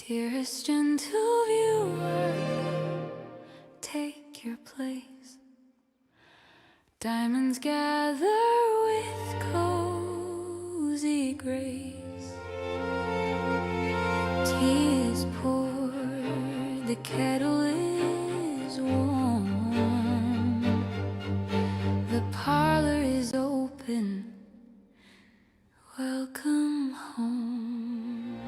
Dearest gentle viewer, take your place. Diamonds gather with cozy grace. Tea is poured, the kettle is warm. The parlor is open. Welcome home.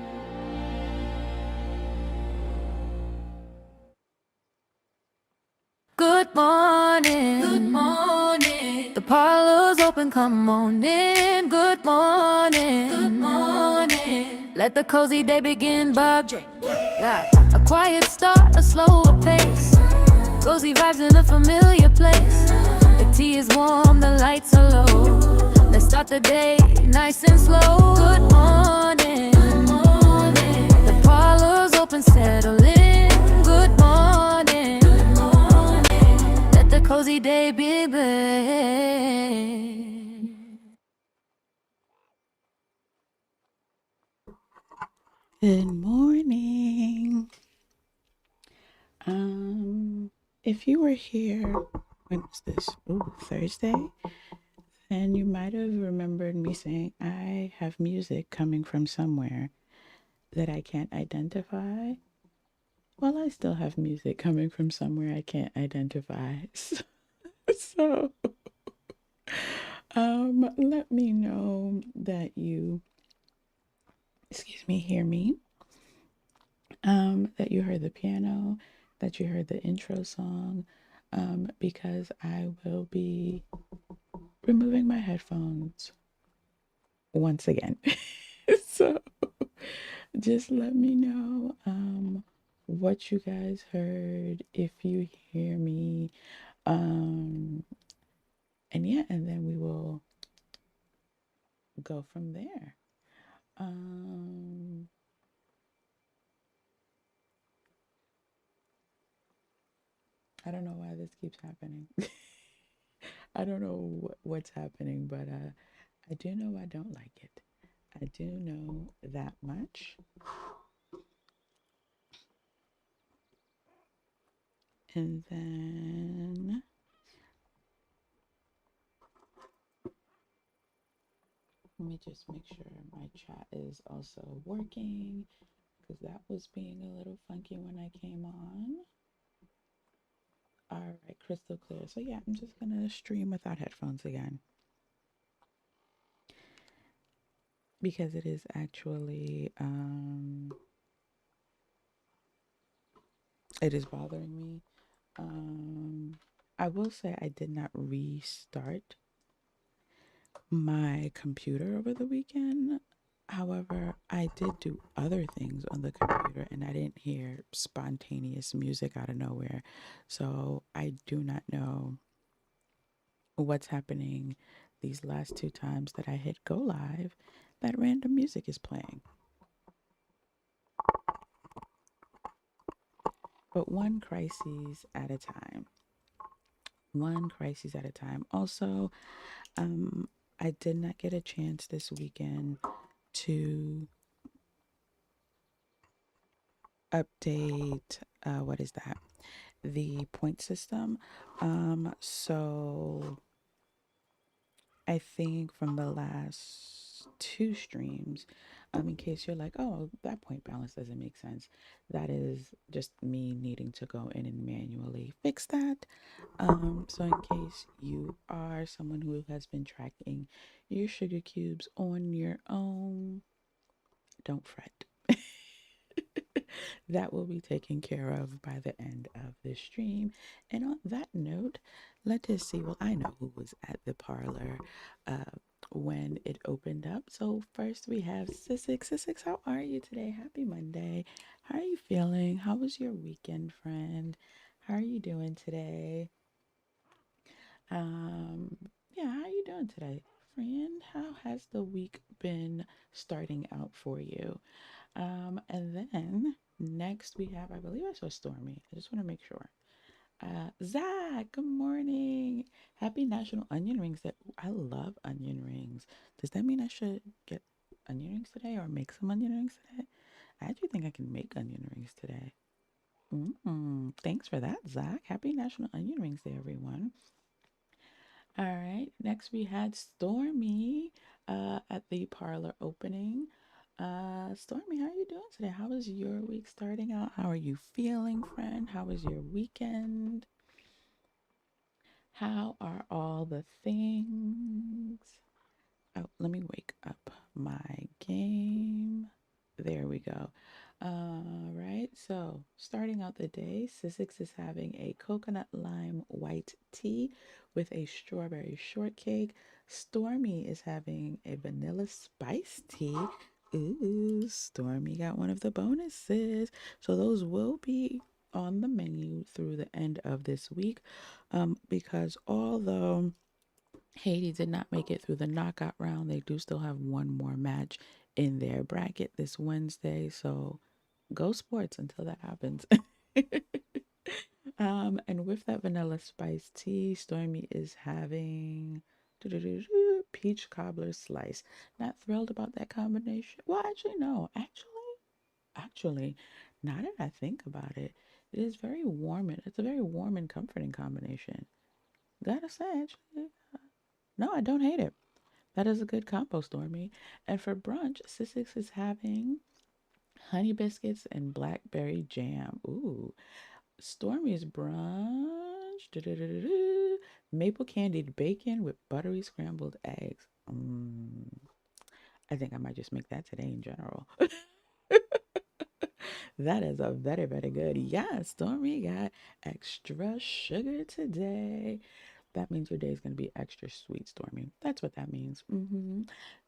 Good morning. Good morning. The parlor's open, come on in. Good morning. Good morning. Let the cozy day begin, Bob. Yeah. A quiet start, a slower pace. Cozy vibes in a familiar place. The tea is warm, the lights are low. Let's start the day nice and slow. Good morning. Good morning. The parlor's open, settle in. Good morning. cozy day begin. Good morning. If you were here, when was this? Ooh, Thursday? Then you might have remembered me saying I have music coming from somewhere that I can't identify. Well, I still have music coming from somewhere I can't identify. So, let me know that you, excuse me, hear me. That you heard the piano, that you heard the intro song, because I will be removing my headphones once again. So just let me know what you guys heard, if you hear me. Um, and yeah, and then we will go from there. Um, I don't know why this keeps happening. I don't know what's happening, but I do know I don't like it. I do know that much. And then let me just make sure my chat is also working because that was being a little funky when I came on. All right, crystal clear. So yeah, I'm just gonna stream without headphones again because it is actually it is bothering me. I will say I did not restart my computer over the weekend. However, I did do other things on the computer and I didn't hear spontaneous music out of nowhere. So I do not know what's happening these last two times that I hit go live that random music is playing. But one crisis at a time. One crisis at a time. Also, um, I did not get a chance this weekend to update what is that, the point system. So I think from the last two streams, in case you're like, oh, that point balance doesn't make sense, that is just me needing to go in and manually fix that. So in case you are someone who has been tracking your sugar cubes on your own, don't fret. That will be taken care of by the end of the stream. And on that note, let us see. Well, I know who was at the parlor when it opened up. So first we have Sissix. Sissix, how are you today? Happy Monday. How are you feeling? How was your weekend, friend? How are you doing today? Um, yeah, how are you doing today? Friend, how has the week been starting out for you? And then next we have, I believe I saw Stormy. I just want to make sure. Zach, good morning. Happy National Onion Rings Day. Ooh, I love onion rings. Does that mean I should get onion rings today or make some onion rings today? I actually think I can make onion rings today. Thanks for that, Zach. Happy National Onion Rings Day, everyone. All right. Next, we had Stormy at the parlor opening. Stormy, how are you doing today? How is your week starting out? How are you feeling, friend? How was your weekend? How are all the things? Oh, let me wake up my game. There we go. All right, so starting out the day, Sissix is having a coconut lime white tea with a strawberry shortcake. Stormy is having a vanilla spice tea. Ooh, Stormy got one of the bonuses. So those will be on the menu through the end of this week, because although Haiti did not make it through the knockout round, they do still have one more match in their bracket this Wednesday. So go sports until that happens. And with that vanilla spice tea, Stormy is having peach cobbler slice. Not thrilled about that combination. Well, actually, no. Actually, now that I think about it, it is very warm. It's a very warm and comforting combination. Gotta say, actually, no, I don't hate it. That is a good combo, Stormy. And for brunch, Sissix is having honey biscuits and blackberry jam. Ooh, Stormy's brunch. Maple candied bacon with buttery scrambled eggs. I think I might just make that today in general. That is a very, very good. Yeah, Stormy got extra sugar today. That means your day is going to be extra sweet, Stormy. That's what that means.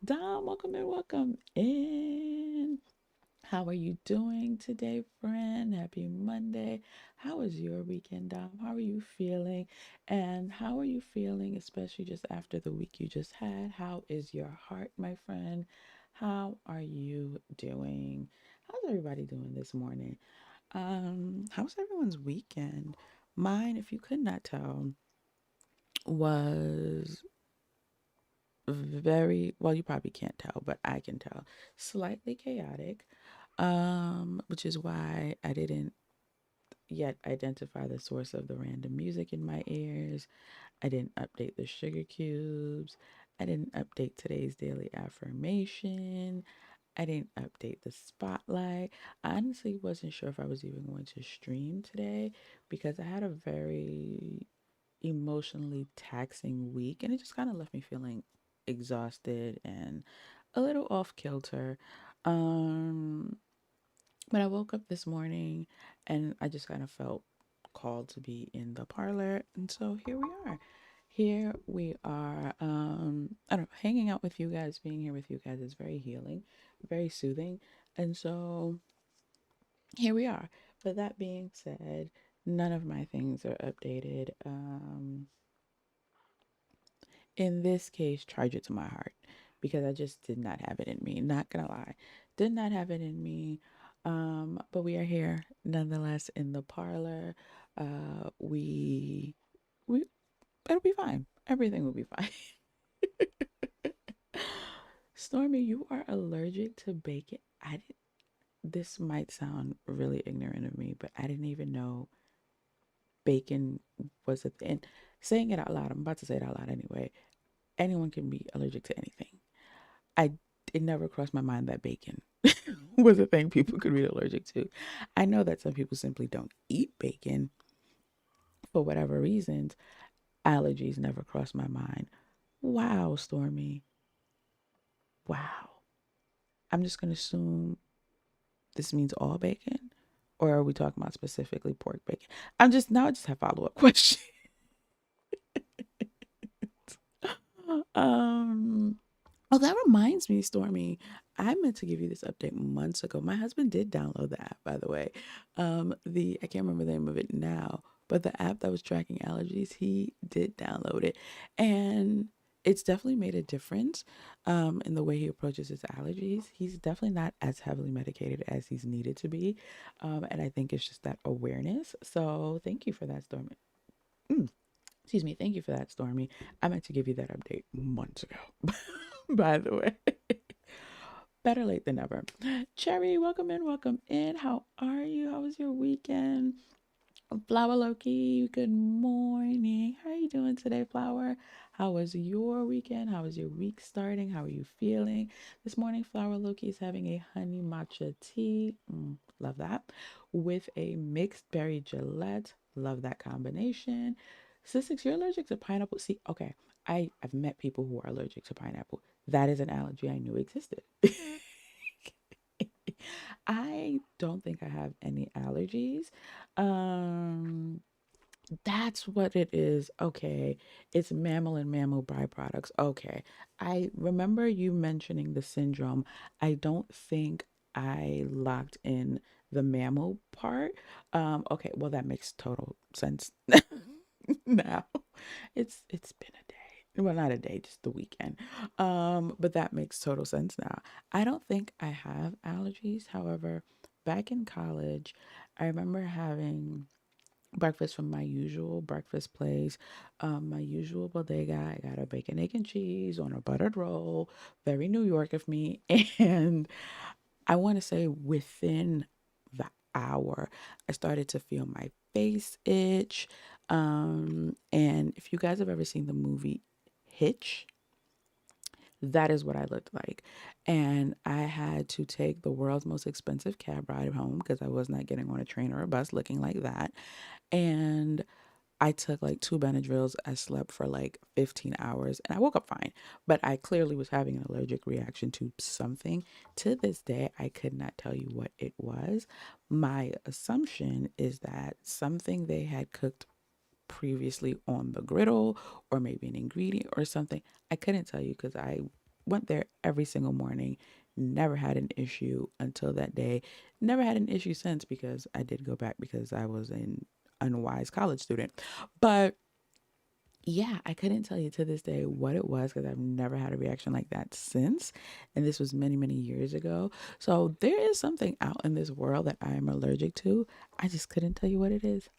Dom, welcome in, welcome in. How are you doing today, friend? Happy Monday. How was your weekend, Dom? How are you feeling? And how are you feeling, especially just after the week you just had? How is your heart, my friend? How are you doing? How's everybody doing this morning? How's everyone's weekend? Mine, if you could not tell, was very well, you probably can't tell, but I can tell. Slightly chaotic. Which is why I didn't yet identify the source of the random music in my ears. I didn't update the sugar cubes. I didn't update today's daily affirmation. I didn't update the spotlight. I honestly wasn't sure if I was even going to stream today because I had a very emotionally taxing week and it just kind of left me feeling exhausted and a little off kilter. Um, but I woke up this morning and I just kind of felt called to be in the parlor. And so here we are. Here we are. I don't know, hanging out with you guys, being here with you guys is very healing, very soothing. And so here we are. But that being said, none of my things are updated. In this case, charge it to my heart because I just did not have it in me. Not gonna lie, did not have it in me. But we are here nonetheless in the parlor. We it'll be fine. Everything will be fine. Stormy, you are allergic to bacon. I didn't. This might sound really ignorant of me, but I didn't even know bacon was a thing. Saying it out loud, I'm about to say it out loud anyway. Anyone can be allergic to anything. I it never crossed my mind that bacon was a thing people could be allergic to. I know that some people simply don't eat bacon for whatever reasons. Allergies never crossed my mind. Wow, Stormy. Wow. I'm just gonna assume this means all bacon, or are we talking about specifically pork bacon? I just have follow-up questions. um Oh, that reminds me, Stormy. I meant to give you this update months ago. My husband did download the app, by the way. I can't remember the name of it now, but the app that was tracking allergies, he did download it. And it's definitely made a difference in the way he approaches his allergies. He's definitely not as heavily medicated as he's needed to be. And I think it's just that awareness. So thank you for that, Stormy. Excuse me. Thank you for that, Stormy. I meant to give you that update months ago, by the way. Better late than never. Cherry, welcome in, welcome in. How are you? How was your weekend? Flower Loki, good morning. How are you doing today, Flower? How was your weekend? How was your week starting? How are you feeling? This morning, Flower Loki is having a honey matcha tea. Love that. With a mixed berry Gillette. Love that combination. Sissix, you're allergic to pineapple. See, okay. I've met people who are allergic to pineapple. That is an allergy I knew existed. I don't think I have any allergies. Um, that's what it is. Okay. It's mammal and mammal byproducts. Okay. I remember you mentioning the syndrome. I don't think I locked in the mammal part. Okay, well that makes total sense now. It's been a day. Well, not a day, just the weekend. But that makes total sense now. I don't think I have allergies. However, back in college, I remember having breakfast from my usual breakfast place, my usual bodega. I got a bacon, egg, and cheese on a buttered roll, very New York of me. And I want to say within the hour, I started to feel my face itch. And if you guys have ever seen the movie Hitch, that is what I looked like. And I had to take the world's most expensive cab ride home because I was not getting on a train or a bus looking like that. And I took like two Benadryls. I slept for like 15 hours and I woke up fine. But I clearly was having an allergic reaction to something. To this day, I could not tell you what it was. My assumption is that something they had cooked previously on the griddle or maybe an ingredient or something. I couldn't tell you because I went there every single morning, never had an issue until that day. Never had an issue since because I did go back because I was an unwise college student. But yeah, I couldn't tell you to this day what it was because I've never had a reaction like that since. And this was many, many years ago. So there is something out in this world that I am allergic to. I just couldn't tell you what it is,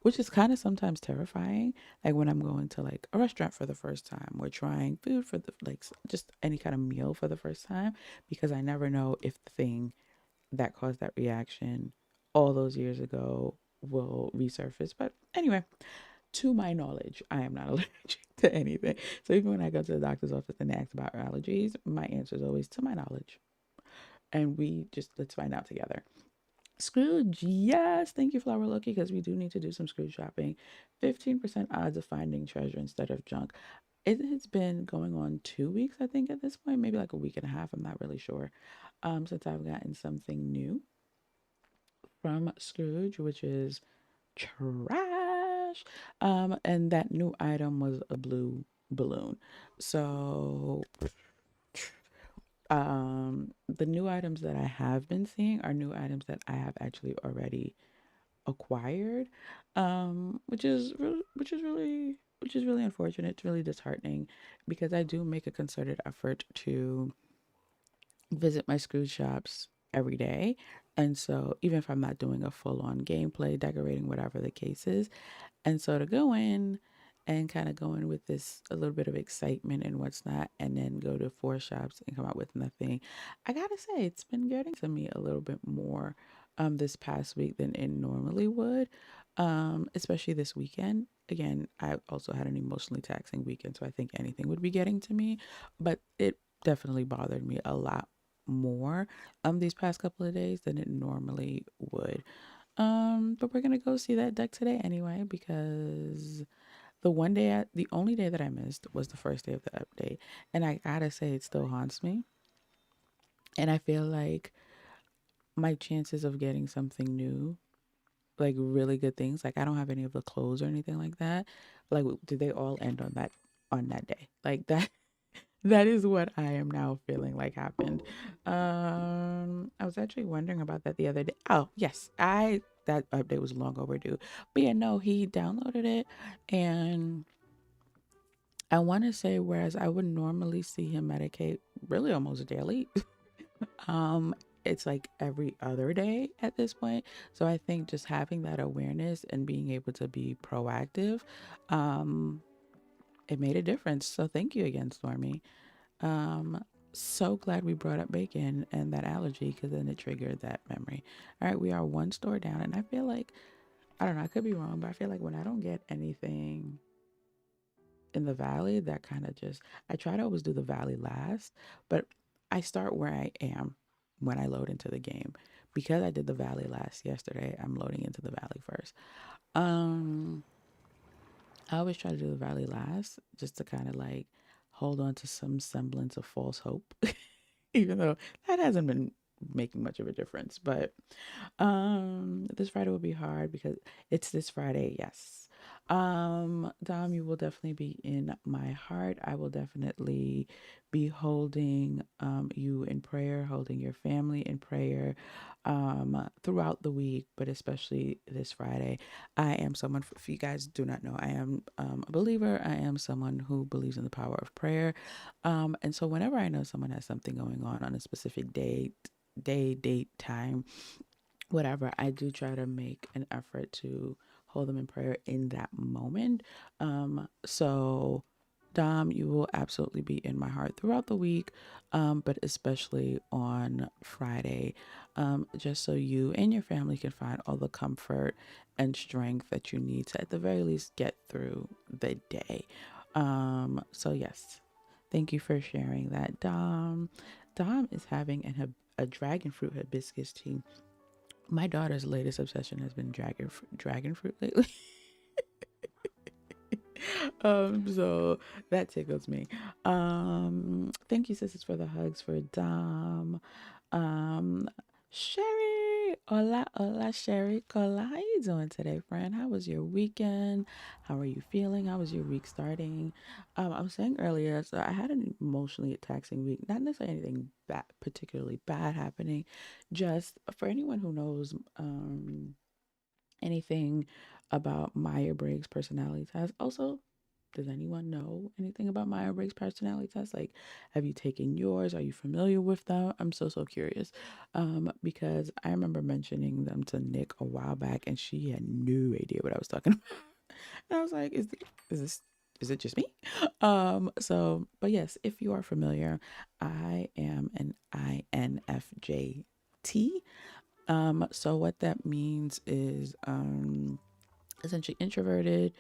which is kind of sometimes terrifying. Like when I'm going to like a restaurant for the first time or trying food for the like just any kind of meal for the first time, because I never know if the thing that caused that reaction all those years ago will resurface. But anyway, to my knowledge, I am not allergic to anything. So even when I go to the doctor's office and they ask about allergies, my answer is always to my knowledge. And we just let's find out together. Scrooge, yes, thank you, Flower Loki, because we do need to do some Scrooge shopping. 15% odds of finding treasure instead of junk. It has been going on 2 weeks, I think, at this point, maybe like a week and a half. I'm not really sure. Since I've gotten something new from Scrooge, which is trash. And that new item was a blue balloon. So the new items that I have been seeing are new items that I have actually already acquired, which is really unfortunate. It's really disheartening because I do make a concerted effort to visit my Scrooge shops every day. And so even if I'm not doing a full on gameplay, decorating, whatever the case is, and so to go in and kind of go in with this a little bit of excitement and what's not, and then go to four shops and come out with nothing, I gotta say it's been getting to me a little bit more this past week than it normally would, especially this weekend. Again, I also had an emotionally taxing weekend, so I think anything would be getting to me, but it definitely bothered me a lot more these past couple of days than it normally would. But we're gonna go see that deck today anyway because the only day that I missed was the first day of the update, and I gotta say it still haunts me. And I feel like my chances of getting something new, like really good things, like I don't have any of the clothes or anything like that. Like, did they all end on that day? Like that. That is what I am now feeling like happened. I was actually wondering about that the other day. Oh, yes, I that update was long overdue. But yeah, no, he downloaded it, and I want to say whereas I would normally see him medicate really almost daily, um, it's like every other day at this point. So I think just having that awareness and being able to be proactive, um, it made a difference. So thank you again, Stormy. Um, so glad we brought up bacon and that allergy because then it triggered that memory. All right, we are one store down, and I feel like I don't know, I could be wrong, but I feel like when I don't get anything in the valley, that kind of just I try to always do the valley last, but I start where I am when I load into the game. Because I did the valley last yesterday, I'm loading into the valley first. Um, I always try to do the valley last just to kind of like hold on to some semblance of false hope, even though that hasn't been making much of a difference. But this Friday will be hard because it's this Friday, yes. Dom, you will definitely be in my heart. I will definitely be holding you in prayer, holding your family in prayer throughout the week, but especially this Friday. I am someone, if you guys do not know, I am a believer. I am someone who believes in the power of prayer. And so whenever I know someone has something going on a specific date, time, whatever, I do try to make an effort to hold them in prayer in that moment. So Dom, you will absolutely be in my heart throughout the week, but especially on Friday, just so you and your family can find all the comfort and strength that you need to, at the very least, get through the day. So yes, thank you for sharing that, Dom. Dom is having a dragon fruit hibiscus tea. My daughter's latest obsession has been dragon fruit lately. So that tickles me. Thank you, sisters, for the hugs for Dom. Um, Sherry, hola, hola, Sherry, hola. How you doing today, friend? How was your weekend? How are you feeling? How was your week starting? I was saying earlier, so I had an emotionally taxing week. Not necessarily anything bad, particularly bad happening. Just for anyone who knows, anything about Myers-Briggs personality test. Also, does anyone know anything about Myers-Briggs personality test? Like, have you taken yours? Are you familiar with them? I'm so curious. Because I remember mentioning them to Nick a while back, and she had no idea what I was talking about. And I was like, is it just me? But yes, if you are familiar, I am an INFJT. So what that means is essentially introverted.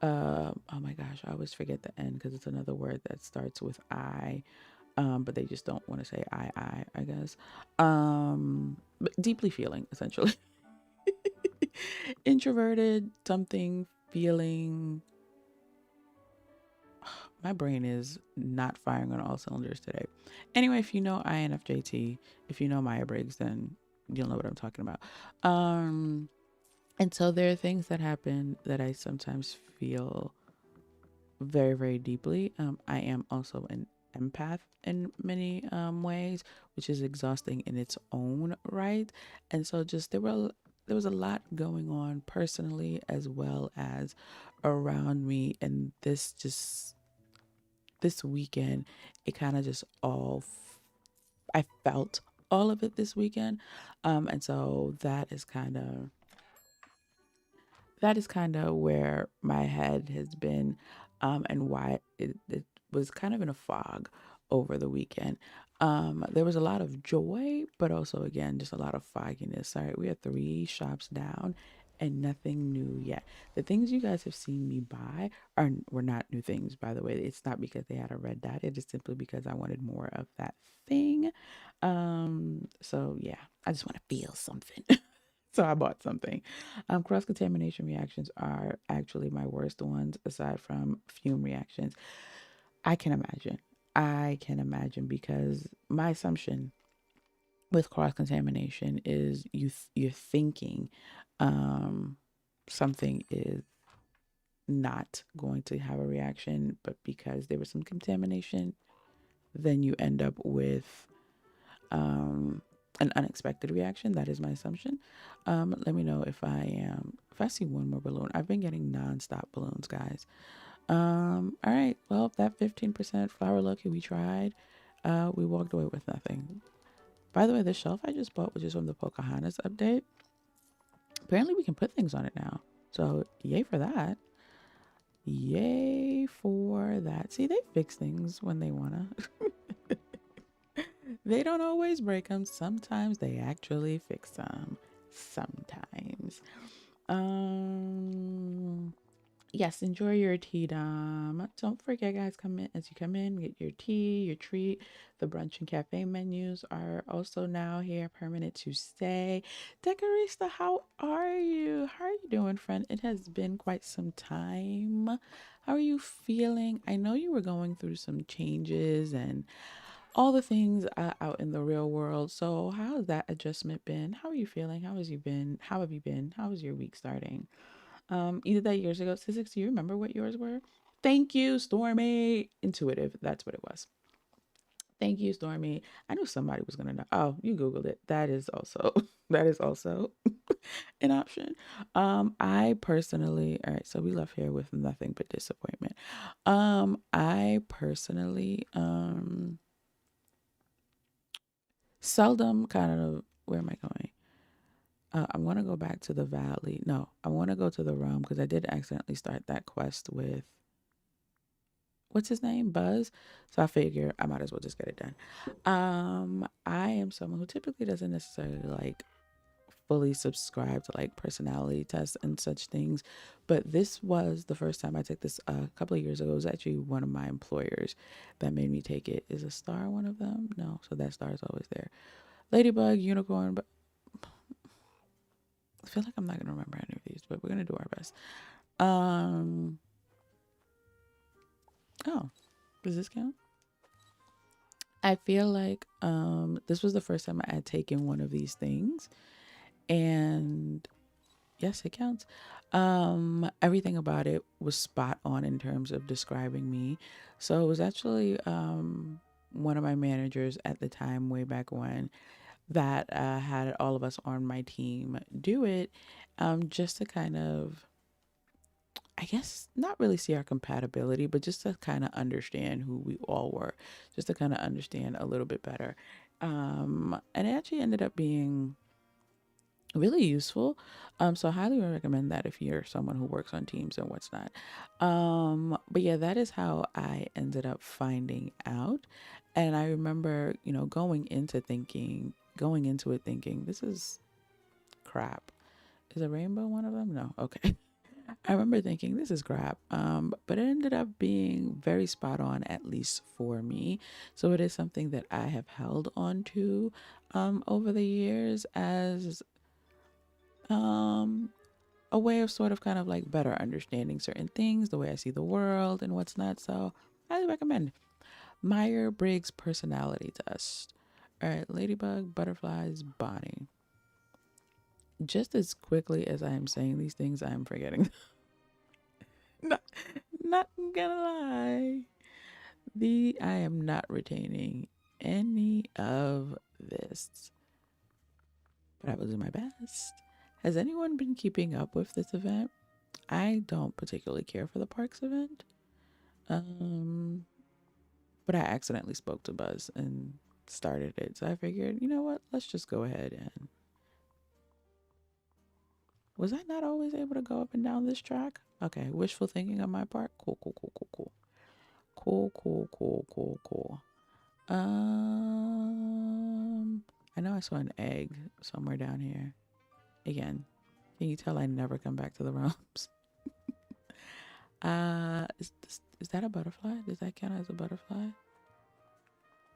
Oh my gosh, I always forget the N because it's another word that starts with I. But they just don't want to say I guess. But deeply feeling, essentially. Introverted, something feeling. My brain is not firing on all cylinders today. Anyway, if you know INFJT, if you know Maya Briggs, then you'll know what I'm talking about. And so there are things that happen that I sometimes feel very deeply. I am also an empath in many ways, which is exhausting in its own right. And so just there was a lot going on personally as well as around me, and this weekend it kind of just I felt all of it this weekend. And so that is kind of where my head has been, and why it was kind of in a fog over the weekend. There was a lot of joy, but also, again, just a lot of fogginess. All right, we are 3 shops down and nothing new yet. The things you guys have seen me buy were not new things, by the way. It's not because they had a red dot. It is simply because I wanted more of that thing. So yeah, I just want to feel something. So I bought something. Cross contamination reactions are actually my worst ones, aside from fume reactions. I can imagine. I can imagine because my assumption with cross contamination is you're thinking um, something is not going to have a reaction, but because there was some contamination, then you end up with um, an unexpected reaction. That is my assumption. Let me know if I see one more balloon. I've been getting nonstop balloons, guys. All right. Well, that 15% flower lucky we tried, we walked away with nothing. By the way, the shelf I just bought, which is from the Pocahontas update, apparently we can put things on it now. So yay for that. Yay for that. See, they fix things when they wanna. They don't always break them. Sometimes they actually fix them. Sometimes. Um yes, enjoy your tea, Dom. Don't forget, guys, come in as you come in, get your tea, your treat. The brunch and cafe menus are also now here, permanent to stay. Decorista, how are you? How are you doing, friend? It has been quite some time. How are you feeling? I know you were going through some changes and all the things out in the real world. So how has that adjustment been? How are you feeling? How has you been? How have you been? How was your week starting? You did that years ago. Statistics, do you remember what yours were? Thank you, Stormy. Intuitive. That's what it was. Thank you, Stormy. I knew somebody was gonna know. Oh, you Googled it. That is also that is also an option. I personally, all right, so we left here with nothing but disappointment. I personally, seldom kind of, where am I going? I want to go back to the valley. No, I want to go to the realm because I did accidentally start that quest with what's his name? Buzz. So I figure I might as well just get it done. I am someone who typically doesn't necessarily like fully subscribe to like personality tests and such things, but this was the first time I took this a couple of years ago. It was actually one of my employers that made me take it. Is a star one of them? No, so that star is always there. Ladybug, unicorn, but I feel like I'm not gonna remember any of these, but we're gonna do our best. Um, oh, does this count? I feel like this was the first time I had taken one of these things, and yes, it counts. Everything about it was spot on in terms of describing me. So it was actually one of my managers at the time, way back when, that had all of us on my team do it, just to kind of, I guess, not really see our compatibility, but just to kind of understand who we all were, just to kind of understand a little bit better. And it actually ended up being really useful. So I highly recommend that if you're someone who works on teams and what's not. But yeah, that is how I ended up finding out. And I remember, going into it thinking, this is crap. Is a rainbow one of them? No. Okay. I remember thinking this is crap. But it ended up being very spot on, at least for me. So it is something that I have held on to over the years as um a way of sort of kind of like better understanding certain things, the way I see the world and what's not. So highly recommend. Meyer-Briggs personality test. All right, ladybug, butterflies, Bonnie. Just as quickly as I am saying these things, I am forgetting. not, not gonna lie. I am not retaining any of this, but I will do my best. Has anyone been keeping up with this event? I don't particularly care for the parks event. Um, but I accidentally spoke to Buzz and started it. So I figured, you know what? Let's just go ahead and. Was I not always able to go up and down this track? Okay, wishful thinking on my part. Cool, cool, cool, cool, cool. Cool, cool, cool, cool, cool. I know I saw an egg somewhere down here. Again, can you tell I never come back to the realms? Is that a butterfly? Does that count as a butterfly?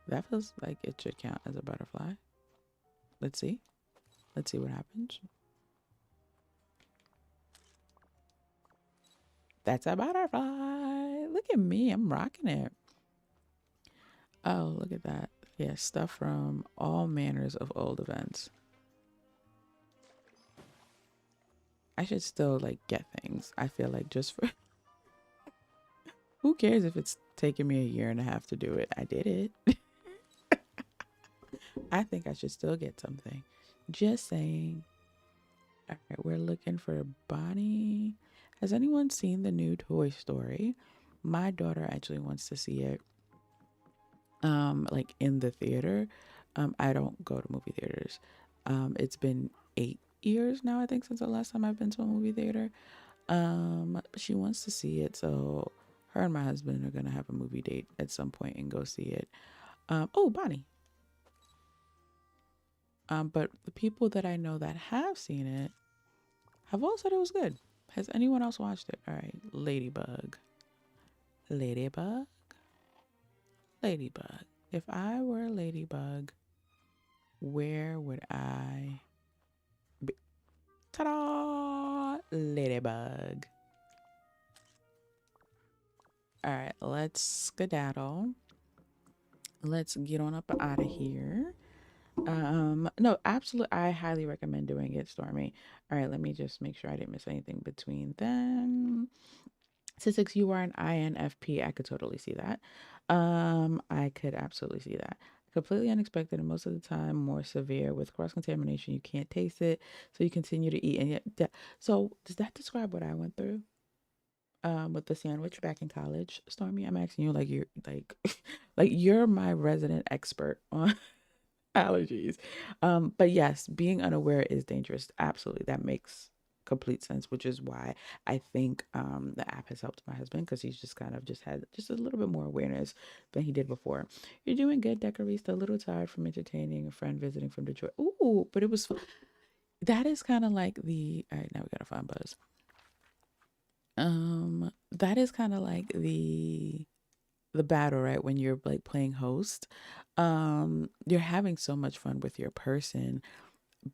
That feels like it should count as a butterfly. Let's see. Let's see what happens. That's a butterfly. Look at me. I'm rocking it. Oh, look at that. Yeah, stuff from all manners of old events. I should still like get things. I feel like just for who cares if it's taken me a year and a half to do it? I did it. I think I should still get something. Just saying. All right, we're looking for Bonnie. Has anyone seen the new Toy Story? My daughter actually wants to see it. Like in the theater. I don't go to movie theaters. It's been 8 years now, I think, since the last time I've been to a movie theater. But she wants to see it, so her and my husband are gonna have a movie date at some point and go see it. Oh, Bonnie. But the people that I know that have seen it have all said it was good. Has anyone else watched it? All right, Ladybug. Ladybug. Ladybug. If I were a ladybug, where would I be? Ta-da! Ladybug. All right, let's skedaddle. Let's get on up out of here. No, absolutely. I highly recommend doing it, Stormy. All right, let me just make sure I didn't miss anything between them. Since you are an INFP, I could totally see that. I could absolutely see that. Completely unexpected and most of the time more severe with cross contamination. You can't taste it, so you continue to eat, and yet. So does that describe what I went through? With the sandwich back in college, Stormy. I'm asking you like you're like, like you're my resident expert on. Allergies. But yes, being unaware is dangerous. Absolutely. That makes complete sense, which is why I think the app has helped my husband because he's just kind of just had just a little bit more awareness than he did before. You're doing good, Decorista. A little tired from entertaining a friend visiting from Detroit. Ooh, but it was that is kind of like the all right, now we gotta find Buzz. That is kind of like the battle, right? When you're like playing host, you're having so much fun with your person,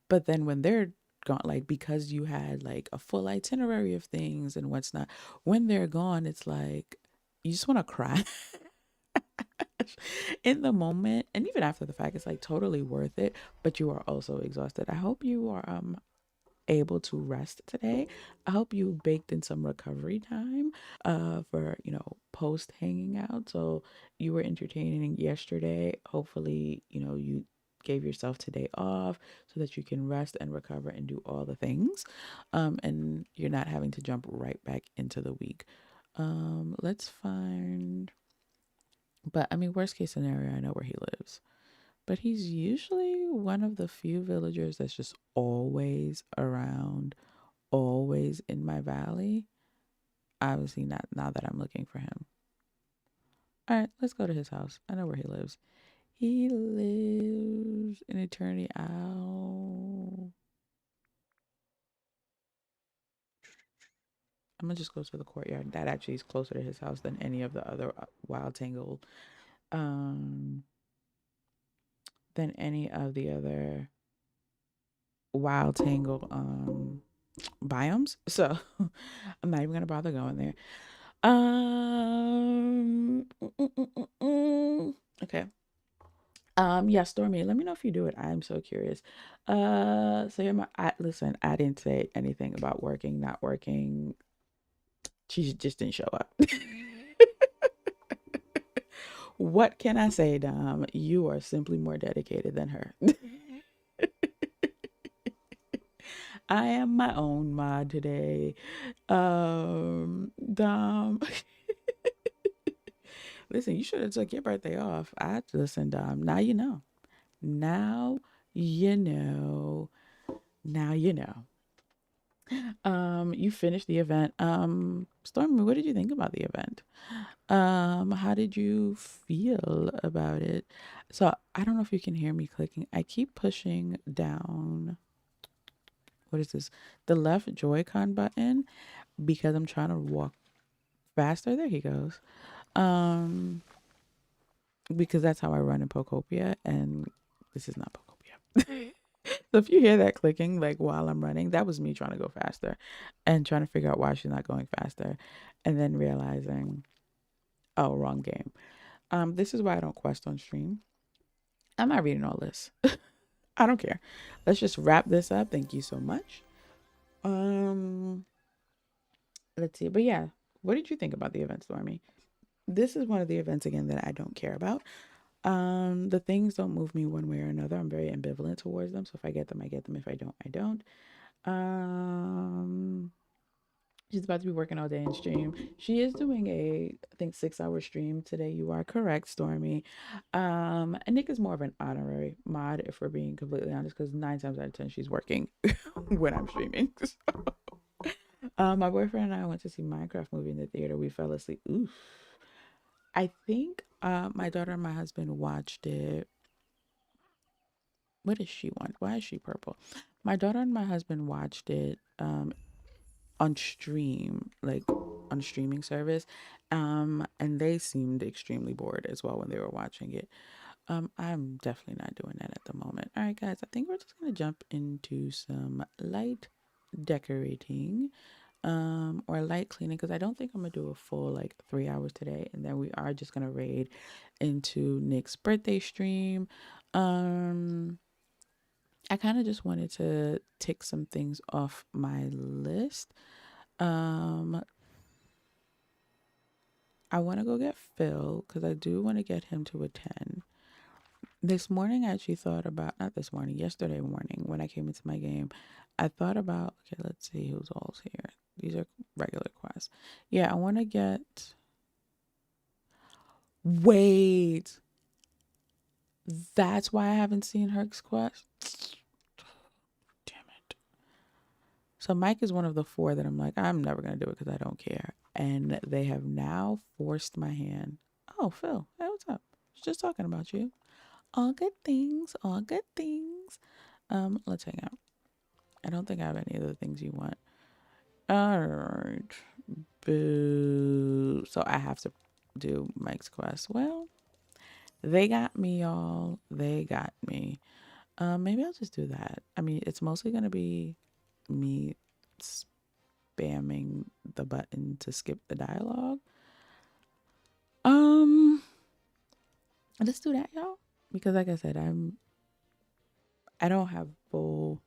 but then when they're gone, like because you had like a full itinerary of things and what's not, when they're gone, it's like you just want to cry in the moment, and even after the fact, it's like totally worth it. But you are also exhausted. I hope you are able to rest today. I hope you baked in some recovery time for, post hanging out. So you were entertaining yesterday. Hopefully, you gave yourself today off so that you can rest and recover and do all the things. And you're not having to jump right back into the week. Let's find, but I mean, worst case scenario, I know where he lives. But he's usually one of the few villagers that's just always around, always in my valley. Obviously, not now that I'm looking for him. All right, let's go to his house. I know where he lives. He lives in Eternity Owl. I'm gonna just go to the courtyard. That actually is closer to his house than any of the other wild tangled, um, than any of the other wild tangled biomes. So I'm not even gonna bother going there. Okay. Yeah, Stormy, let me know if you do it. I'm so curious. So here listen, I didn't say anything about working, not working. She just didn't show up. What can I say, Dom? You are simply more dedicated than her. I am my own mod today. Dom. Listen, you should have took your birthday off. I listen, Dom. Now you know. Now you know. Now you know. You finished the event. Stormy, what did you think about the event? How did you feel about it? So I don't know if you can hear me clicking. I keep pushing down. What is this? The left Joy-Con button because I'm trying to walk faster. There he goes. Um, because that's how I run in Pokopia, and this is not Pokopia. So if you hear that clicking, like while I'm running, that was me trying to go faster and trying to figure out why she's not going faster, and then realizing, oh, wrong game. This is why I don't quest on stream. I'm not reading all this. I don't care. Let's just wrap this up. Thank you so much. Um, let's see. But yeah, what did you think about the event, Stormy? This is one of the events again that I don't care about. The things don't move me one way or another. I'm very ambivalent towards them. So if I get them, I get them. If I don't, I don't. Um, she's about to be working all day in stream. She is doing I think 6 hour stream today. You are correct, Stormy. And Nick is more of an honorary mod, if we're being completely honest, because 9 times out of 10 she's working when I'm streaming. My boyfriend and I went to see Minecraft movie in the theater. We fell asleep. Oof. I think my daughter and my husband watched it. What does she want? Why is she purple? My daughter and my husband watched it on stream, like on a streaming service. And they seemed extremely bored as well when they were watching it. I'm definitely not doing that at the moment. All right, guys, I think we're just gonna jump into some light decorating or light cleaning because I don't think I'm gonna do a full like 3 hours today, and then we are just gonna raid into Nick's birthday stream. I kind of just wanted to tick some things off my list. um I want to go get Phil because I do want to get him to a 10. This morning I actually thought about, not this morning, yesterday morning when I came into my game, I thought about, okay, let's see who's all's here. These are regular quests. Yeah, I want to get, wait, That's why I haven't seen Herc's Quest. Damn it. So Mike is one of the 4 that I'm like, I'm never going to do it because I don't care. And they have now forced my hand. Oh, Phil. Hey, what's up? Just talking about you. All good things. All good things. Let's hang out. I don't think I have any of the things you want. All right. Boo. So I have to do Mike's Quest. Well, they got me, y'all. They got me. Maybe I'll just do that. I mean, it's mostly going to be me spamming the button to skip the dialogue. Let's do that, y'all. Because like I said, I don't have full.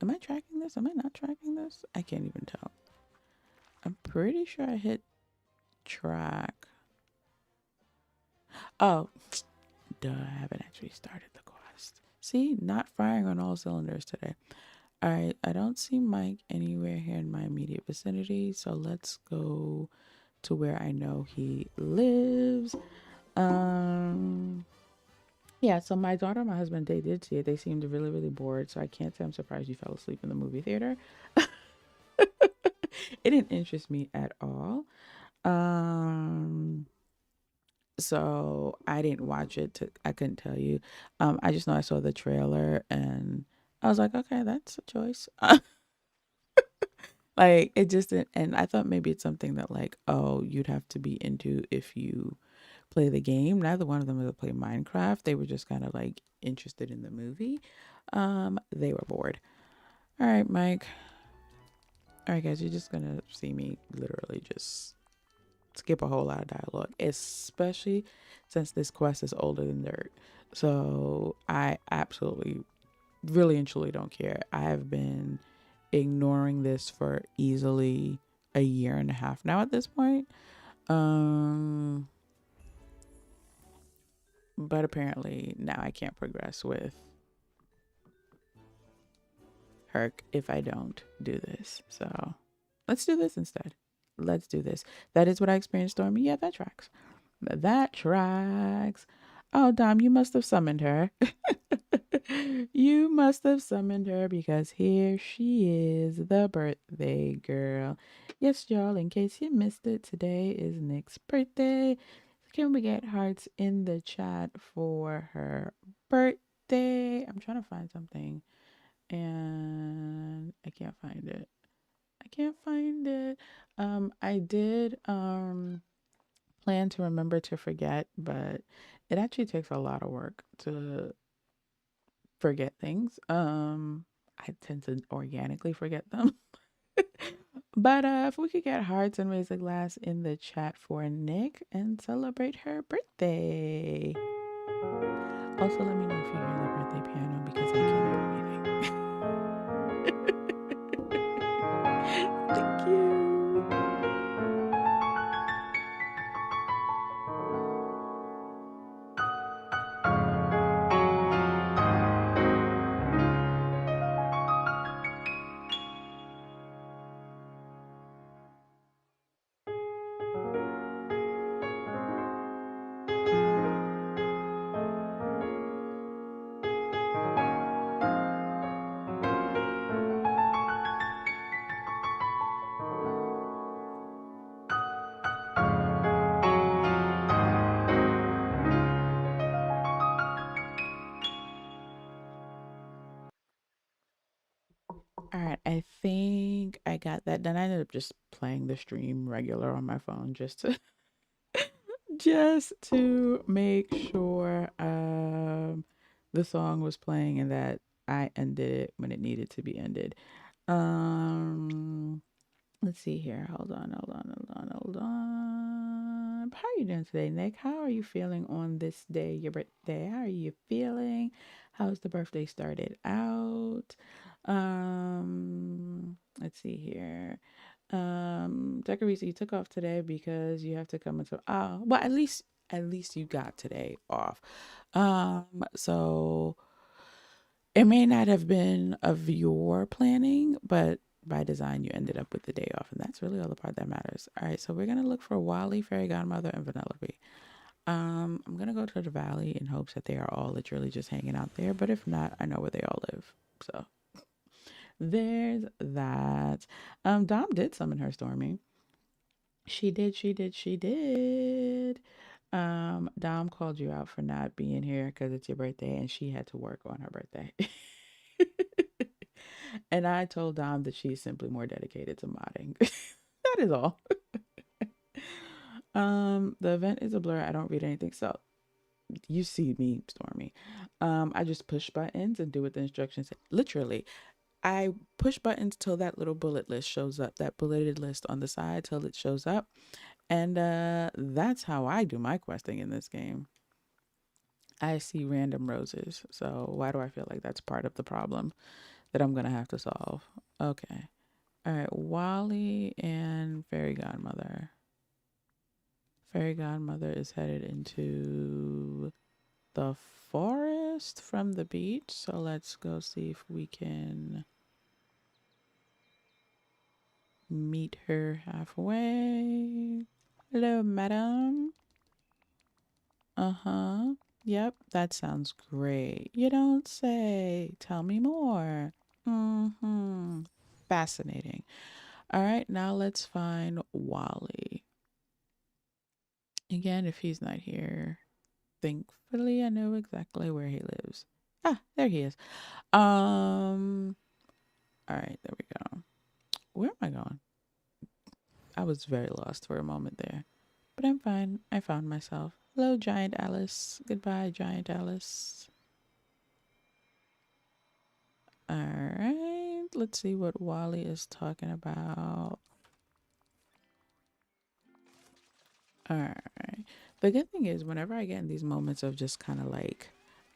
Am I tracking this? Am I not tracking this? I can't even tell. I'm pretty sure I hit track. Oh, duh, I haven't actually started the quest. See, not firing on all cylinders today. All right, I don't see Mike anywhere here in my immediate vicinity, so let's go to where I know he lives. Yeah, so my daughter and my husband, they did see it. They seemed really, really bored, so I can't say I'm surprised you fell asleep in the movie theater. It didn't interest me at all. So I didn't watch it. I couldn't tell you. I just know I saw the trailer and I was like, okay, that's a choice. Like it just didn't, and I thought maybe it's something that like, oh, you'd have to be into if you play the game. Neither one of them would play Minecraft. They were just kind of like interested in the movie. They were bored. All right, Mike. All right, guys, you're just gonna see me literally just skip a whole lot of dialogue, especially since this quest is older than dirt. So I absolutely, really and truly don't care. I have been ignoring this for easily a year and a half now at this point. But apparently now I can't progress with Herc if I don't do this. So let's do this instead. Let's do this. That is what I experienced, Stormy. Yeah, that tracks. That tracks. Oh, Dom, you must have summoned her. You must have summoned her because here she is, the birthday girl. Yes, y'all, in case you missed it, today is Nick's birthday. Can we get hearts in the chat for her birthday? I'm trying to find something and I can't find it. I can't find it. I did plan to remember to forget, but it actually takes a lot of work to forget things. I tend to organically forget them. But if we could get hearts and raise a glass in the chat for Nick and celebrate her birthday. Also, let me know if you hear the birthday piano because I can't hear anything. Thank you. All right, I think I got that done. I ended up just playing the stream regular on my phone just to just to make sure the song was playing and that I ended it when it needed to be ended. Let's see here. Hold on. How are you doing today, Nick? How are you feeling on this day, your birthday? How are you feeling? How's the birthday started out? Let's see here. Decarisa, you took off today because you have to come into well at least you got today off. So it may not have been of your planning, but by design you ended up with the day off, and that's really all the part that matters. All right, so we're gonna look for Wally, Fairy Godmother, and Vanellope. I'm gonna go to the valley in hopes that they are all literally just hanging out there. But if not, I know where they all live. So there's that. Dom did summon her Stormy. She did, she did, she did. Dom called you out for not being here because it's your birthday and she had to work on her birthday. And I told Dom that she's simply more dedicated to modding. That is all. The event is a blur. I don't read anything. So you see me, Stormy. I just push buttons and do what the instructions say. Literally, I push buttons till that little bullet list shows up, that bulleted list on the side till it shows up. And that's how I do my questing in this game. I see random roses. So why do I feel like that's part of the problem that I'm going to have to solve? Okay. All right. Wally and Fairy Godmother. Fairy Godmother is headed into the forest from the beach. So let's go see if we can meet her halfway. Hello, madam. Uh-huh. Yep, that sounds great. You don't say. Tell me more. Mm-hmm. Fascinating. All right, now let's find Wally. Again, if he's not here, thankfully I know exactly where he lives. Ah, there he is. All right, there we go. Where am I going? I was very lost for a moment there. But I'm fine. I found myself. Hello, Giant Alice. Goodbye, Giant Alice. All right. Let's see what Wally is talking about. All right. The good thing is, whenever I get in these moments of just kind of like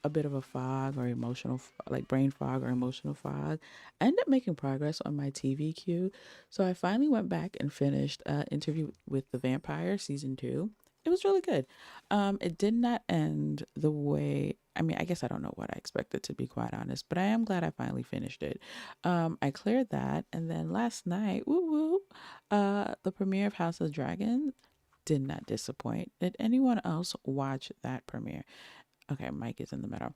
a bit of a fog or emotional, like brain fog or emotional fog, I end up making progress on my TV queue. So I finally went back and finished Interview with the Vampire season 2. It was really good. It did not end the way. I mean, I guess I don't know what I expected, to be quite honest, but I am glad I finally finished it. I cleared that, and then last night, woo woo, the premiere of House of Dragon did not disappoint. Did anyone else watch that premiere? Okay, Mike is in the middle.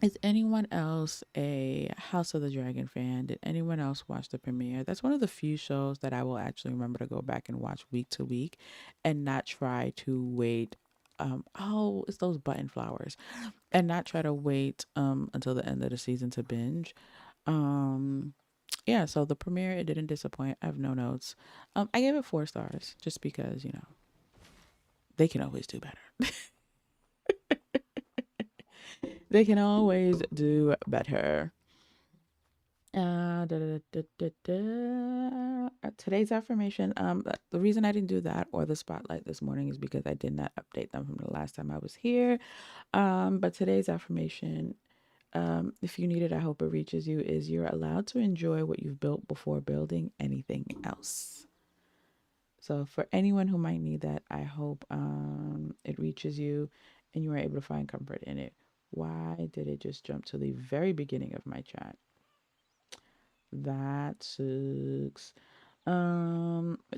Is anyone else a House of the Dragon fan? Did anyone else watch the premiere? That's one of the few shows that I will actually remember to go back and watch week to week and not try to wait. Oh, it's those button flowers. And not try to wait until the end of the season to binge. Um yeah, so the premiere, it didn't disappoint. I have no notes. I gave it 4 stars just because, they can always do better. They can always do better. Today's affirmation. The reason I didn't do that or the spotlight this morning is because I did not update them from the last time I was here. But today's affirmation, if you need it, I hope it reaches you, is you're allowed to enjoy what you've built before building anything else. So for anyone who might need that, I hope it reaches you and you are able to find comfort in it. Why did it just jump to the very beginning of my chat? That sucks.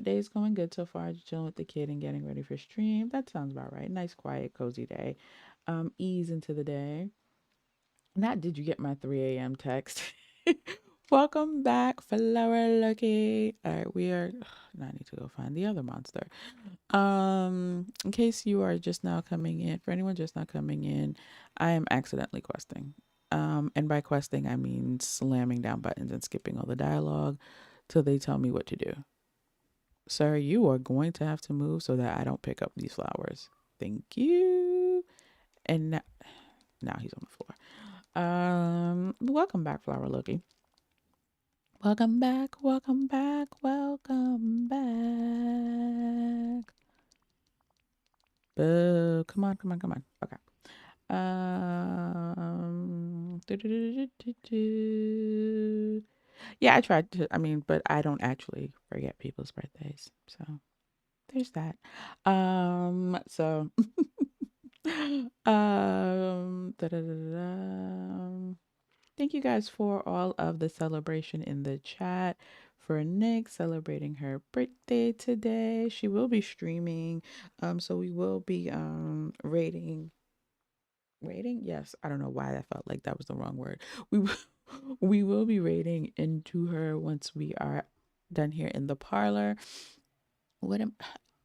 Day's going good so far. Just chilling with the kid and getting ready for stream. That sounds about right. Nice, quiet, cozy day. Ease into the day. Not did you get my 3 a.m. text? Welcome back, Flower Lucky. All right, we are. Now I need to go find the other monster. In case you are just now coming in, for anyone just now coming in, I am accidentally questing. And by questing, I mean slamming down buttons and skipping all the dialogue till they tell me what to do. Sir, you are going to have to move so that I don't pick up these flowers. Thank you. And now he's on the floor. Welcome back, Flower Lucky. Welcome back, welcome back, welcome back. Boo. Come on, come on, come on. Okay. Yeah, I tried to, but I don't actually forget people's birthdays. So there's that. So da-da-da-da. Thank you guys for all of the celebration in the chat, for Nick celebrating her birthday today. She will be streaming. So we will be rating. Yes, I don't know why I felt like that was the wrong word. We we will be rating into her once we are done here in the parlor. What am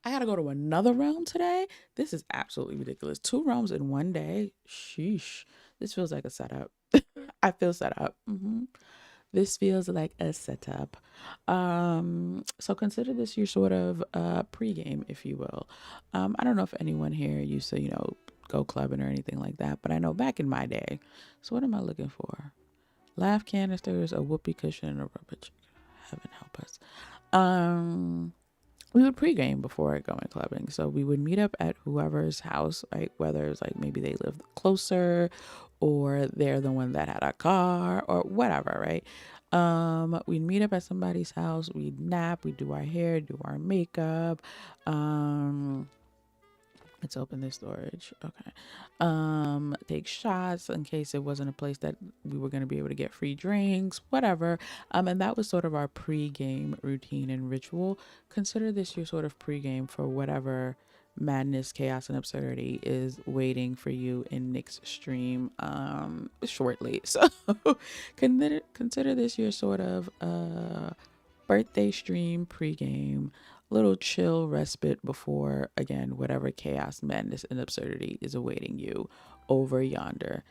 I gotta go to another realm today? This is absolutely ridiculous. 2 realms in one day. Sheesh. This feels like a setup. I feel set up. This feels like a setup. So consider this your sort of pregame, if you will. I don't know if anyone here used to, go clubbing or anything like that, but I know back in my day. So what am I looking for? Laugh canisters, a whoopee cushion, and a rubber chicken. Heaven help us. We would pregame before going clubbing. So we would meet up at whoever's house, right? Whether it's like maybe they live closer or they're the one that had a car or whatever, right? We'd meet up at somebody's house, we'd nap, we'd do our hair, do our makeup. Let's open this storage. Okay. Take shots in case it wasn't a place that we were going to be able to get free drinks, whatever. And that was sort of our pre-game routine and ritual. Consider this your sort of pre-game for whatever madness, chaos, and absurdity is waiting for you in Nick's stream shortly. So consider this your sort of birthday stream pregame, little chill respite before, again, whatever chaos, madness, and absurdity is awaiting you over yonder.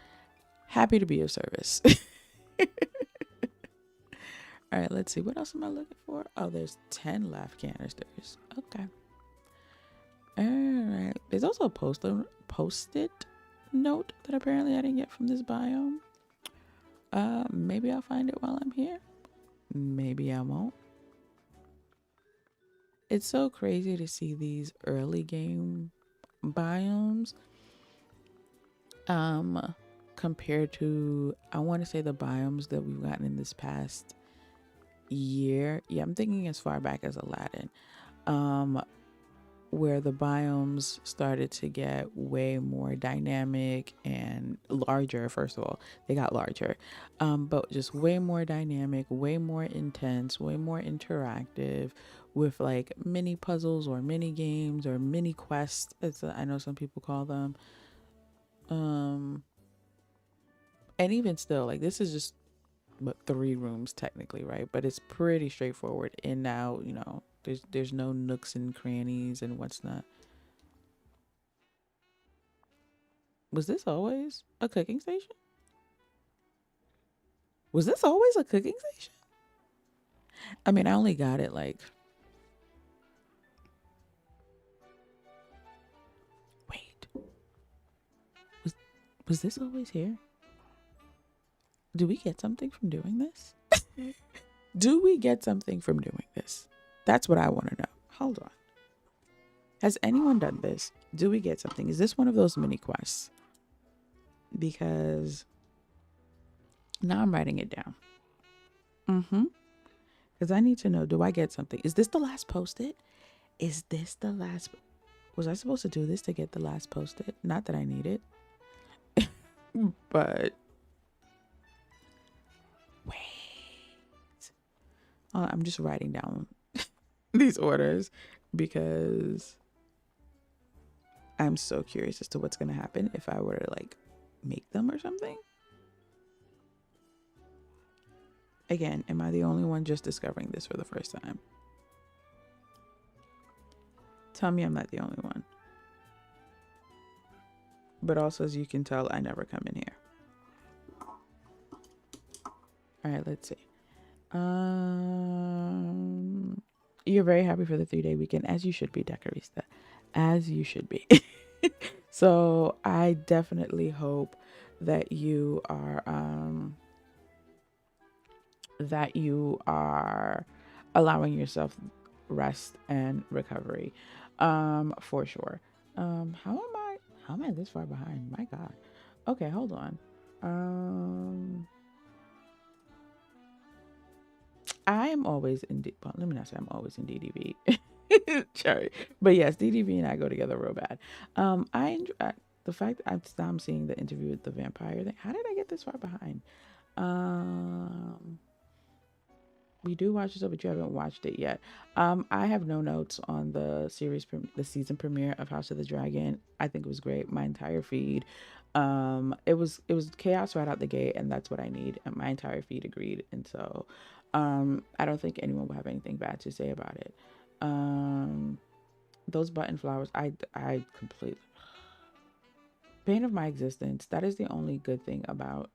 Happy to be of service. All right, let's see. What else am I looking for? Oh, there's 10 laugh canisters. Okay. All right. There's also a post-it note that apparently I didn't get from this biome. Maybe I'll find it while I'm here. Maybe I won't. It's so crazy to see these early game biomes compared to, I want to say, the biomes that we've gotten in this past year. Yeah, I'm thinking as far back as Aladdin, where the biomes started to get way more dynamic and larger. First of all, they got larger, but just way more dynamic, way more intense, way more interactive, with like mini puzzles or mini games or mini quests, I know some people call them. And even still, like, this is just 3 rooms technically, right? But it's pretty straightforward. In now, there's no nooks and crannies and what's not. Was this always a cooking station? Was this always a cooking station? I mean, I only got it like, wait, was this always here? Do we get something from doing this? Do we get something from doing this? That's what I want to know. Hold on. Has anyone done this? Do we get something? Is this one of those mini quests? Because now I'm writing it down. Because I need to know, do I get something? Is this the last post-it? Is this the last? Was I supposed to do this to get the last post-it? Not that I need it. But wait. I'm just writing down these orders because I'm so curious as to what's going to happen if I were to like make them or something. Again, am I the only one just discovering this for the first time? Tell me I'm not the only one. But also, as you can tell, I never come in here. All right, let's see. You're very happy for the 3-day weekend, as you should be, Decorista. As you should be. So I definitely hope that you are allowing yourself rest and recovery, for sure. How am I this far behind? My God. Okay, hold on. I am always in well, let me not say I'm always in DDV. Sorry. But yes, DDV and I go together real bad. I enjoy the fact that I'm seeing the interview with the vampire thing. How did I get this far behind? We do watch the show, but you haven't watched it yet. I have no notes on the the season premiere of House of the Dragon. I think it was great. My entire feed, it was chaos right out the gate, and that's what I need. And my entire feed agreed, and so, I don't think anyone will have anything bad to say about it. Um, those button flowers, I completely pain of my existence. That is the only good thing about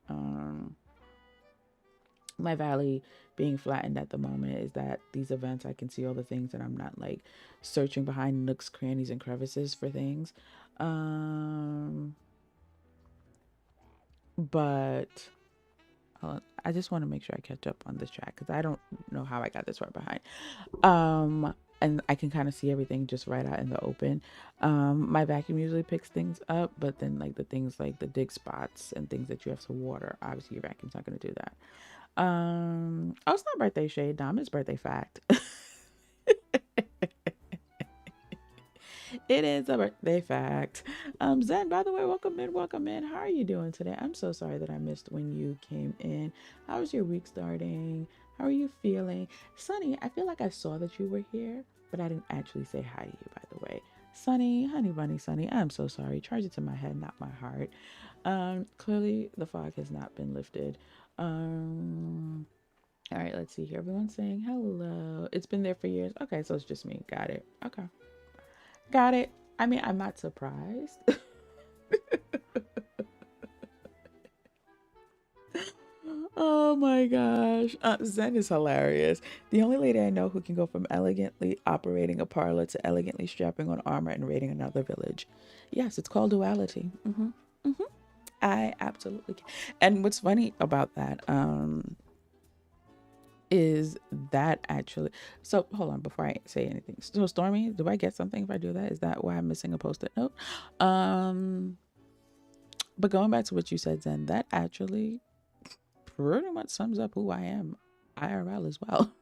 my valley being flattened at the moment, is that these events I can see all the things and I'm not like searching behind nooks, crannies, and crevices for things. Um, but I just want to make sure I catch up on this track because I don't know how I got this far behind. And I can kind of see everything just right out in the open. My vacuum usually picks things up, but then like the things like the dig spots and things that you have to water, obviously your vacuum's not going to do that. Oh, it's not birthday shade, Dom. It's birthday fact. It is a birthday fact. Zen, by the way, welcome in, welcome in. How are you doing today? I'm so sorry that I missed when you came in. How was your week starting? How are you feeling? Sunny, I feel like I saw that you were here, but I didn't actually say hi to you, by the way. Sunny, honey bunny, Sunny, I'm so sorry. Charge it to my head, not my heart. Clearly the fog has not been lifted. All right, let's see here. Everyone's saying hello. It's been there for years. Okay, so it's just me. Got it. Okay. Got it. I mean, I'm not surprised. Oh my gosh. Zen is hilarious. The only lady I know who can go from elegantly operating a parlor to elegantly strapping on armor and raiding another village. Yes, it's called duality. I absolutely can. And what's funny about that, is that actually, so hold on before I say anything. So Stormy, do I get something if I do that? Is that why I'm missing a post-it note? But going back to what you said, Zen, that actually pretty much sums up who I am IRL as well.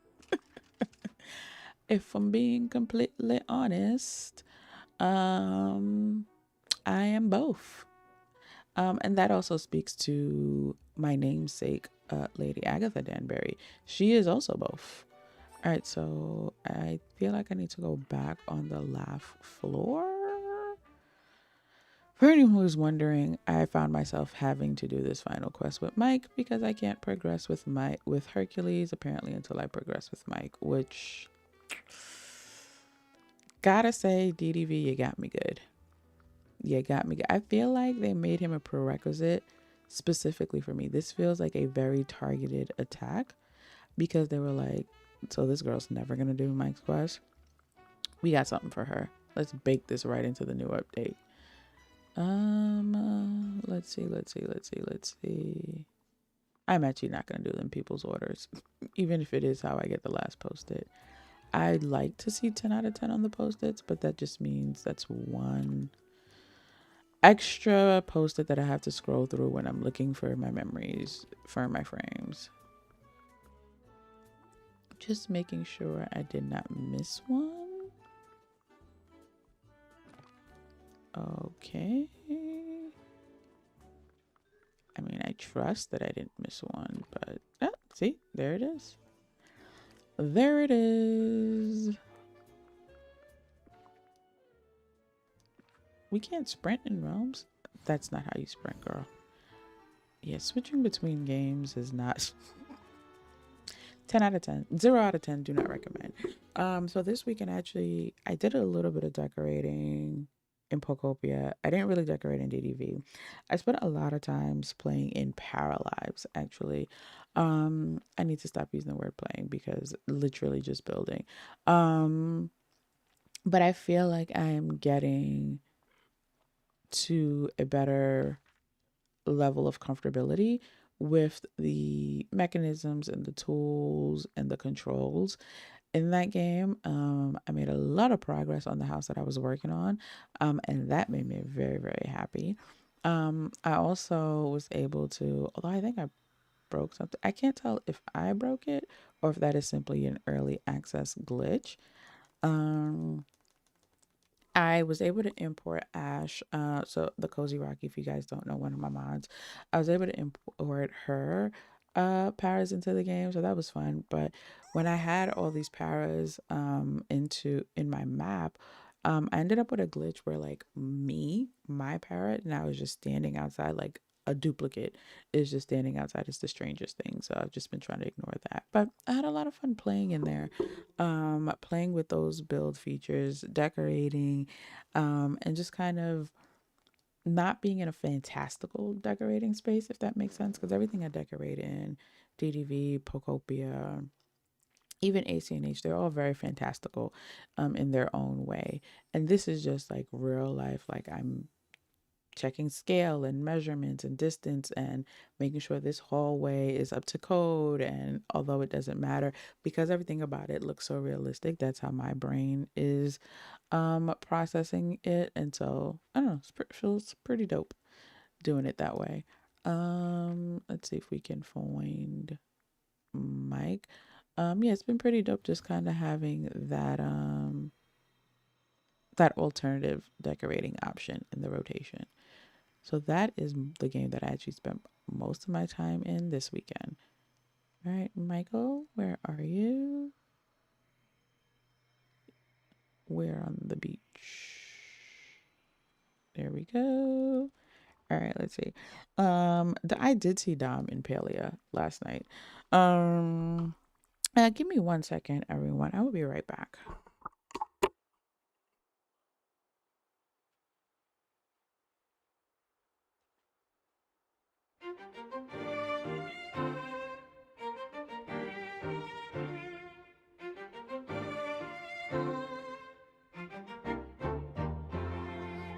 If I'm being completely honest, um I am both. And that also speaks to my namesake, Lady Agatha Danbury. She is also both. All right, so I feel like I need to go back on the laugh floor. For anyone who's wondering, I found myself having to do this final quest with Mike because I can't progress with Hercules apparently until I progress with Mike, which gotta say, DDV, you got me good. You got me good. I feel like they made him a prerequisite specifically for me. This feels like a very targeted attack because they were like, so this girl's never gonna do Mike's quest. We got something for her. Let's bake this right into the new update. Let's see. I'm actually not gonna do them people's orders, even if it is how I get the last post-it. I'd like to see 10 out of 10 on the post-its, but that just means that's one extra post-it that I have to scroll through when I'm looking for my memories for my frames. Just making sure I did not miss one. Okay. I mean, I trust that I didn't miss one, but see, there it is. There it is. We can't sprint in realms. That's not how you sprint, girl. Yeah, switching between games is not 10 out of 10. 0 out of 10, do not recommend. So this weekend, actually, I did a little bit of decorating in Pokopia. I didn't really decorate in DDV. I spent a lot of times playing in Paralives, actually. I need to stop using the word playing because literally just building. But I feel like I am getting to a better level of comfortability with the mechanisms and the tools and the controls in that game. I made a lot of progress on the house that I was working on, and that made me very, very happy. I also was able to, although I think I broke something, I can't tell if I broke it or if that is simply an early access glitch. Um, I was able to import Ash, so the Cozy Rock, if you guys don't know, one of my mods, I was able to import her paras into the game, so that was fun. But when I had all these paras in my map, I ended up with a glitch where like my parrot now is just standing outside, like a duplicate is just standing outside. It's the strangest thing. So I've just been trying to ignore that. But I had a lot of fun playing in there, playing with those build features, decorating, and just kind of not being in a fantastical decorating space, if that makes sense, because everything I decorate in, DDV, Pocopia, even ACNH, they're all very fantastical in their own way. And this is just like real life, like I'm checking scale and measurements and distance and making sure this hallway is up to code. And although it doesn't matter, because everything about it looks so realistic, that's how my brain is processing it. And so I don't know, it feels pretty dope doing it that way. Let's see if we can find Mike. Yeah, it's been pretty dope just kind of having that alternative decorating option in the rotation. So that is the game that I actually spent most of my time in this weekend. All right, Michael, where are you? We're on the beach. There we go. All right, let's see. I did see Dom in Palia last night. Give me 1 second, everyone. I will be right back.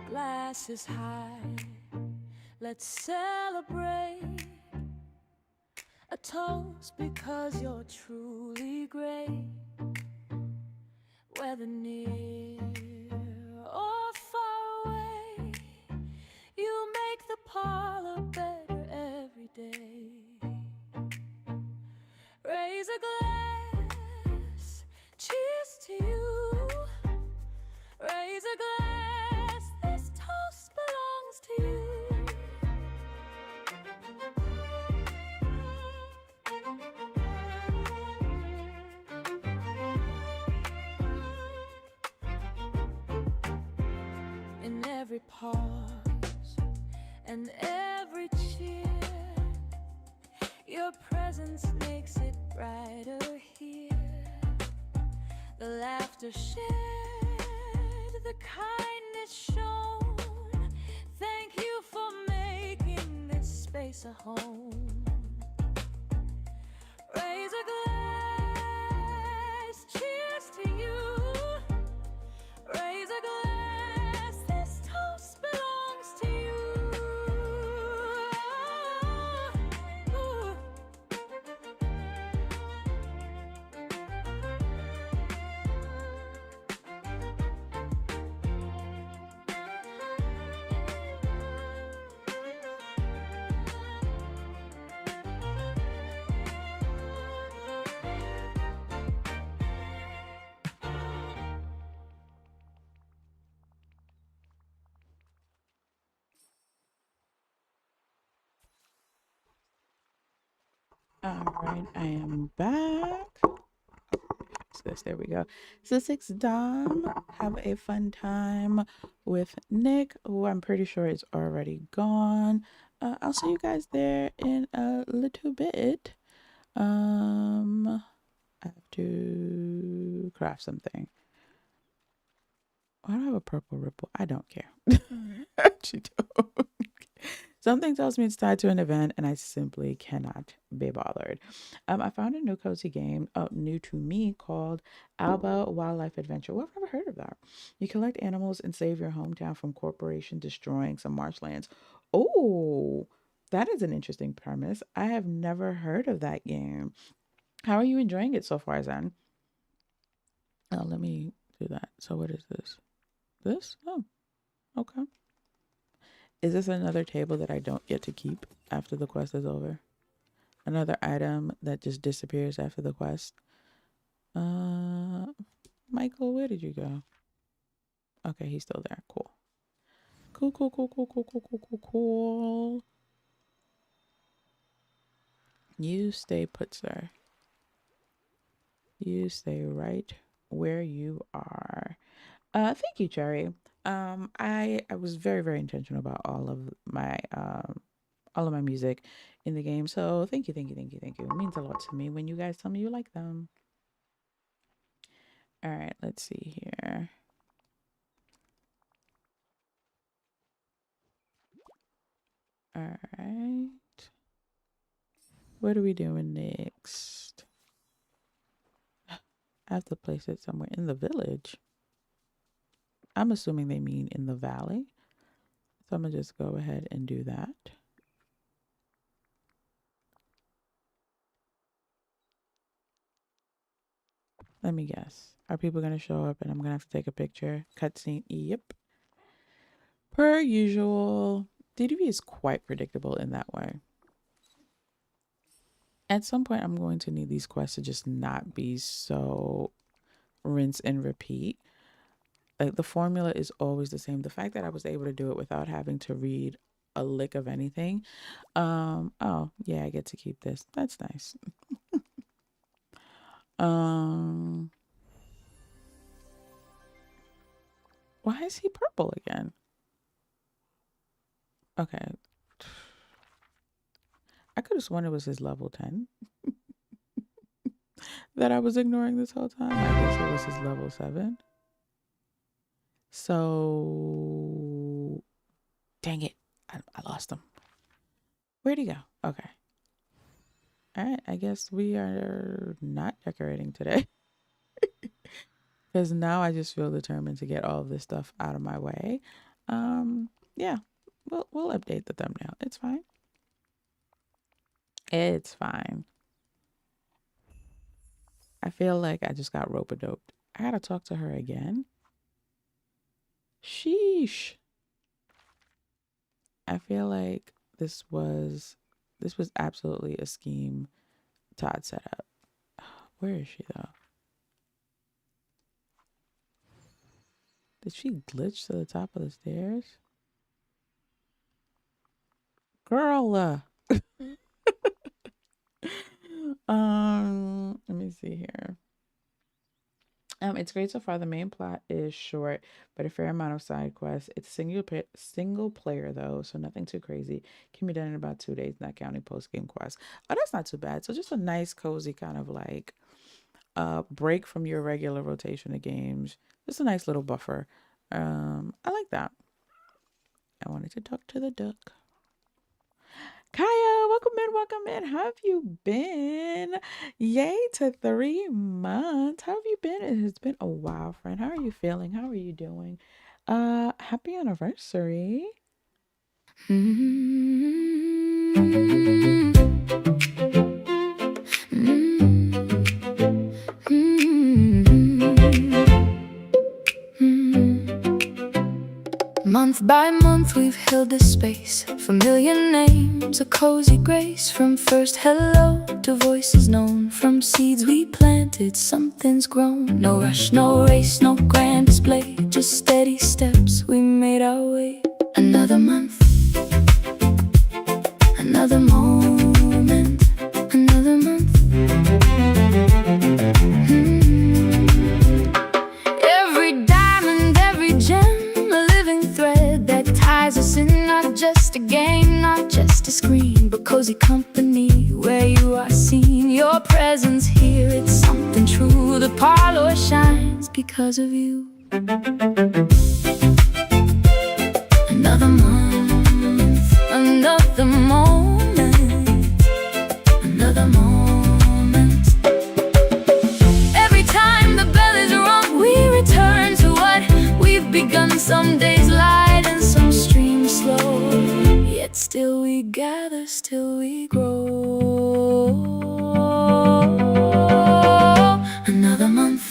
Glasses high, let's celebrate a toast because you're truly great. Whether near or far away, you make the parlor better every day. Raise a glass, cheers to you. Raise a glass, this toast belongs to you. In every pause and every cheer, your presence makes it brighter here. The laughter shared, the kindness shown. Thank you for making this space a home. Raise a glass, cheers to you. Raise a glass, this toast belongs to you. All right, I am back. There we go. So 6 Dom, have a fun time with Nick, who I'm pretty sure is already gone. I'll see you guys there in a little bit. I have to craft something. Why do I have a purple ripple? I don't care. I actually don't. Something tells me it's tied to an event, and I simply cannot be bothered. I found a new cozy game, new to me, called Alba Wildlife Adventure. Well, I've never heard of that. You collect animals and save your hometown from corporation destroying some marshlands. Oh, that is an interesting premise. I have never heard of that game. How are you enjoying it so far, Zen? Oh, let me do that. So what is this? This? Oh, okay. Is this another table that I don't get to keep after the quest is over? Another item that just disappears after the quest? Michael, where did you go? Okay, he's still there. Cool. Cool, cool, cool, cool, cool, cool, cool, cool, cool. You stay put, sir. You stay right where you are. Thank you, Cherry. I was very, very intentional about all of my music in the game. So thank you, thank you, thank you, thank you. It means a lot to me when you guys tell me you like them. All right, let's see here. All right. What are we doing next? I have to place it somewhere in the village. I'm assuming they mean in the valley. So I'm going to just go ahead and do that. Let me guess. Are people going to show up and I'm going to have to take a picture? Cutscene. Yep. Per usual. DDV is quite predictable in that way. At some point, I'm going to need these quests to just not be so rinse and repeat. Like the formula is always the same. The fact that I was able to do it without having to read a lick of anything. Oh yeah, I get to keep this. That's nice. Why is he purple again? Okay. I could have sworn it was his level 10 that I was ignoring this whole time. I guess it was his level 7. So, dang it. I lost him. Where'd he go? Okay. All right. I guess we are not decorating today. Because now I just feel determined to get all of this stuff out of my way. Yeah. We'll update the thumbnail. It's fine. It's fine. I feel like I just got rope-a-doped. I gotta talk to her again. Sheesh. I feel like this was absolutely a scheme Todd set up. Where is she though? Did she glitch to the top of the stairs? Girl, let me see here. It's great so far. The main plot is short, but a fair amount of side quests. It's single player though, so nothing too crazy. Can be done in about 2 days, not counting post game quests. Oh, that's not too bad. So just a nice, cozy kind of like break from your regular rotation of games. Just a nice little buffer. I like that. I wanted to talk to the duck. Kaya, welcome in. How have you been? Yay to 3 months. How have you been? It has been a while, friend. How are you feeling? How are you doing? Happy anniversary. Month by month we've held this space. Familiar names, a cozy grace. From first hello to voices known. From seeds we planted, something's grown. No rush, no race, no grand display. Just steady steps, we made our way. Another month, another moment, another month. Every diamond, every gem, us in not just a game, not just a screen, but cozy company where you are seen. Your presence here, it's something true. The parlor shines because of you. Another month, another moment, another moment. Every time the bell is rung, we return to what we've begun. Some days light and some stream slow, yet still we gather, still we grow. Another month,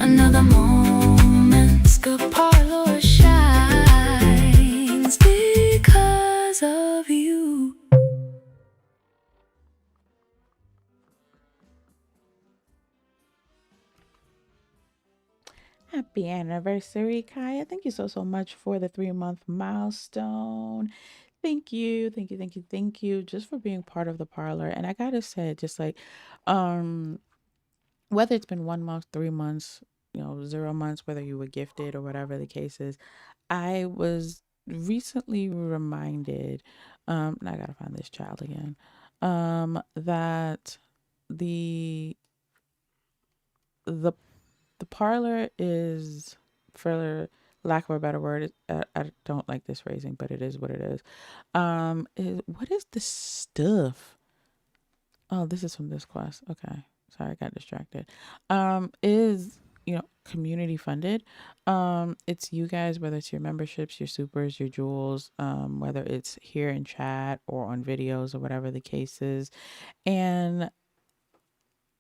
another moment. The parlor shines because of you. Happy anniversary, Kaya. Thank you so much for the 3-month milestone. Thank you, thank you, thank you, thank you, just for being part of the parlor. And I gotta say, just like, um, whether it's been 1 month, 3 months, 0 months, whether you were gifted or whatever the case is, I was recently reminded, and I gotta find this child again, that the the the parlor is, for lack of a better word, I don't like this phrasing, but it is what it is. What is the stuff? Oh, this is from this class. Okay. Sorry, I got distracted. Is, community funded. It's you guys, whether it's your memberships, your supers, your jewels, whether it's here in chat or on videos or whatever the case is. And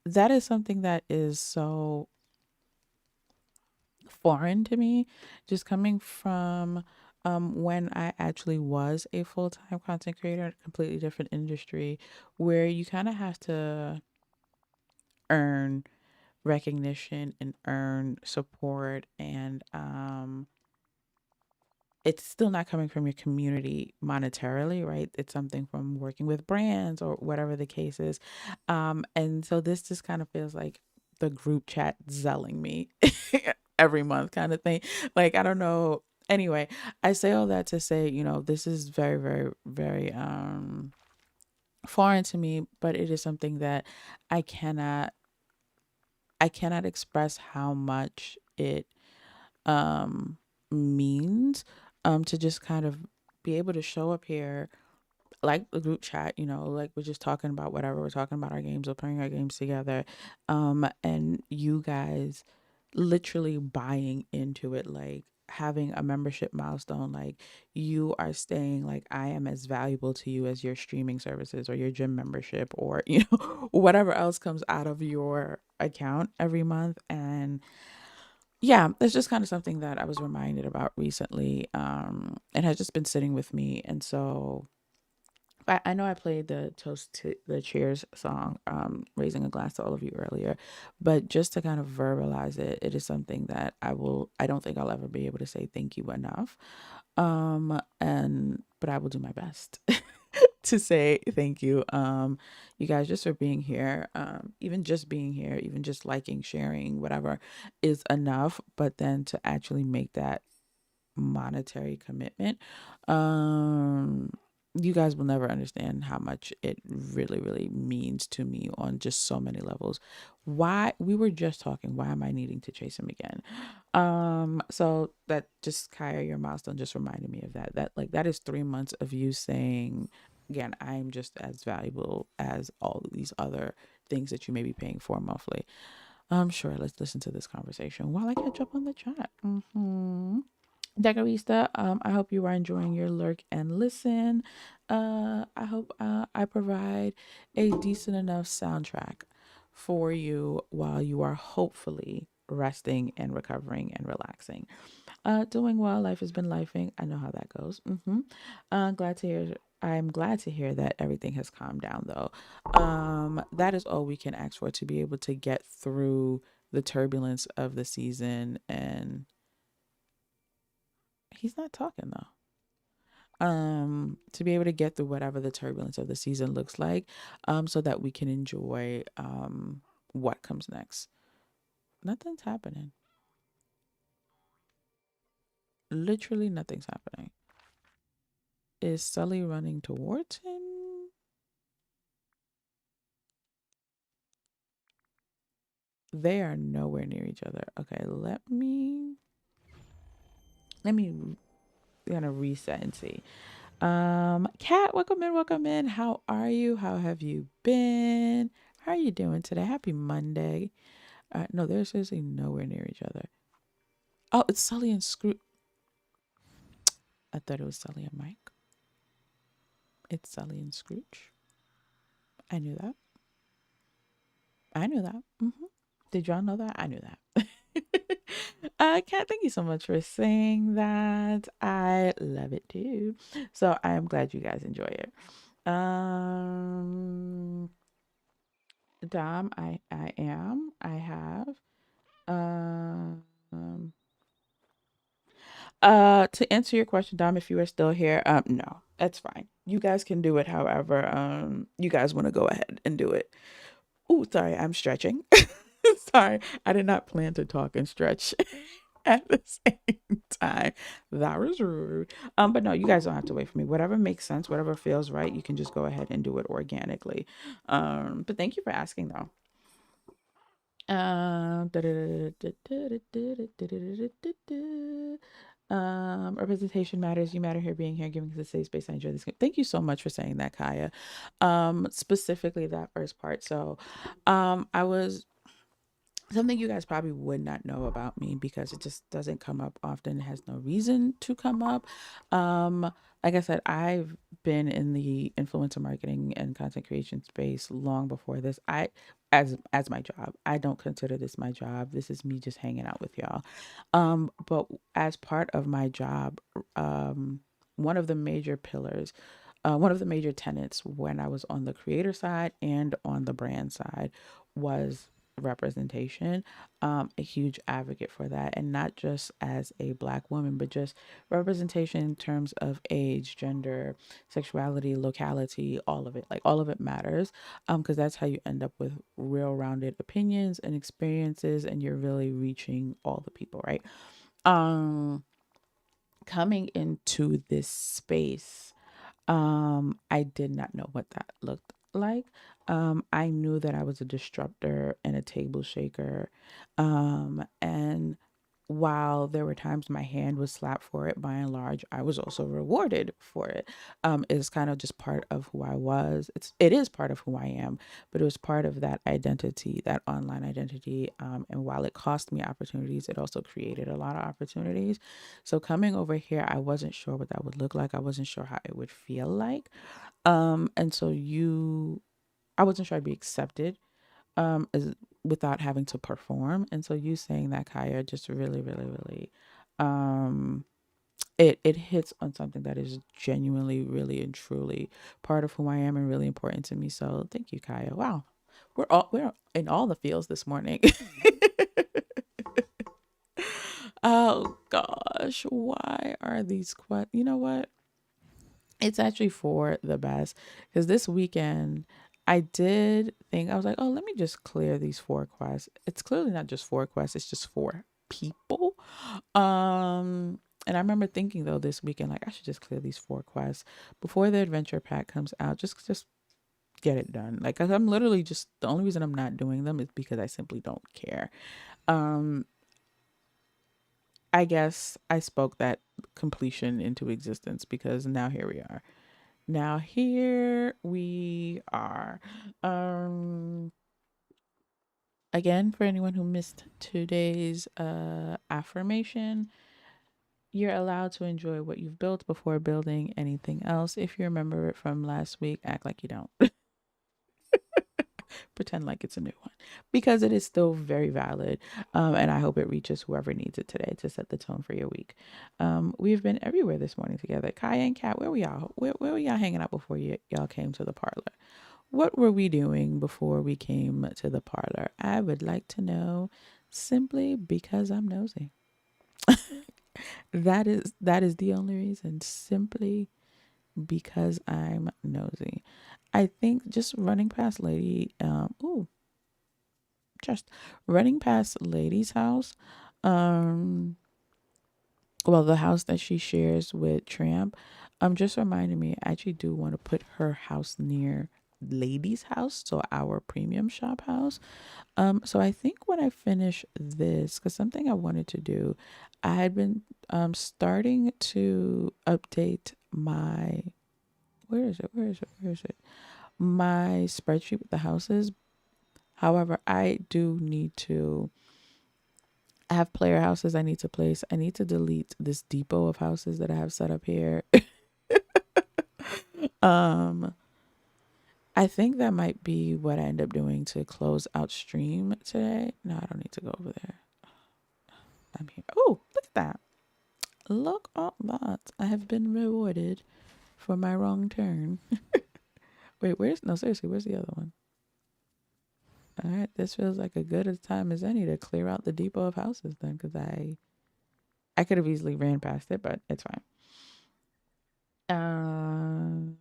that is something that is so foreign to me, just coming from when I actually was a full-time content creator in a completely different industry, where you kind of have to earn recognition and earn support, and it's still not coming from your community monetarily, right? It's something from working with brands or whatever the case is. And so this just kind of feels like the group chat zelling me every month kind of thing. Like, I don't know. Anyway, I say all that to say, this is very, very, very foreign to me, but it is something that I cannot I cannot express how much it um means to just kind of be able to show up here like the group chat, like we're just talking about whatever, we're talking about our games or playing our games together, and you guys literally buying into it, like having a membership milestone, like you are saying like I am as valuable to you as your streaming services or your gym membership, or whatever else comes out of your account every month. And yeah, it's just kind of something that I was reminded about recently, and has just been sitting with me. And so I know I played the toast to the cheers song, raising a glass to all of you earlier, but just to kind of verbalize it, it is something that I don't think I'll ever be able to say thank you enough. But I will do my best to say thank you. You guys, just for being here, even just being here, even just liking, sharing, whatever is enough, but then to actually make that monetary commitment, um you guys will never understand how much it really, really means to me on just so many levels. Why, we were just talking, why am I needing to chase him again? So that just, Kaya, your milestone just reminded me of that like that is 3 months of you saying, again, I'm just as valuable as all of these other things that you may be paying for monthly. Sure, let's listen to this conversation while I catch up on the chat. Decorista, I hope you are enjoying your lurk and listen. I hope I provide a decent enough soundtrack for you while you are hopefully resting and recovering and relaxing. Doing well. Life has been lifing. I know how that goes. Glad to hear. I'm glad to hear that everything has calmed down, though. That is all we can ask for, to be able to get through the turbulence of the season. And he's not talking though. To be able to get through whatever the turbulence of the season looks like, so that we can enjoy what comes next. Nothing's happening. Literally nothing's happening. Is Sully running towards him? They are nowhere near each other. Okay, let me kind of reset and see. Kat, welcome in, welcome in. How are you? How have you been? How are you doing today? Happy Monday. No, they're seriously nowhere near each other. Oh, it's Sully and Scrooge. I thought it was Sully and Mike. It's Sully and Scrooge. I knew that. I knew that. Did y'all know that? I knew that. Kat, thank you so much for saying that. I love it too. So I am glad you guys enjoy it. Dom, I am. I have. Um, to answer your question, Dom, if you are still here, no. That's fine. You guys can do it however you guys want to go ahead and do it. Oh, sorry, I'm stretching. Sorry, I did not plan to talk and stretch at the same time. That was rude. But no, you guys don't have to wait for me. Whatever makes sense, whatever feels right, you can just go ahead and do it organically. But thank you for asking though. Representation matters. You matter here, being here, giving us a safe space. I enjoy this. Thank you so much for saying that, Kaya. Specifically that first part. So, I was something you guys probably would not know about me because it just doesn't come up often. It has no reason to come up. Um, like I said, I've been in the influencer marketing and content creation space long before this. As my job. I don't consider this my job. This is me just hanging out with y'all. But as part of my job, um, one of the major pillars, one of the major tenets when I was on the creator side and on the brand side was representation. A huge advocate for that, and not just as a Black woman, but just representation in terms of age, gender, sexuality, locality, all of it. Like all of it matters, because that's how you end up with real rounded opinions and experiences, and you're really reaching all the people, right? Um, Coming into this space, I did not know what that looked like. I knew that I was a disruptor and a table shaker. And while there were times my hand was slapped for it, by and large, I was also rewarded for it. It's kind of just part of who I was. It is part of who I am, but it was part of that identity, that online identity. And while it cost me opportunities, it also created a lot of opportunities. So coming over here, I wasn't sure what that would look like. I wasn't sure how it would feel like. And so I wasn't sure I'd be accepted as without having to perform. And so you saying that, Kaya, just really, really, really, um, it hits on something that is genuinely, really, and truly part of who I am and really important to me. So thank you, Kaya. Wow, we're in all the fields this morning. Oh gosh, why are these questions? You know what? It's actually for the best because this weekend I did think I was like, oh, let me just clear these 4 quests. It's clearly not just 4 quests, it's just 4 people. And I remember thinking though this weekend, like I should just clear these 4 quests before the adventure pack comes out. Just get it done. Like 'cause I'm literally just the only reason I'm not doing them is because I simply don't care. Um, I guess I spoke that completion into existence because now here we are. Now here we are. Um Again, for anyone who missed today's affirmation, you're allowed to enjoy what you've built before building anything else. If you remember it from last week, act like you don't. Pretend like it's a new one because it is still very valid. And I hope it reaches whoever needs it today to set the tone for your week. We've been everywhere this morning together. Kaya and Kat, where were y'all? Where were y'all hanging out before y'all came to the parlor? What were we doing before we came to the parlor? I would like to know simply because I'm nosy. That is the only reason. Simply because I'm nosy. I think just running past just running past Lady's house. Um, well, the house that she shares with Tramp, just reminded me. I actually do want to put her house near Lady's house, so our premium shop house. So I think when I finish this, because something I wanted to do, I had been starting to update my where is it? My spreadsheet with the houses. However, I do need to I have player houses I need to place. I need to delete this depot of houses that I have set up here. um I think that might be what I end up doing to close out stream today. No, I don't need to go over there. I'm here. Oh, look at that. Look at that. I have been rewarded for my wrong turn. Wait, seriously, where's the other one? All right, this feels like a good as time as any to clear out the depot of houses then, because I could have easily ran past it, but it's fine. Um,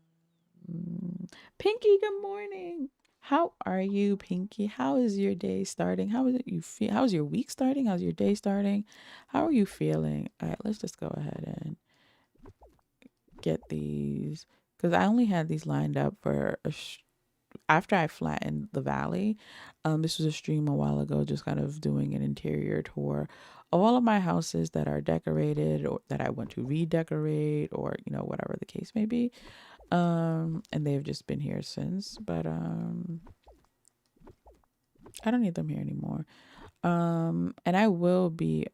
Pinky, good morning. How are you, Pinky? How is your day starting? How is it you feel? How's your week starting? How's your day starting? How are you feeling? All right, let's just go ahead and get these because I only had these lined up for after I flattened the valley. This was a stream a while ago, just kind of doing an interior tour of all of my houses that are decorated or that I want to redecorate or whatever the case may be. And they've just been here since, but I don't need them here anymore. And I will be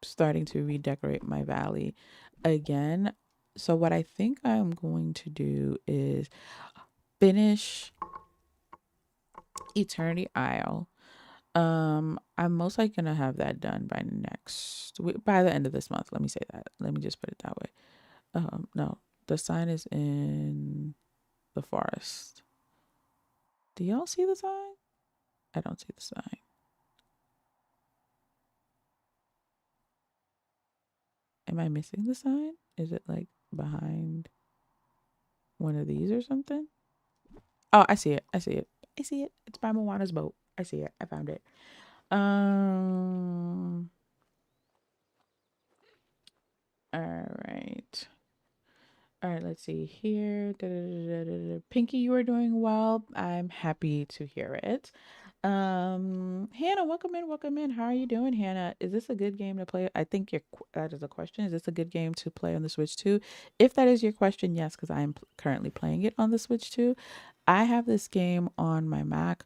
starting to redecorate my valley again. So what I think I'm going to do is finish Eternity Isle. I'm most likely gonna have that done by next week, by the end of this month. Let me say that. Let me just put it that way. No, the sign is in the forest. Do y'all see the sign? I don't see the sign. Am I missing the sign? Is it like behind one of these or something? Oh, I see it. I see it. I see it. It's by Moana's boat. I see it. I found it. All right. All right, let's see here. Pinky, you are doing well. I'm happy to hear it. Hannah, welcome in, welcome in. How are you doing, Hannah? Is this a good game to play? I think that is a question. Is this a good game to play on the Switch too? If that is your question, yes, because I'm currently playing it on the Switch too. I have this game on my Mac,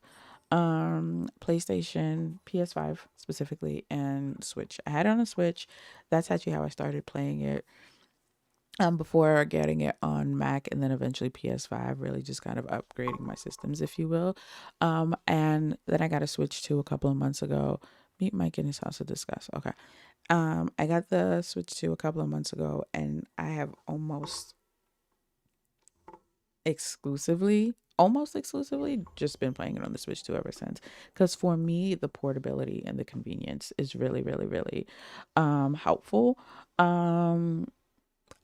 PlayStation, PS5 specifically, and Switch. I had it on a Switch. That's actually how I started playing it before getting it on Mac and then eventually PS5, really just kind of upgrading my systems, if you will. And then I got a Switch 2 a couple of months ago. Meet Mike in his house to discuss. Okay. I got the Switch 2 a couple of months ago, and I have almost exclusively just been playing it on the Switch 2 ever since. Because for me, the portability and the convenience is really, really, really helpful.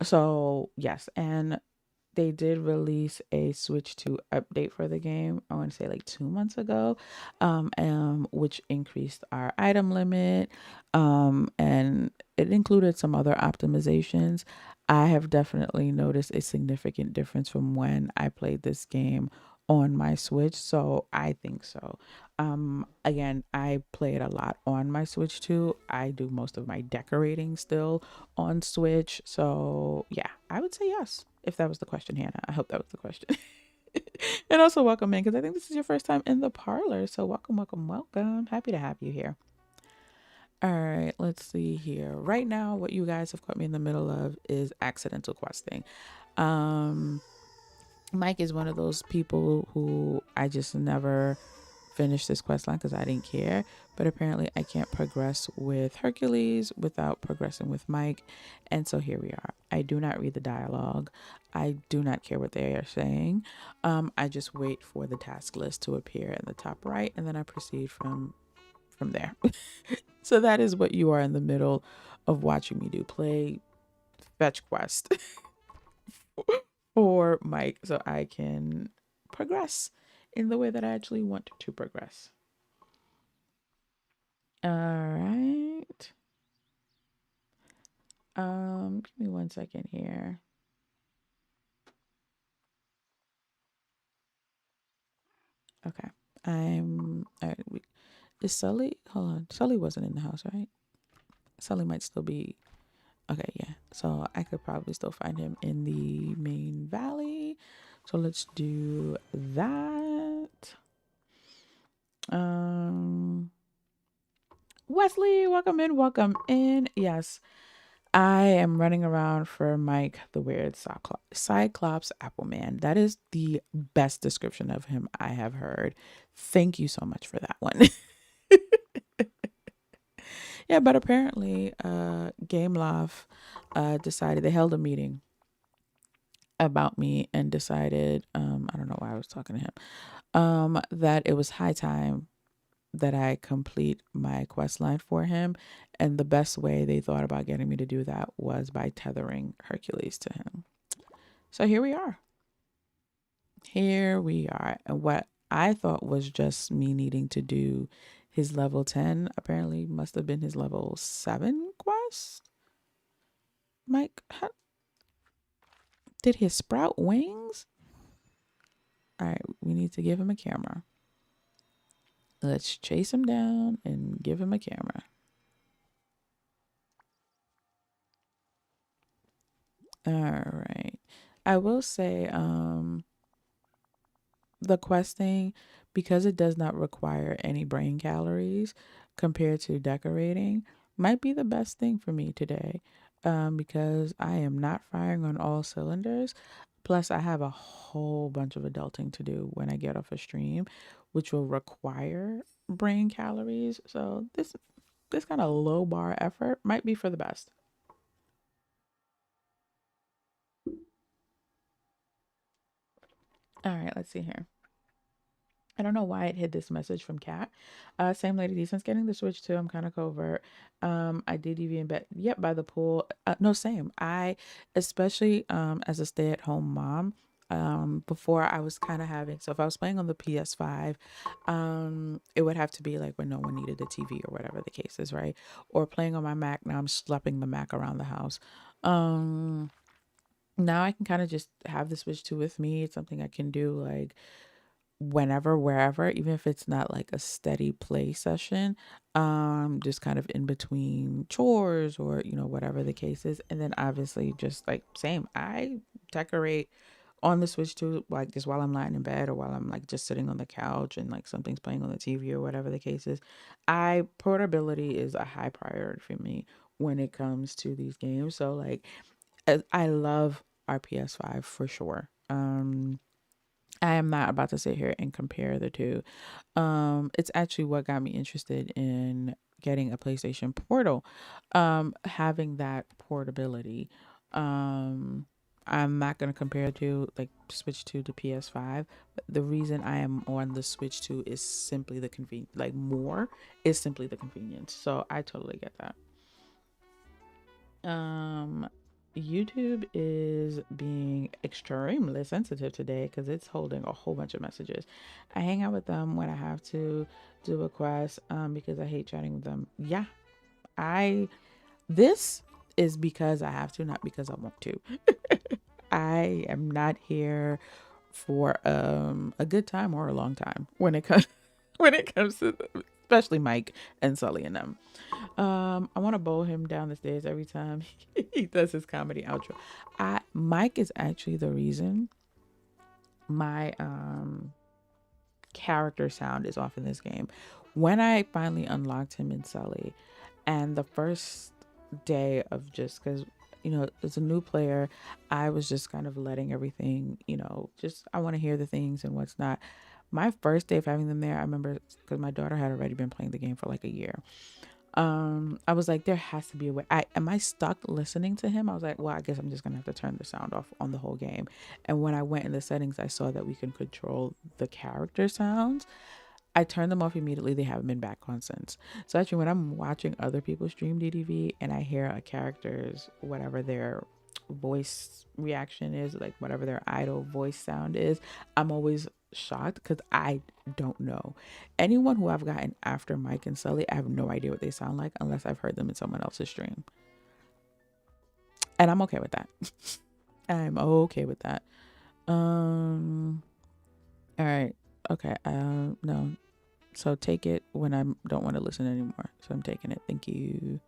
So yes, and they did release a Switch 2 update for the game. I want to say like 2 months ago, which increased our item limit, and it included some other optimizations. I have definitely noticed a significant difference from when I played this game on my Switch, so I think so. Again, I play it a lot on my Switch too. I do most of my decorating still on Switch. So yeah, I would say yes, if that was the question, Hannah. I hope that was the question. And also welcome in, because I think this is your first time in the parlor. So welcome, welcome, welcome. Happy to have you here. All right, let's see here. Right now, what you guys have caught me in the middle of is accidental questing. Mike is one of those people who I just never finished this quest line because I didn't care. But apparently I can't progress with Hercules without progressing with Mike. And so here we are. I do not read the dialogue. I do not care what they are saying. I just wait for the task list to appear in the top right, and then I proceed from there. So that is what you are in the middle of watching me do. Play fetch quest for Mike so I can progress in the way that I actually want to progress. All right. Give me 1 second here. Okay. All right. Is Sully? Hold on. Sully wasn't in the house, right? Sully might still be. Okay, yeah. So I could probably still find him in the main valley. So let's do that. Wesley, welcome in, welcome in. Yes, I am running around for Mike, the weird Cyclops Appleman. That is the best description of him I have heard. Thank you so much for that one. Yeah, but apparently, Gameloft decided they held a meeting about me and decided, I don't know why I was talking to him, that it was high time that I complete my quest line for him. And the best way they thought about getting me to do that was by tethering Hercules to him. So here we are. Here we are. And what I thought was just me needing to do his level 10 apparently must have been his level 7 quest. Mike, did he sprout wings? All right, we need to give him a camera. Let's chase him down and give him a camera. All right. I will say, the questing, because it does not require any brain calories compared to decorating, might be the best thing for me today. Because I am not firing on all cylinders. Plus, I have a whole bunch of adulting to do when I get off a stream, which will require brain calories. So this kind of low bar effort might be for the best. All right, let's see here. I don't know why it hid this message from Kat. Same lady, decent's getting the Switch too. I'm kind of covert. I did even bet. Yep, by the pool. No, same. I, especially as a stay-at-home mom, before I was kind of having. So if I was playing on the PS5, it would have to be like when no one needed the TV or whatever the case is, right? Or playing on my Mac. Now I'm schlepping the Mac around the house. Um, Now I can kind of just have the Switch 2 with me. It's something I can do like whenever, wherever, even if it's not like a steady play session, just kind of in between chores or, whatever the case is. And then obviously just like same, I decorate on the Switch too, like just while I'm lying in bed or while I'm like just sitting on the couch and like something's playing on the TV or whatever the case is. Portability is a high priority for me when it comes to these games. So like I love our PS5 for sure. I am not about to sit here and compare the two. It's actually what got me interested in getting a PlayStation Portal, having that portability. Um, I'm not gonna compare to like Switch 2 to PS5. But the reason I am on the Switch 2 is simply the convenience. Like more is simply the convenience. So I totally get that. Um, YouTube is being extremely sensitive today because it's holding a whole bunch of messages. I hang out with them when I have to do a quest because I hate chatting with them. Yeah, I this is because I have to, not because I want to. I am not here for a good time or a long time when it comes when it comes to especially Mike and Sully and them. I want to bowl him down the stairs every time he does his comedy outro. Mike is actually the reason my character sound is off in this game. When I finally unlocked him in Sully, and the first day of just because as a new player, I was just kind of letting everything, just I want to hear the things and what's not. My first day of having them there, I remember because my daughter had already been playing the game for like a year. I was like, there has to be a way. Am I stuck listening to him? I was like, well, I guess I'm just gonna have to turn the sound off on the whole game. And when I went in the settings, I saw that we can control the character sounds. I turned them off immediately. They haven't been back on since. So actually, when I'm watching other people stream DDV and I hear a character's whatever their voice reaction is, like whatever their idle voice sound is, I'm always shocked because I don't know. Anyone who I've gotten after Mike and Sully, I have no idea what they sound like unless I've heard them in someone else's stream. And I'm okay with that. I'm okay with that. All right. Okay. No. So take it when I don't want to listen anymore. So I'm taking it. Thank you.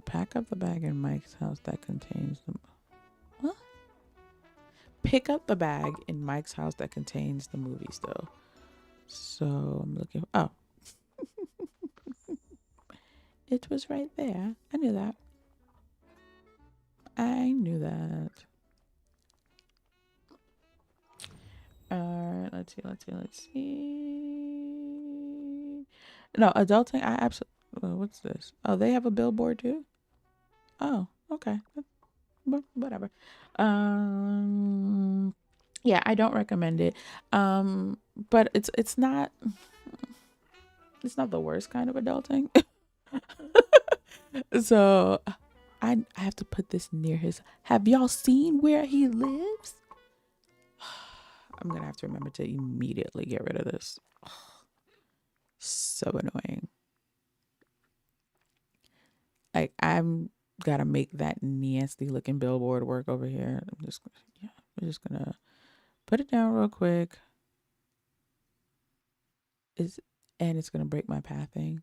Pack up the bag in Mike's house that contains the what? Pick up the bag in Mike's house that contains the movie still. So I'm looking. Oh, it was right there. I knew that. I knew that. All right. Let's see. No, adulting. I absolutely. What's this? Oh, they have a billboard too. Oh, okay. But whatever. Yeah, I don't recommend it. But it's not. It's not the worst kind of adulting. So I have to put this near his. Have y'all seen where he lives? I'm gonna have to remember to immediately get rid of this. So annoying. Like, I'm gotta make that nasty looking billboard work over here. We're just gonna put it down real quick. And it's gonna break my pathing.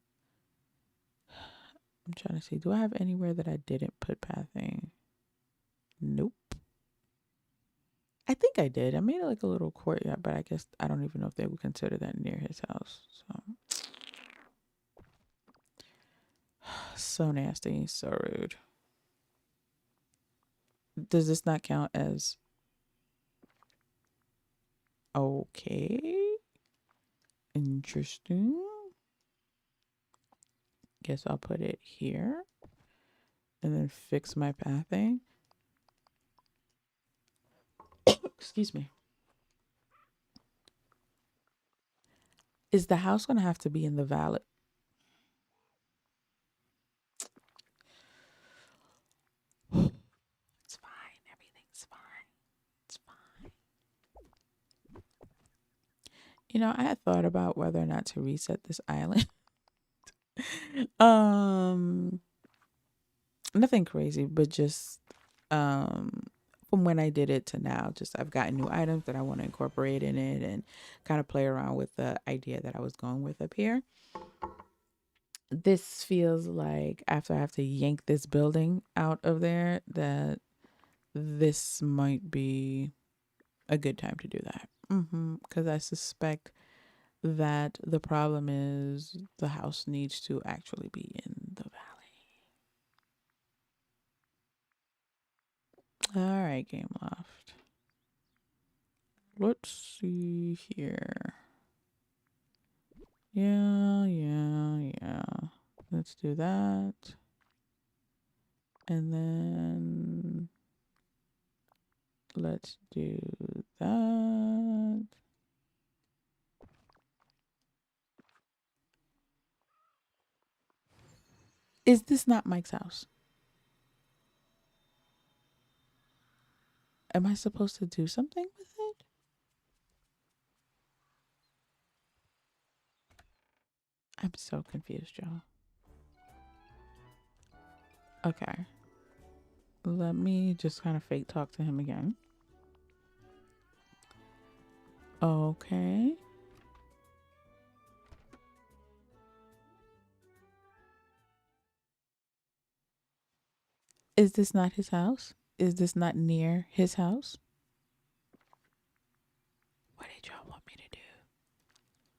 I'm trying to see, do I have anywhere that I didn't put pathing? Nope. I think I did. I made it like a little courtyard, but I guess I don't even know if they would consider that near his house. So nasty, so rude. Does this not count as okay? Interesting. Guess I'll put it here and then fix my pathing. Excuse me. Is the house gonna have to be in the valley? It's fine. Everything's fine. It's fine. You know, I had thought about whether or not to reset this island. Nothing crazy, but just from when I did it to now, just I've gotten new items that I want to incorporate in it and kind of play around with the idea that I was going with up here. This feels like after I have to yank this building out of there, that this might be a good time to do that. Because I suspect that the problem is the house needs to actually be in the valley. All right, Game Loft. Let's see here. Yeah. Let's do that. And then let's do that. Is this not Mike's house? Am I supposed to do something with it? I'm so confused, y'all. Okay. Let me just kind of fake talk to him again. Okay. Is this not his house? Is this not near his house? What did y'all want me to do?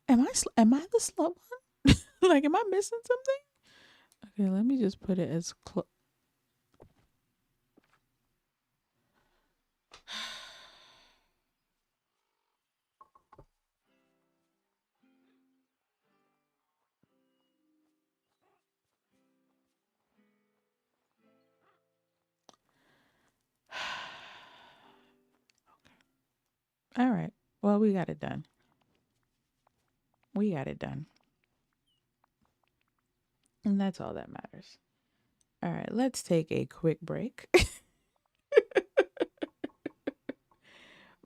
Am I the slow one? Like, am I missing something? Okay, let me just put it as close. All right. Well, we got it done. And that's all that matters. All right, let's take a quick break.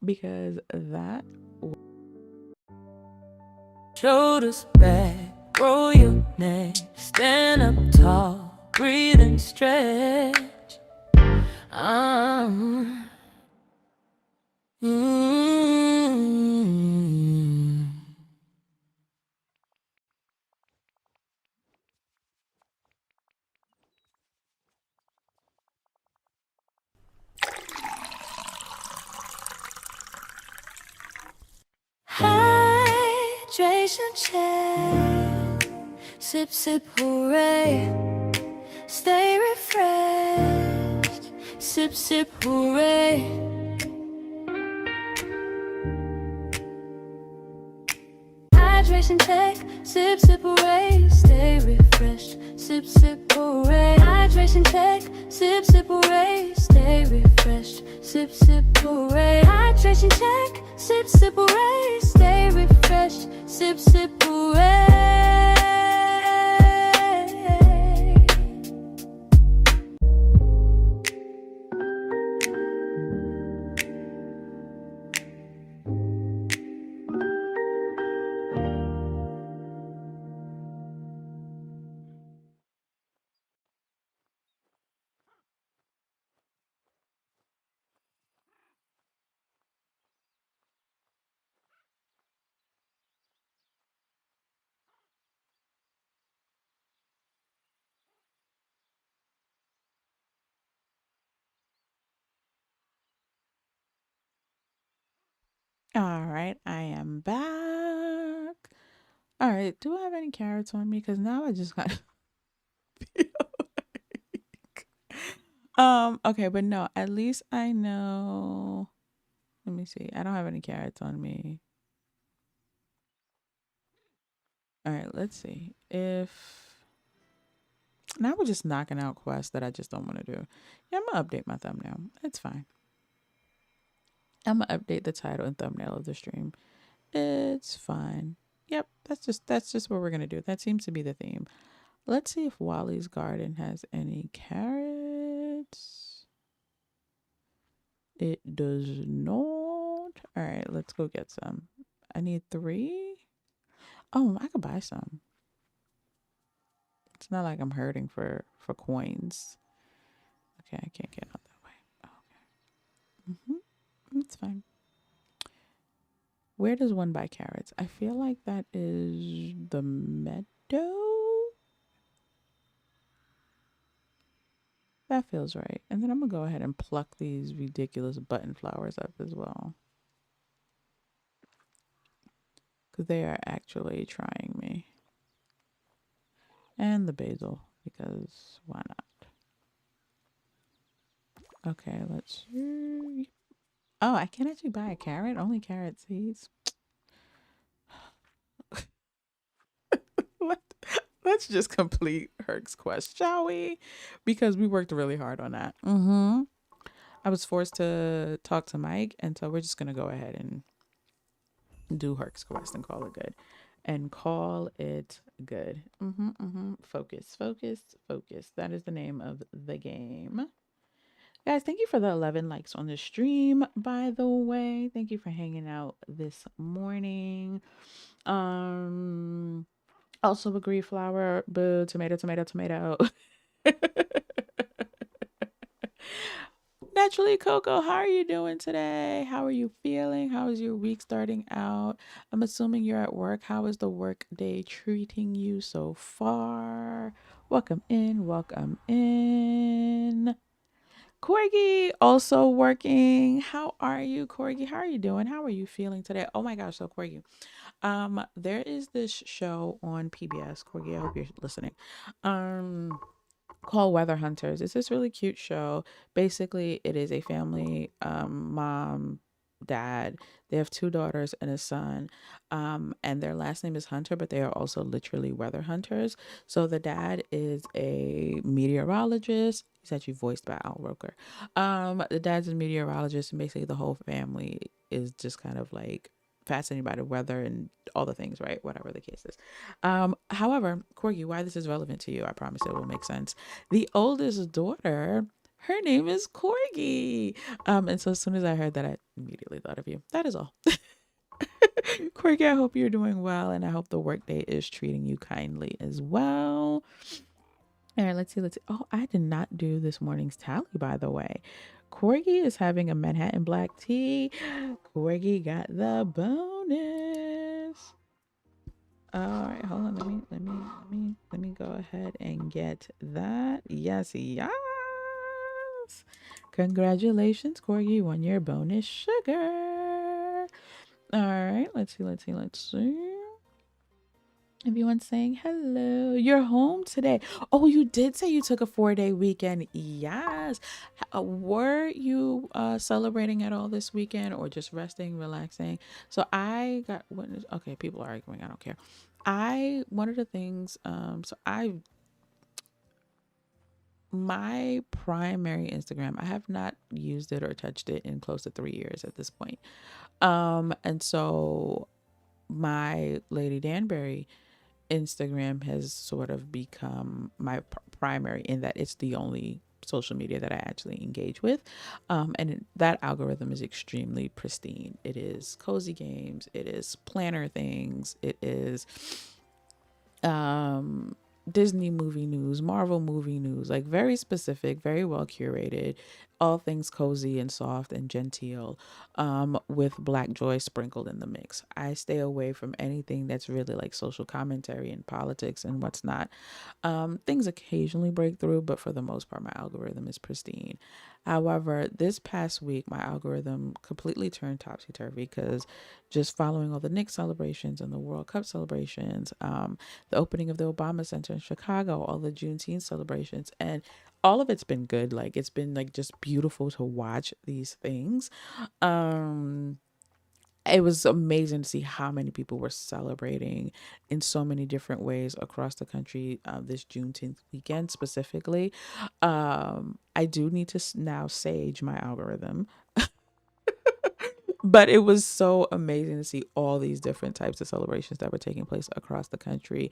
Because that... Shoulders back, roll your neck, stand up tall, breathe and stretch. Hydration check, sip, sip, hooray, stay refreshed, sip, sip, hooray. Hydration check, sip, sip, hooray, stay refreshed, sip, sip, hooray. Hydration check, sip, sip, hooray, stay refreshed, sip, sip, hooray. Hydration check, sip, sip, hooray, stay refreshed, sip, sip, hooray. All right, I am back. All right, do I have any carrots on me? Because now I just got. Okay, but no, at least I know. Let me see. I don't have any carrots on me. All right, let's see. If now we're just knocking out quests that I just don't want to do. Yeah, I'm gonna update my thumbnail. It's fine. I'm gonna update the title and thumbnail of the stream. It's fine. Yep, that's just what we're gonna do. That seems to be the theme. Let's see if Wally's garden has any carrots. It does not. All right, let's go get some. I need 3. Oh, I could buy some. It's not like I'm hurting for coins. Okay, I can't get out that way. Okay. It's fine. Where does one buy carrots? I feel like that is the meadow. That feels right. And then I'm gonna go ahead and pluck these ridiculous button flowers up as well, because they are actually trying me. And the basil, because why not? Okay, let's. Oh, I can't actually buy a carrot. Only carrot seeds. Let's just complete Herc's quest, shall we? Because we worked really hard on that. I was forced to talk to Mike, and so we're just gonna go ahead and do Herc's quest and call it good. And call it good. Focus, focus, focus. That is the name of the game. Guys, thank you for the 11 likes on the stream, by the way. Thank you for hanging out this morning. Also agree flour, boo, tomato, tomato, tomato. Naturally, Coco, how are you doing today? How are you feeling? How is your week starting out? I'm assuming you're at work. How is the work day treating you so far? Welcome in, welcome in. Corgi also working. How are you, Corgi? How are you doing? How are you feeling today? Oh my gosh, so Corgi. There is this show on PBS, Corgi. I hope you're listening. Called Weather Hunters. It's this really cute show. Basically, it is a family, mom, dad. They have 2 daughters and a son. And their last name is Hunter, but they are also literally weather hunters. So the dad is a meteorologist. He's actually voiced by Al Roker. The dad's a meteorologist, and basically the whole family is just kind of like fascinated by the weather and all the things, right? Whatever the case is. However, Corgi, why this is relevant to you, I promise it will make sense. The oldest daughter, her name is Corgi. And so as soon as I heard that, I immediately thought of you. That is all. Corgi, I hope you're doing well, and I hope the workday is treating you kindly as well. All right, let's see. Oh, I did not do this morning's tally, by the way. Corgi is having a Manhattan black tea. Corgi got the bonus. All right, hold on. Let me go ahead and get that. Yes. Congratulations, Corgi. You won your bonus sugar. All right, let's see. Everyone's saying hello. You're home today. Oh, you did say you took a 4-day weekend. Yes. Were you celebrating at all this weekend, or just resting, relaxing? So I got okay, people are arguing. I don't care. One of the things, my primary Instagram, I have not used it or touched it in close to 3 years at this point. And so my lady Danbury Instagram has sort of become my primary, in that it's the only social media that I actually engage with. And that algorithm is extremely pristine. It is cozy games, it is planner things, it is Disney movie news, Marvel movie news, like very specific, very well curated, all things cozy and soft and genteel, with black joy sprinkled in the mix. I stay away from anything that's really like social commentary and politics and what's not. Things occasionally break through, but for the most part, my algorithm is pristine. However, this past week, my algorithm completely turned topsy turvy because just following all the Knicks celebrations and the World Cup celebrations, the opening of the Obama Center in Chicago, all the Juneteenth celebrations, and all of it's been good. Like it's been like just beautiful to watch these things. Um, it was amazing to see how many people were celebrating in so many different ways across the country, this Juneteenth weekend specifically. I do need to now sage my algorithm, but it was so amazing to see all these different types of celebrations that were taking place across the country.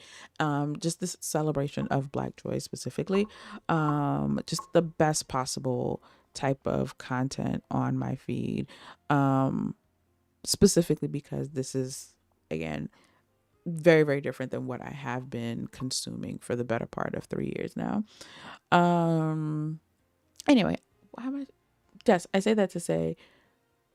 Just this celebration of Black joy specifically, just the best possible type of content on my feed. Um, Specifically because this is, again, very very different than what I have been consuming for the better part of 3 years now. Anyway, how much? Yes, I say that to say,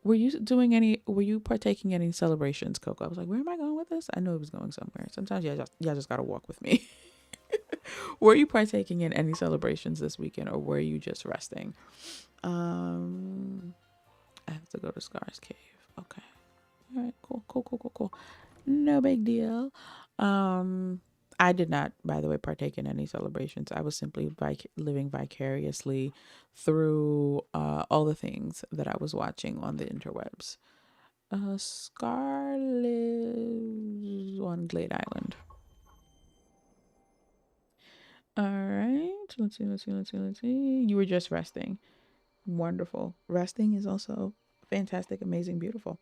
were you partaking in any celebrations, Coco? I was like, where am I going with this? I knew it was going somewhere. Sometimes y'all just gotta walk with me. Were you partaking in any celebrations this weekend, or were you just resting? I have to go to Scar's cave. Okay. All right, cool. No big deal. Um, I did not, by the way, partake in any celebrations. I was simply living vicariously through all the things that I was watching on the interwebs. Scar lives on Glade Island. All right. Let's see. You were just resting. Wonderful. Resting is also fantastic, amazing, beautiful.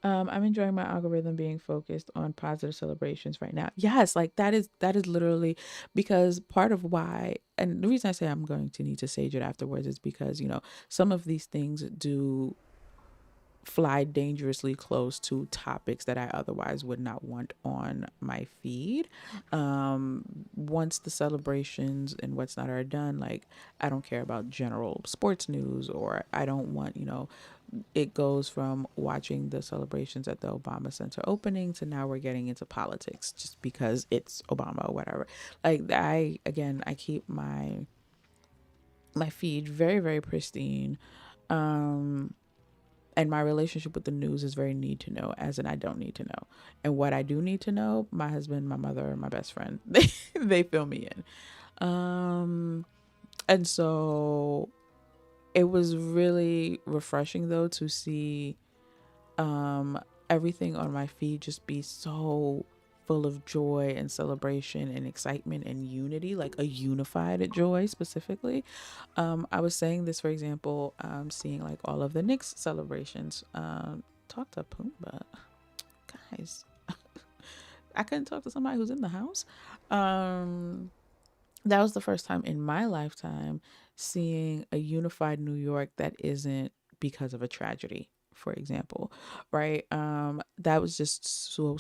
I'm enjoying my algorithm being focused on positive celebrations right now. Yes, like that is literally because part of why, and the reason I say I'm going to need to sage it afterwards is because, some of these things do fly dangerously close to topics that I otherwise would not want on my feed. Once the celebrations and what's not are done, like I don't care about general sports news, or I don't want, it goes from watching the celebrations at the Obama Center opening to now we're getting into politics just because it's Obama or whatever. Like I keep my feed very, very pristine. Um, and my relationship with the news is very need to know, as in I don't need to know. And what I do need to know, my husband, my mother, my best friend, they fill me in. And so it was really refreshing though to see everything on my feed just be so full of joy and celebration and excitement and unity, like a unified joy specifically. I was saying this, for example, seeing like all of the Knicks celebrations. Talk to Pumbaa, guys. I couldn't talk to somebody who's in the house. That was the first time in my lifetime seeing a unified New York that isn't because of a tragedy, for example, right? That was just so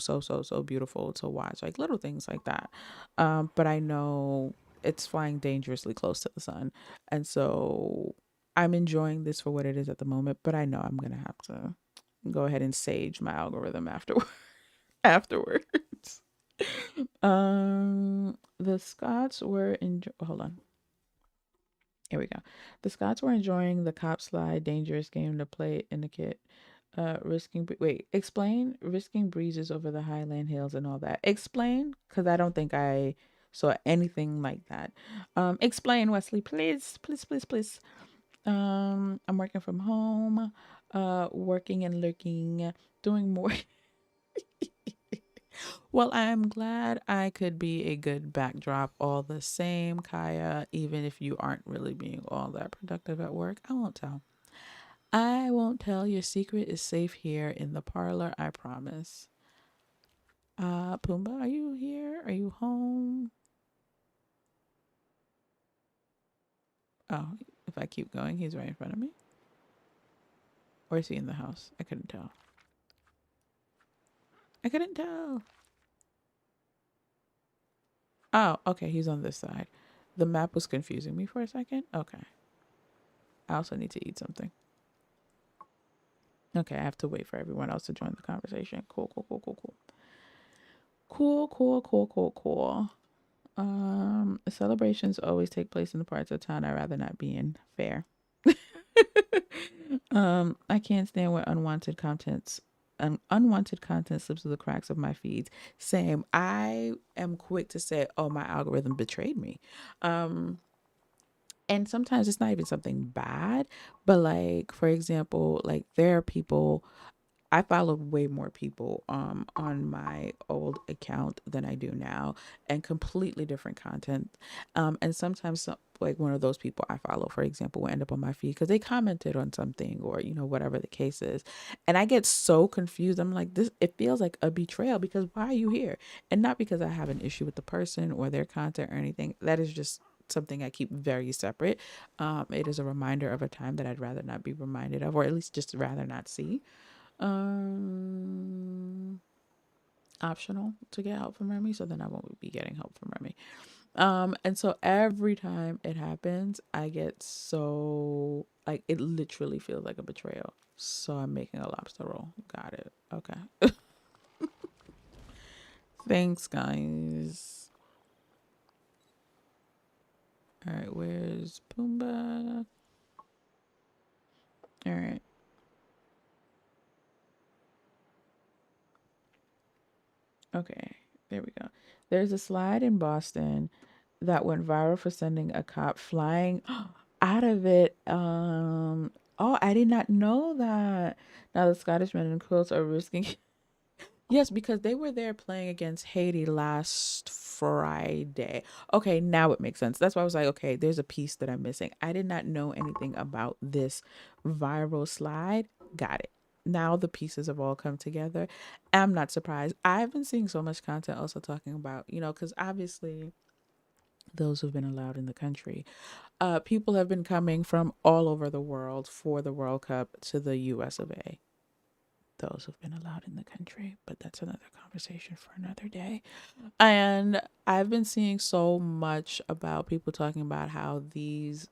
beautiful to watch, like little things like that. But I know it's flying dangerously close to the sun, and so I'm enjoying this for what it is at the moment, but I know I'm gonna have to go ahead and sage my algorithm afterwards. The Scots were hold on. Here we go. The Scots were enjoying the cop slide dangerous game to play in the kit. Explain risking breezes over the highland hills and all that. Explain, because I don't think I saw anything like that. Explain, Wesley, please. I'm working from home, working and lurking, doing more. Well, I'm glad I could be a good backdrop all the same, Kaya, even if you aren't really being all that productive at work. I won't tell. I won't tell. Your secret is safe here in the parlor, I promise. Pumbaa, are you here? Are you home? Oh, if I keep going, he's right in front of me. Or is he in the house? I couldn't tell. I couldn't tell. Oh, okay, he's on this side. The map was confusing me for a second. Okay. I also need to eat something. Okay, I have to wait for everyone else to join the conversation. Cool. Celebrations always take place in the parts of town I'd rather not be in. Fair. I can't stand when unwanted content slips through the cracks of my feeds. Same. I am quick to say, "Oh, my algorithm betrayed me." And sometimes it's not even something bad, but like for example, like there are people I followed way more people on my old account than I do now, and completely different content. And sometimes like one of those people I follow, for example, will end up on my feed because they commented on something or whatever the case is, and I get so confused. I'm like, this it feels like a betrayal because why are you here? And not because I have an issue with the person or their content or anything. That is just something I keep very separate. It is a reminder of a time that I'd rather not be reminded of, or at least just rather not see. um Optional to get help from Remy, so then I won't be getting help from Remy. And so every time it happens, I get so like it literally feels like a betrayal. So I'm making a lobster roll. Got it. Okay. Thanks, guys. All right, where's Pumbaa? All right. Okay, there we go. There's a slide in Boston that went viral for sending a cop flying out of it. Oh, I did not know that. Now the Scottish men in quilts are risking. Yes, because they were there playing against Haiti last Friday. Okay, now it makes sense. That's why I was like, okay, there's a piece that I'm missing. I did not know anything about this viral slide. Got it. Now the pieces have all come together. I'm not surprised. I've been seeing so much content also talking about, because obviously those who've been allowed in the country, people have been coming from all over the world for the World Cup to the US of A. Those who've been allowed in the country, but that's another conversation for another day. And I've been seeing so much about people talking about how these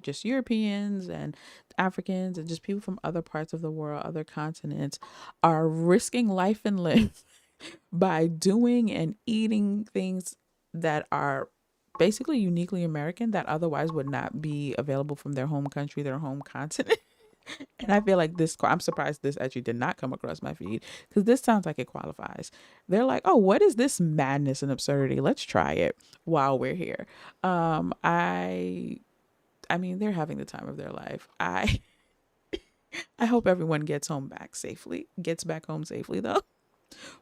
just Europeans and Africans and just people from other parts of the world, other continents, are risking life and limb by doing and eating things that are basically uniquely American that otherwise would not be available from their home country, their home continent. And I feel like I'm surprised this actually did not come across my feed because this sounds like it qualifies. They're like, oh, what is this madness and absurdity? Let's try it while we're here. I mean, they're having the time of their life. I hope everyone gets back home safely though,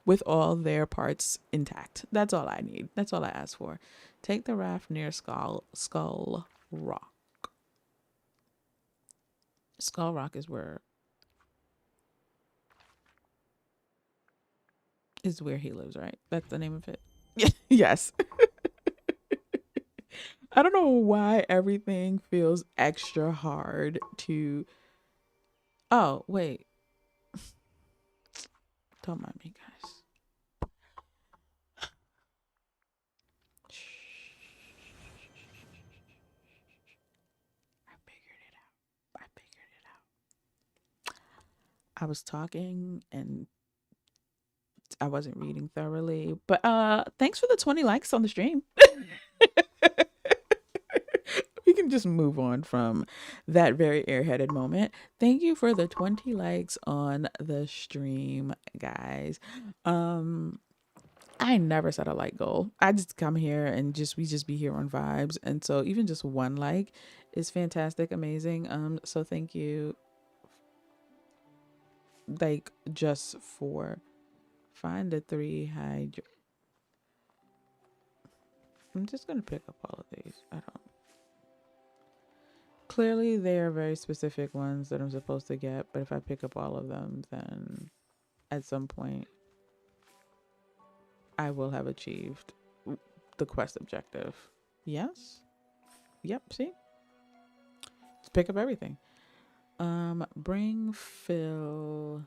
with all their parts intact. That's all I need. That's all I ask for. Take the raft near Skull Rock. Skull Rock is where he lives, right? That's the name of it. Yes. I don't know why everything feels extra hard to. Oh, wait. Don't mind me, guys. Shh. I figured it out. I figured it out. I was talking and I wasn't reading thoroughly, but thanks for the 20 likes on the stream. We can just move on from that very airheaded moment. Thank you for the 20 likes on the stream, guys. I never set a like goal. I just come here and we just be here on vibes. And so even just one like is fantastic, amazing. So thank you, like, just for find the three hydro. I'm just gonna pick up all of these. I don't. Clearly, they are very specific ones that I'm supposed to get, but if I pick up all of them, then at some point I will have achieved the quest objective. Yes? Yep, see? Just pick up everything. Bring Phil.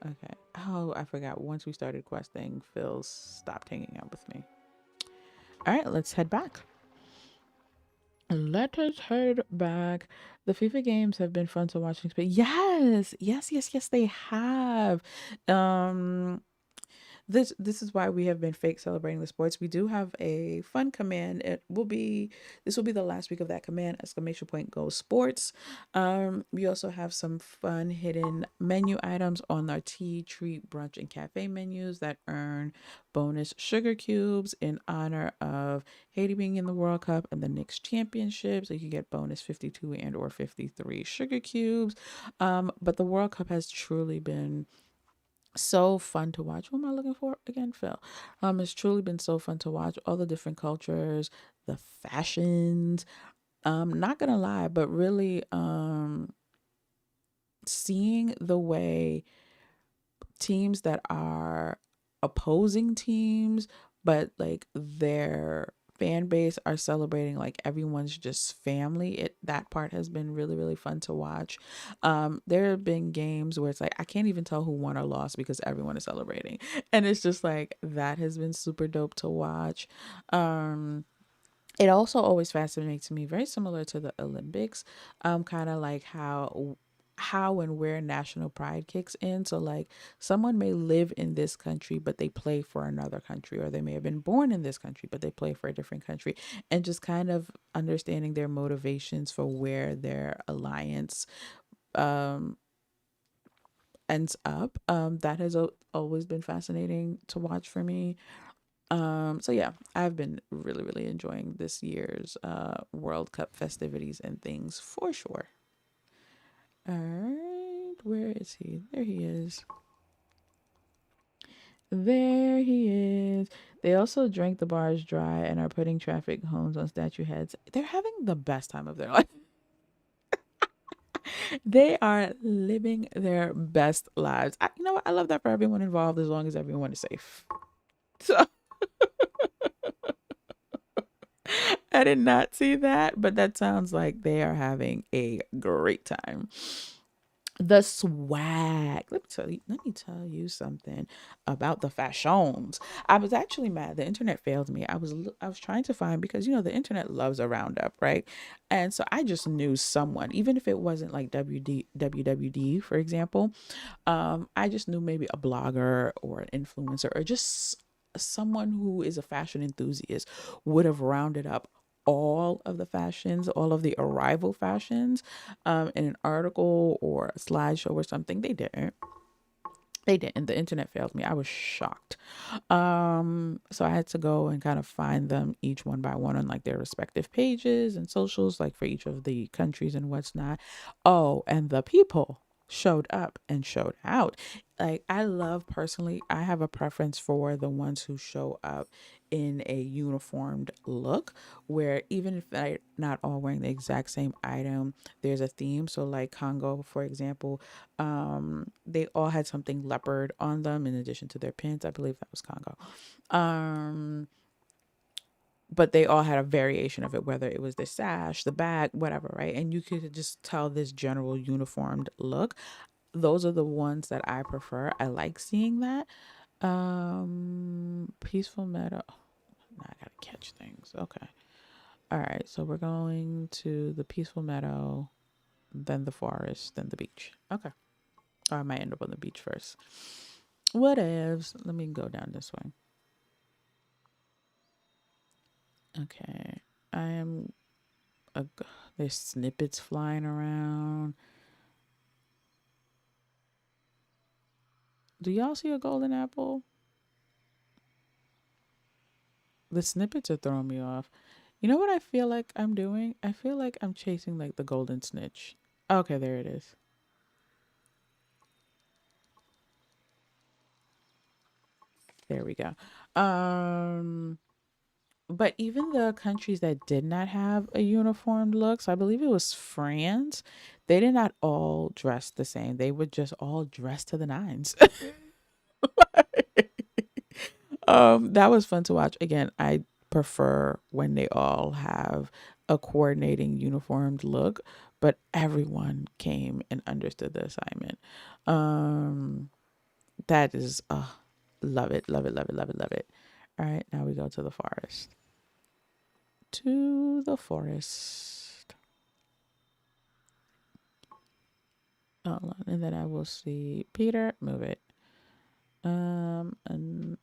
Okay. Oh, I forgot. Once we started questing, Phil stopped hanging out with me. All right, let's head back. Let us head back. The FIFA games have been fun to watch. But yes, yes, yes, yes, they have. Um, this is why we have been fake celebrating the sports. We do have a fun command. This will be the last week of that command. Exclamation point goes sports. We also have some fun hidden menu items on our tea, treat, brunch, and cafe menus that earn bonus sugar cubes in honor of Haiti being in the World Cup and the Knicks championship. So you can get bonus 52 and or 53 sugar cubes. But the World Cup has truly been so fun to watch. Who am I looking for again? Phil. It's truly been so fun to watch all the different cultures, the fashions. Not gonna lie, but really seeing the way teams that are opposing teams, but like their fan base are celebrating like everyone's just family. That part has been really, really fun to watch. There have been games where it's like I can't even tell who won or lost because everyone is celebrating. And it's just like that has been super dope to watch. It also always fascinates me, very similar to the Olympics, kind of like how and where national pride kicks in. So like someone may live in this country but they play for another country, or they may have been born in this country but they play for a different country, and just kind of understanding their motivations for where their alliance um ends up. That has always been fascinating to watch for me. So yeah, I've been really, really enjoying this year's World Cup festivities and things for sure. All right, where is he? There he is. There he is. They also drank the bars dry and are putting traffic cones on statue heads. They're having the best time of their life. They are living their best lives. You know what? I love that for everyone involved as long as everyone is safe. So I did not see that, but that sounds like they are having a great time. The swag. Let me tell you something about the fashions. I was actually mad. The internet failed me. I was trying to find, because the internet loves a roundup, right? And so I just knew someone, even if it wasn't like WWD, for example. I just knew maybe a blogger or an influencer or just someone who is a fashion enthusiast would have rounded up all of the fashions, all of the arrival fashions, in an article or a slideshow or something. They didn't. They didn't. The internet failed me. I was shocked. So I had to go and kind of find them each one by one on like their respective pages and socials, like for each of the countries and what's not. Oh, and the people showed up and showed out. Like I love, personally, I have a preference for the ones who show up in a uniformed look, where even if they're not all wearing the exact same item, there's a theme. So like Congo, for example, they all had something leopard on them in addition to their pins. I believe that was Congo. Um, but they all had a variation of it, whether it was the sash, the bag, whatever, right? And you could just tell this general uniformed look. Those are the ones that I prefer. I like seeing that. Peaceful meadow. Now I gotta catch things. Okay. All right. So we're going to the peaceful meadow, then the forest, then the beach. Okay. Or I might end up on the beach first. Whatevs. Let me go down this way. Okay. I am. A, there's snippets flying around. Do y'all see a golden apple? The snippets are throwing me off. You know what I feel like I'm doing? I feel like I'm chasing like the golden snitch. Okay, there it is. There we go. But even the countries that did not have a uniformed look, so I believe it was France, they did not all dress the same. They would just all dress to the nines. That was fun to watch. Again, I prefer when they all have a coordinating uniformed look, but everyone came and understood the assignment. Um, that is, love it, love it, love it, love it, love it. All right, now we go to the forest. to the forest. Hold on, and then I will see Peter. Move it. And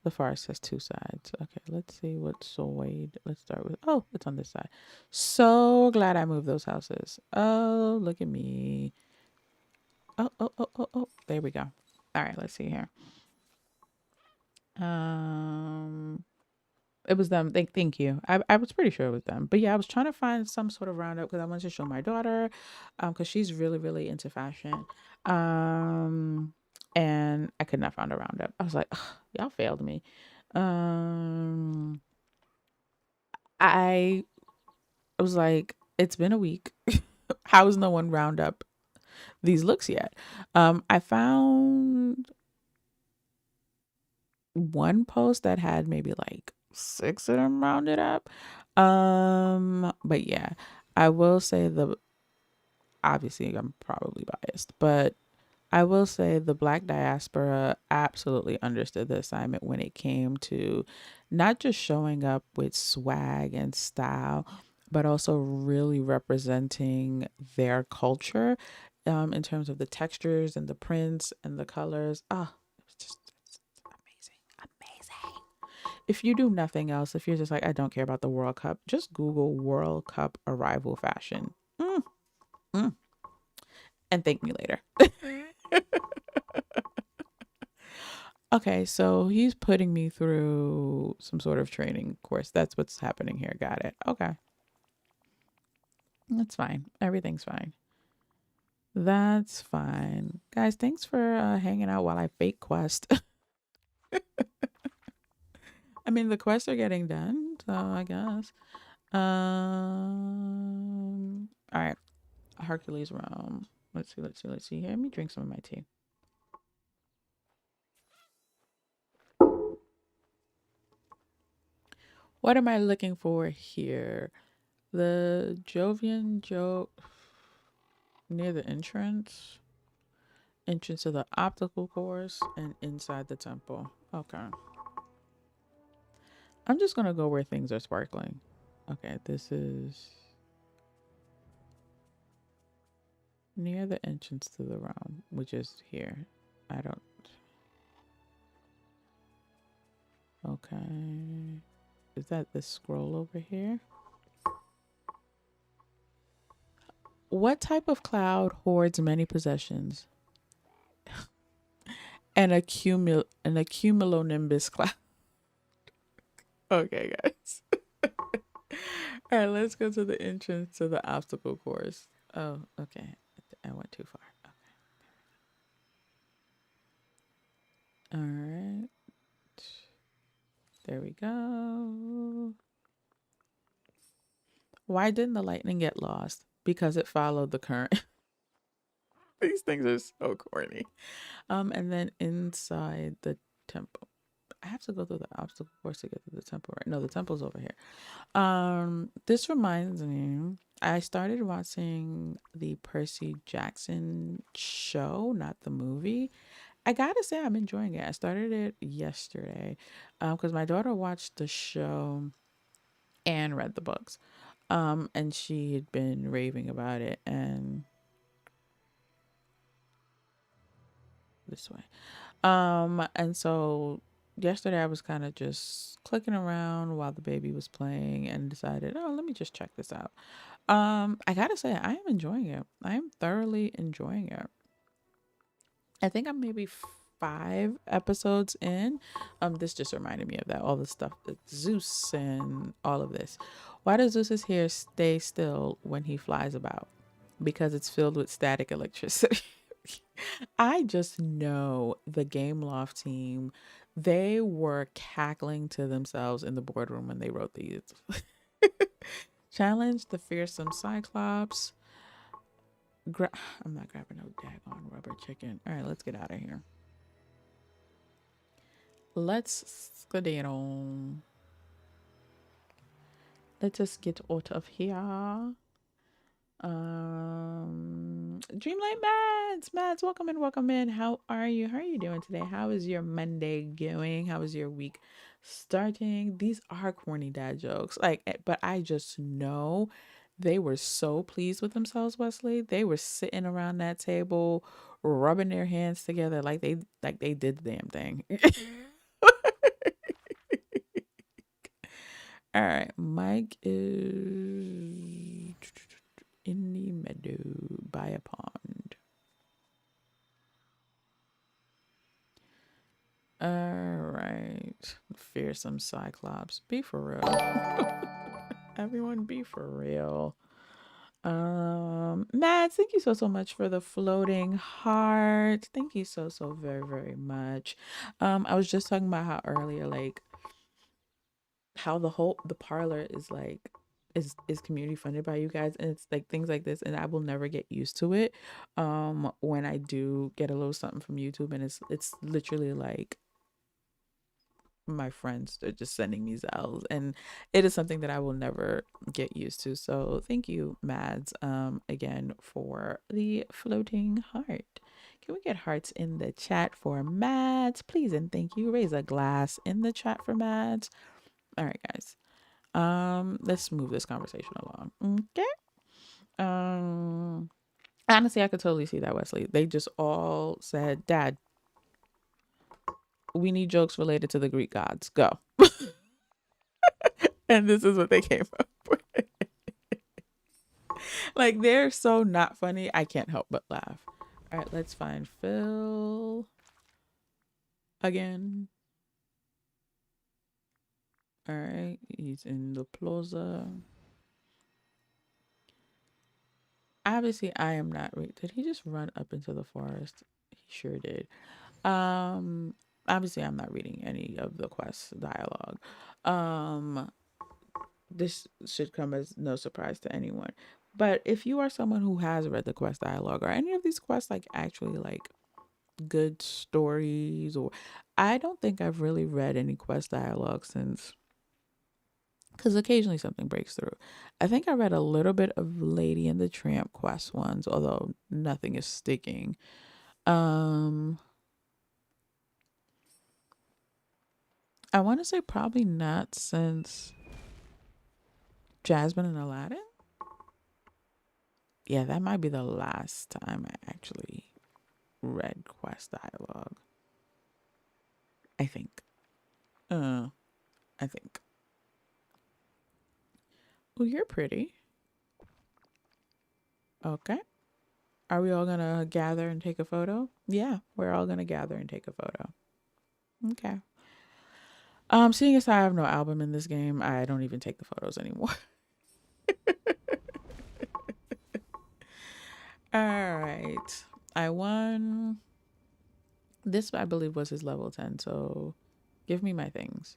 the forest has two sides. Okay, let's see what Zoid. Let's start with. Oh, it's on this side. So glad I moved those houses. Oh, look at me. Oh. There we go. All right, let's see here. It was them. Thank you. I was pretty sure it was them. But yeah, I was trying to find some sort of roundup because I wanted to show my daughter, because she's really, really into fashion. And I could not find a roundup. I was like, "Ugh, y'all failed me. Um, I was like, it's been a week. How is no one round up these looks yet? I found one post that had maybe like 6 of them rounded up. But yeah, I will say obviously I'm probably biased, but I will say the Black diaspora absolutely understood the assignment when it came to not just showing up with swag and style, but also really representing their culture, in terms of the textures and the prints and the colors. It was just amazing. If you do nothing else, if you're just like, I don't care about the World Cup, just Google World Cup arrival fashion. Mm, mm, and thank me later. Okay, so he's putting me through some sort of training course. That's what's happening here. Got it. Okay. That's fine. Everything's fine. That's fine. Guys, thanks for hanging out while I fake quest. I mean, the quests are getting done, so I guess. All right. Hercules realm. Let's see here. Let me drink some of my tea. What am I looking for here? The Jovian Joe near the entrance to the optical course, and inside the temple. Okay. I'm just gonna go where things are sparkling. Okay, this is near the entrance to the realm, which is here. I don't. Okay. Is that this scroll over here? What type of cloud hoards many possessions? An accumulonimbus cloud. Okay, guys. All right, let's go to the entrance to the obstacle course. Oh, okay. I went too far. Okay. All right. There we go. Why didn't the lightning get lost? Because it followed the current. These things are so corny. And then inside the temple. I have to go through the obstacle course to get to the temple, right? No, the temple's over here. This reminds me, I started watching the Percy Jackson show, not the movie. I gotta say, I'm enjoying it. I started it yesterday, because my daughter watched the show and read the books, and she had been raving about it. And this way, and so yesterday I was kind of just clicking around while the baby was playing and decided, oh, let me just check this out. I gotta say, I am enjoying it. I am thoroughly enjoying it. I think I'm maybe 5 episodes in. This just reminded me of that. All the stuff with Zeus and all of this. Why does Zeus's hair stay still when he flies about? Because it's filled with static electricity. I just know the Game Loft team, they were cackling to themselves in the boardroom when they wrote these. Challenge the fearsome Cyclops. I'm not grabbing no daggone rubber chicken. All right, let's get out of here. Let's skedaddle. Let us get out of here. Dreamlight Mads, welcome in. How are you? How are you doing today? How is your Monday going? How is your week starting? These are corny dad jokes. But I just know they were so pleased with themselves, Wesley. They were sitting around that table, rubbing their hands together like they did the damn thing. All right, Mike is in the meadow by a pond. All right, fearsome cyclops. Be for real. Everyone, be for real. Mads, thank you so much for the floating heart. Thank you so very much. I was just talking about how earlier, like, how the parlor is like is community funded by you guys, and it's like things like this, and I will never get used to it when I do get a little something from YouTube, and it's literally like my friends are just sending me Zels, and it is something that I will never get used to. So thank you, Mads, again for the floating heart. Can we get hearts in the chat for Mads, please? And thank you. Raise a glass in the chat for Mads. All right, guys. Let's move this conversation along. Okay. Honestly, I could totally see that, Wesley. They just all said, Dad, we need jokes related to the Greek gods. Go. And this is what they came up with. Like, they're so not funny. I can't help but laugh. All right, let's find Phil again. All right, he's in the plaza. Obviously, I am not. Did he just run up into the forest? He sure did. Obviously, I'm not reading any of the quest dialogue. This should come as no surprise to anyone. But if you are someone who has read the quest dialogue, or any of these quests like actually like good stories, or I don't think I've really read any quest dialogue since, because occasionally something breaks through. I think I read a little bit of Lady and the Tramp quest ones, although nothing is sticking. I want to say probably not since Jasmine and Aladdin. Yeah, that might be the last time I actually read quest dialogue. I think. I think. Oh, you're pretty. Okay. Are we all gonna gather and take a photo? Yeah, we're all gonna gather and take a photo. Okay. Seeing as I have no album in this game, I don't even take the photos anymore. All right. I won. This, I believe, was his level 10, so give me my things.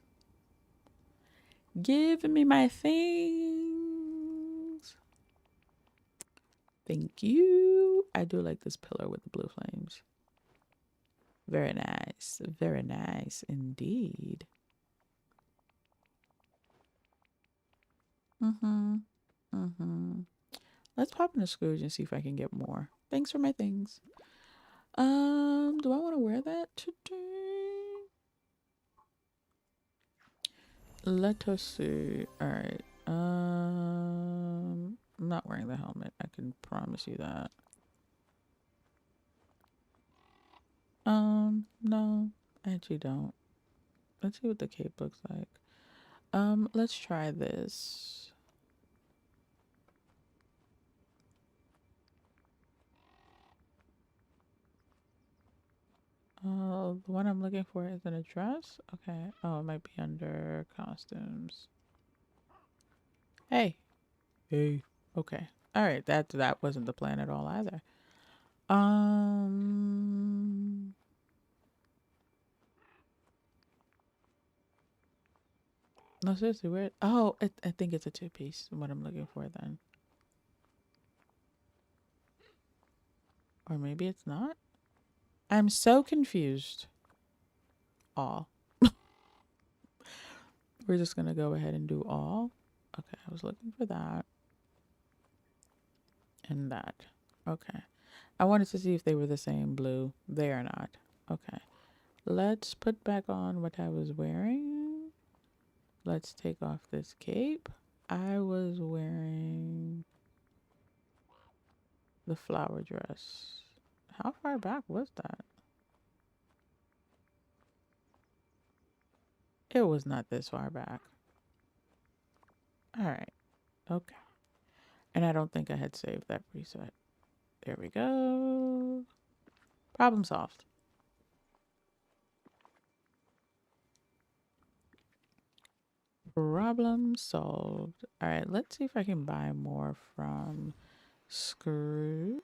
Give me my things. Thank you. I do like this pillar with the blue flames. Very nice. Very nice indeed. Let's pop in a Scrooge and see if I can get more. Thanks for my things. Do I want to wear that today? Let us see. All right. I'm not wearing the helmet. I can promise you that. No, I actually don't. Let's see what the cape looks like. Let's try this. The one I'm looking for is an address. Okay. Oh, it might be under costumes. Hey. Hey. Okay. All right. That wasn't the plan at all either. No, seriously, where? Oh, I think it's a 2-piece. What I'm looking for then. Or maybe it's not. I'm so confused. All. We're just gonna go ahead and do all. Okay, I was looking for that. And that. Okay. I wanted to see if they were the same blue. They are not. Okay. Let's put back on what I was wearing. Let's take off this cape. I was wearing the flower dress. How far back was that? It was not this far back. All right. Okay. And I don't think I had saved that preset. There we go. Problem solved. Problem solved. All right, let's see if I can buy more from Scrooge.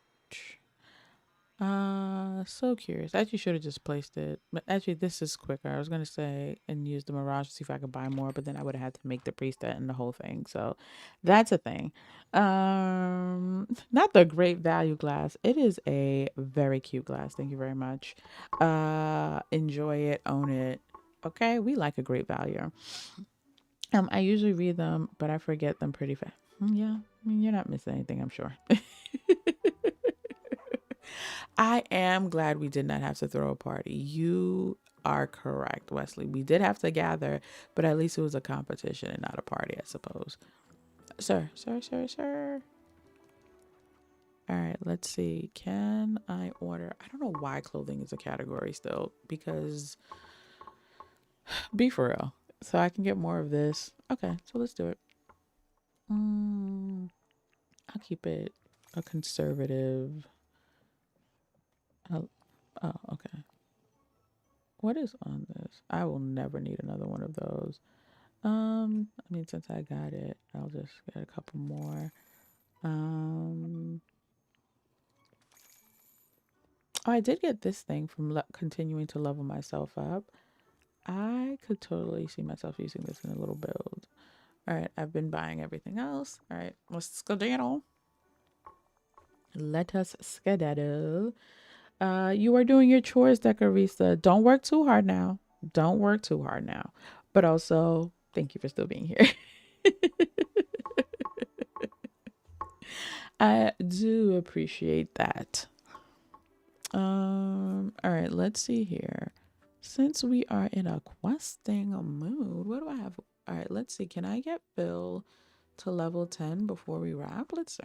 So curious. I actually should have just placed it, but actually this is quicker. I was gonna say and use the Mirage to see if I could buy more, but then I would have had to make the preset and the whole thing. So that's a thing. Not the great value glass. It is a very cute glass. Thank you very much. Enjoy it, own it. Okay, we like a great value. I usually read them, but I forget them pretty fast. Yeah, I mean, you're not missing anything, I'm sure. I am glad we did not have to throw a party. You are correct, Wesley. We did have to gather, but at least it was a competition and not a party, I suppose. Sir. All right, let's see. Can I order? I don't know why clothing is a category still, because be for real. So I can get more of this. Okay, so let's do it. I'll keep it a conservative. Oh, okay. What is on this? I will never need another one of those. I mean, since I got it, I'll just get a couple more. Oh, I did get this thing from continuing to level myself up. I could totally see myself using this in a little build. All right, I've been buying everything else. All right, let's skedaddle. Let us skedaddle. You are doing your chores, Decorista. Don't work too hard now. Don't work too hard now. But also, thank you for still being here. I do appreciate that. All right, let's see here. Since we are in a questing mood, what do I have? All right, let's see. Can I get Bill to level 10 before we wrap? Let's see.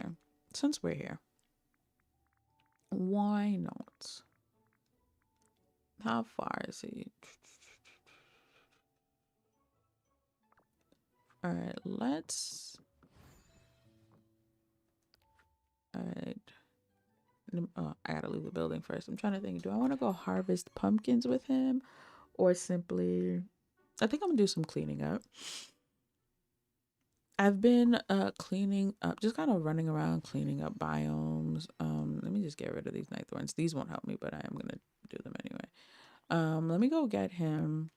Since we're here. Why not? How far is he? All right, let's. All right. Oh, I gotta leave the building first. I'm trying to think. Do I want to go harvest pumpkins with him, or simply? I think I'm gonna do some cleaning up. I've been cleaning up, just kind of running around cleaning up biomes. Let me just get rid of these night thorns. These won't help me, but I am gonna do them anyway. Let me go get him,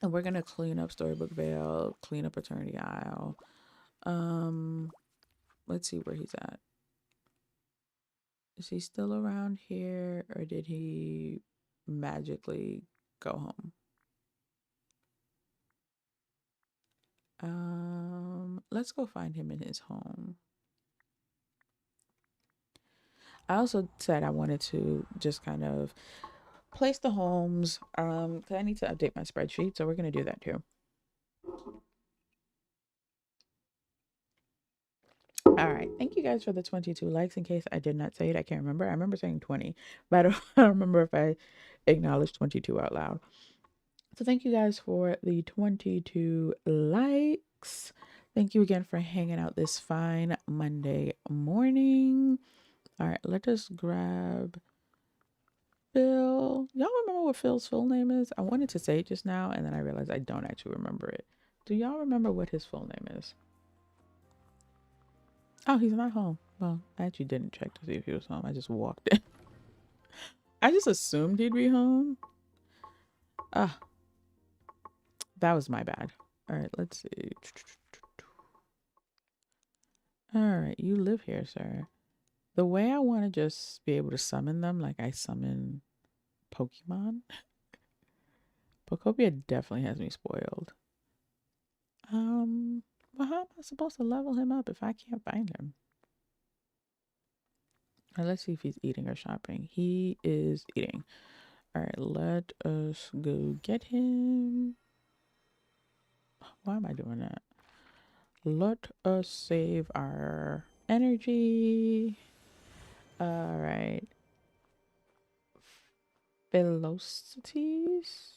and we're gonna clean up Storybook Vale, clean up Eternity Isle. Let's see where he's at. Is he still around here, or did he magically go home? Let's go find him in his home. I also said I wanted to just kind of place the homes. Cause I need to update my spreadsheet, so we're gonna do that too. All right, thank you guys for the 22 likes. In case I did not say it, I can't remember. I remember saying 20, but I don't remember if I acknowledged 22 out loud. So thank you guys for the 22 likes. Thank you again for hanging out this fine Monday morning. All right, let us grab Phil. Y'all remember what Phil's full name is? I wanted to say it just now, and then I realized I don't actually remember it. Do y'all remember what his full name is? Oh, he's not home. Well, I actually didn't check to see if he was home. I just walked in. I just assumed he'd be home. Ah, that was my bad. All right, let's see. All right, you live here, sir. The way I want to just be able to summon them like I summon Pokemon. Pokopia definitely has me spoiled. Well, how am I supposed to level him up if I can't find him? Let's see if he's eating or shopping. He is eating. All right, let us go get him. Why am I doing that? Let us save our energy. All right. Velocities.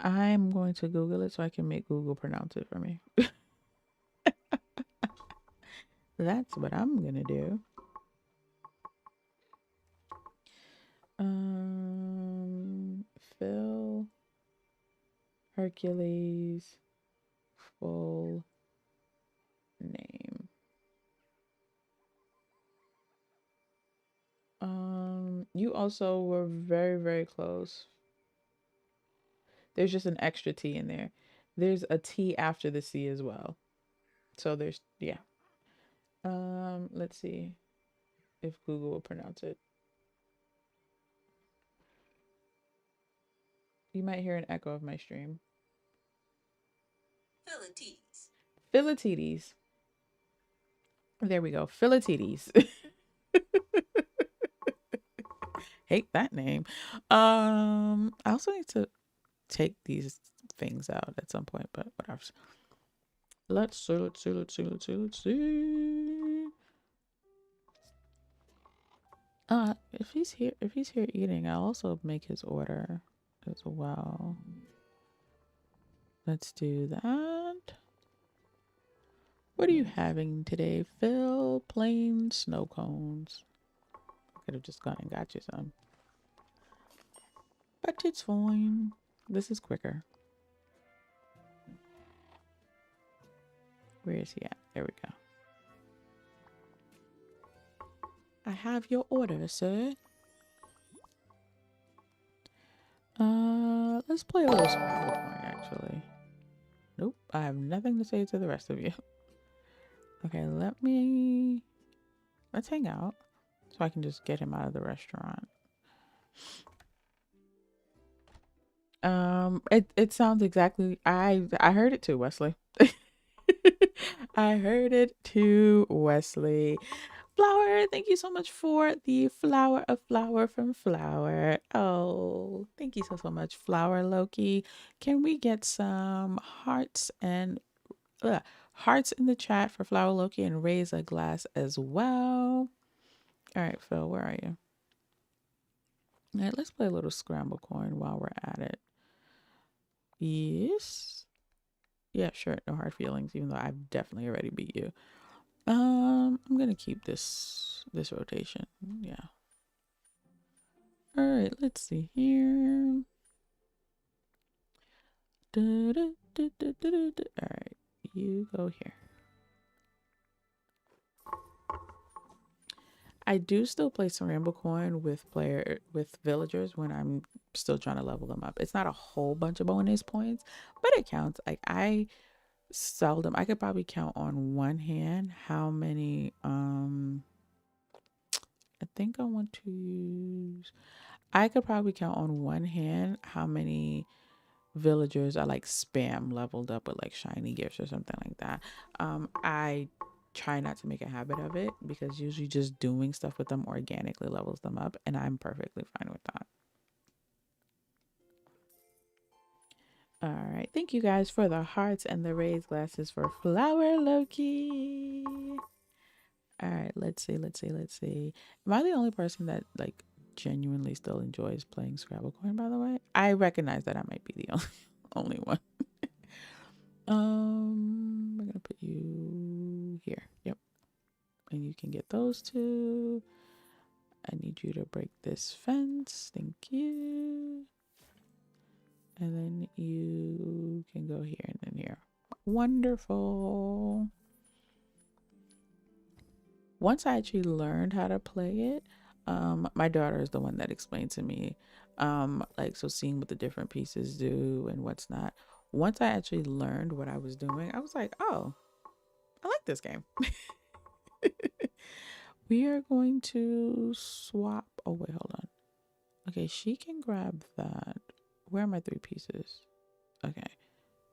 I'm going to Google it so I can make Google pronounce it for me. That's what I'm gonna do. Phil Hercules full name. You also were very, very close. There's just an extra T in there. There's a T after the C as well. So there's, yeah. Let's see if Google will pronounce it. You might hear an echo of my stream. Philatides. There we go. Philatides. Hate that name. I also need to take these things out at some point, but whatever. Let's see. If he's here eating, I'll also make his order as well. Let's do that. What are you having today, Phil? Plain snow cones. Could have just gone and got you some. But it's fine. This is quicker. Where is he at? There we go. I have your order, sir. Let's play a little Scrabble coin, actually. Nope, I have nothing to say to the rest of you. Okay, let's hang out so I can just get him out of the restaurant. It sounds exactly, I heard it too, Wesley. I heard it too, Wesley. Flower, thank you so much for the flower from Flower. Oh, thank you so much, Flower Loki. Can we get some hearts and hearts in the chat for Flower Loki and raise a glass as well? All right, Phil, where are you? All right, let's play a little scramble coin while we're at it. Yes. Yeah, sure. No hard feelings, even though I've definitely already beat you. I'm gonna keep this rotation. Yeah. All right, let's see here. All right, you go here. I do still play some Ramble Coin with villagers when I'm still trying to level them up. It's not a whole bunch of bonus points, but it counts. Like I could probably count on one hand how many I think I want to use I could probably count on one hand how many villagers are like spam leveled up with like shiny gifts or something like that. I try not to make a habit of it because usually just doing stuff with them organically levels them up, and I'm perfectly fine with that. All right, thank you guys for the hearts and the raised glasses for Flower Loki. All right, let's see. Am I the only person that like genuinely still enjoys playing Scrabble Coin, by the way? I recognize that I might be the only one. We're gonna put you here. Yep. And you can get those two. I need you to break this fence. Thank you. And then you can go here and then here. Wonderful. Once I actually learned how to play it, my daughter is the one that explained to me, so seeing what the different pieces do and what's not. Once I actually learned what I was doing, I was like, oh, I like this game. We are going to swap. Oh, wait, hold on. Okay, she can grab that. Where are my 3 pieces? Okay,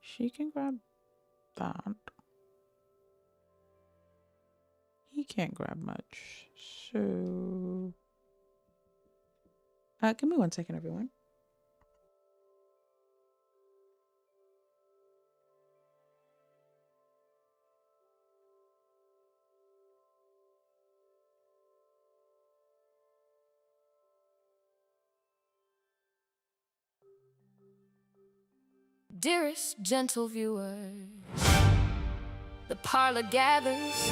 she can grab that. he can't grab much. So, give me 1 second, everyone. Dearest gentle viewers, the parlor gathers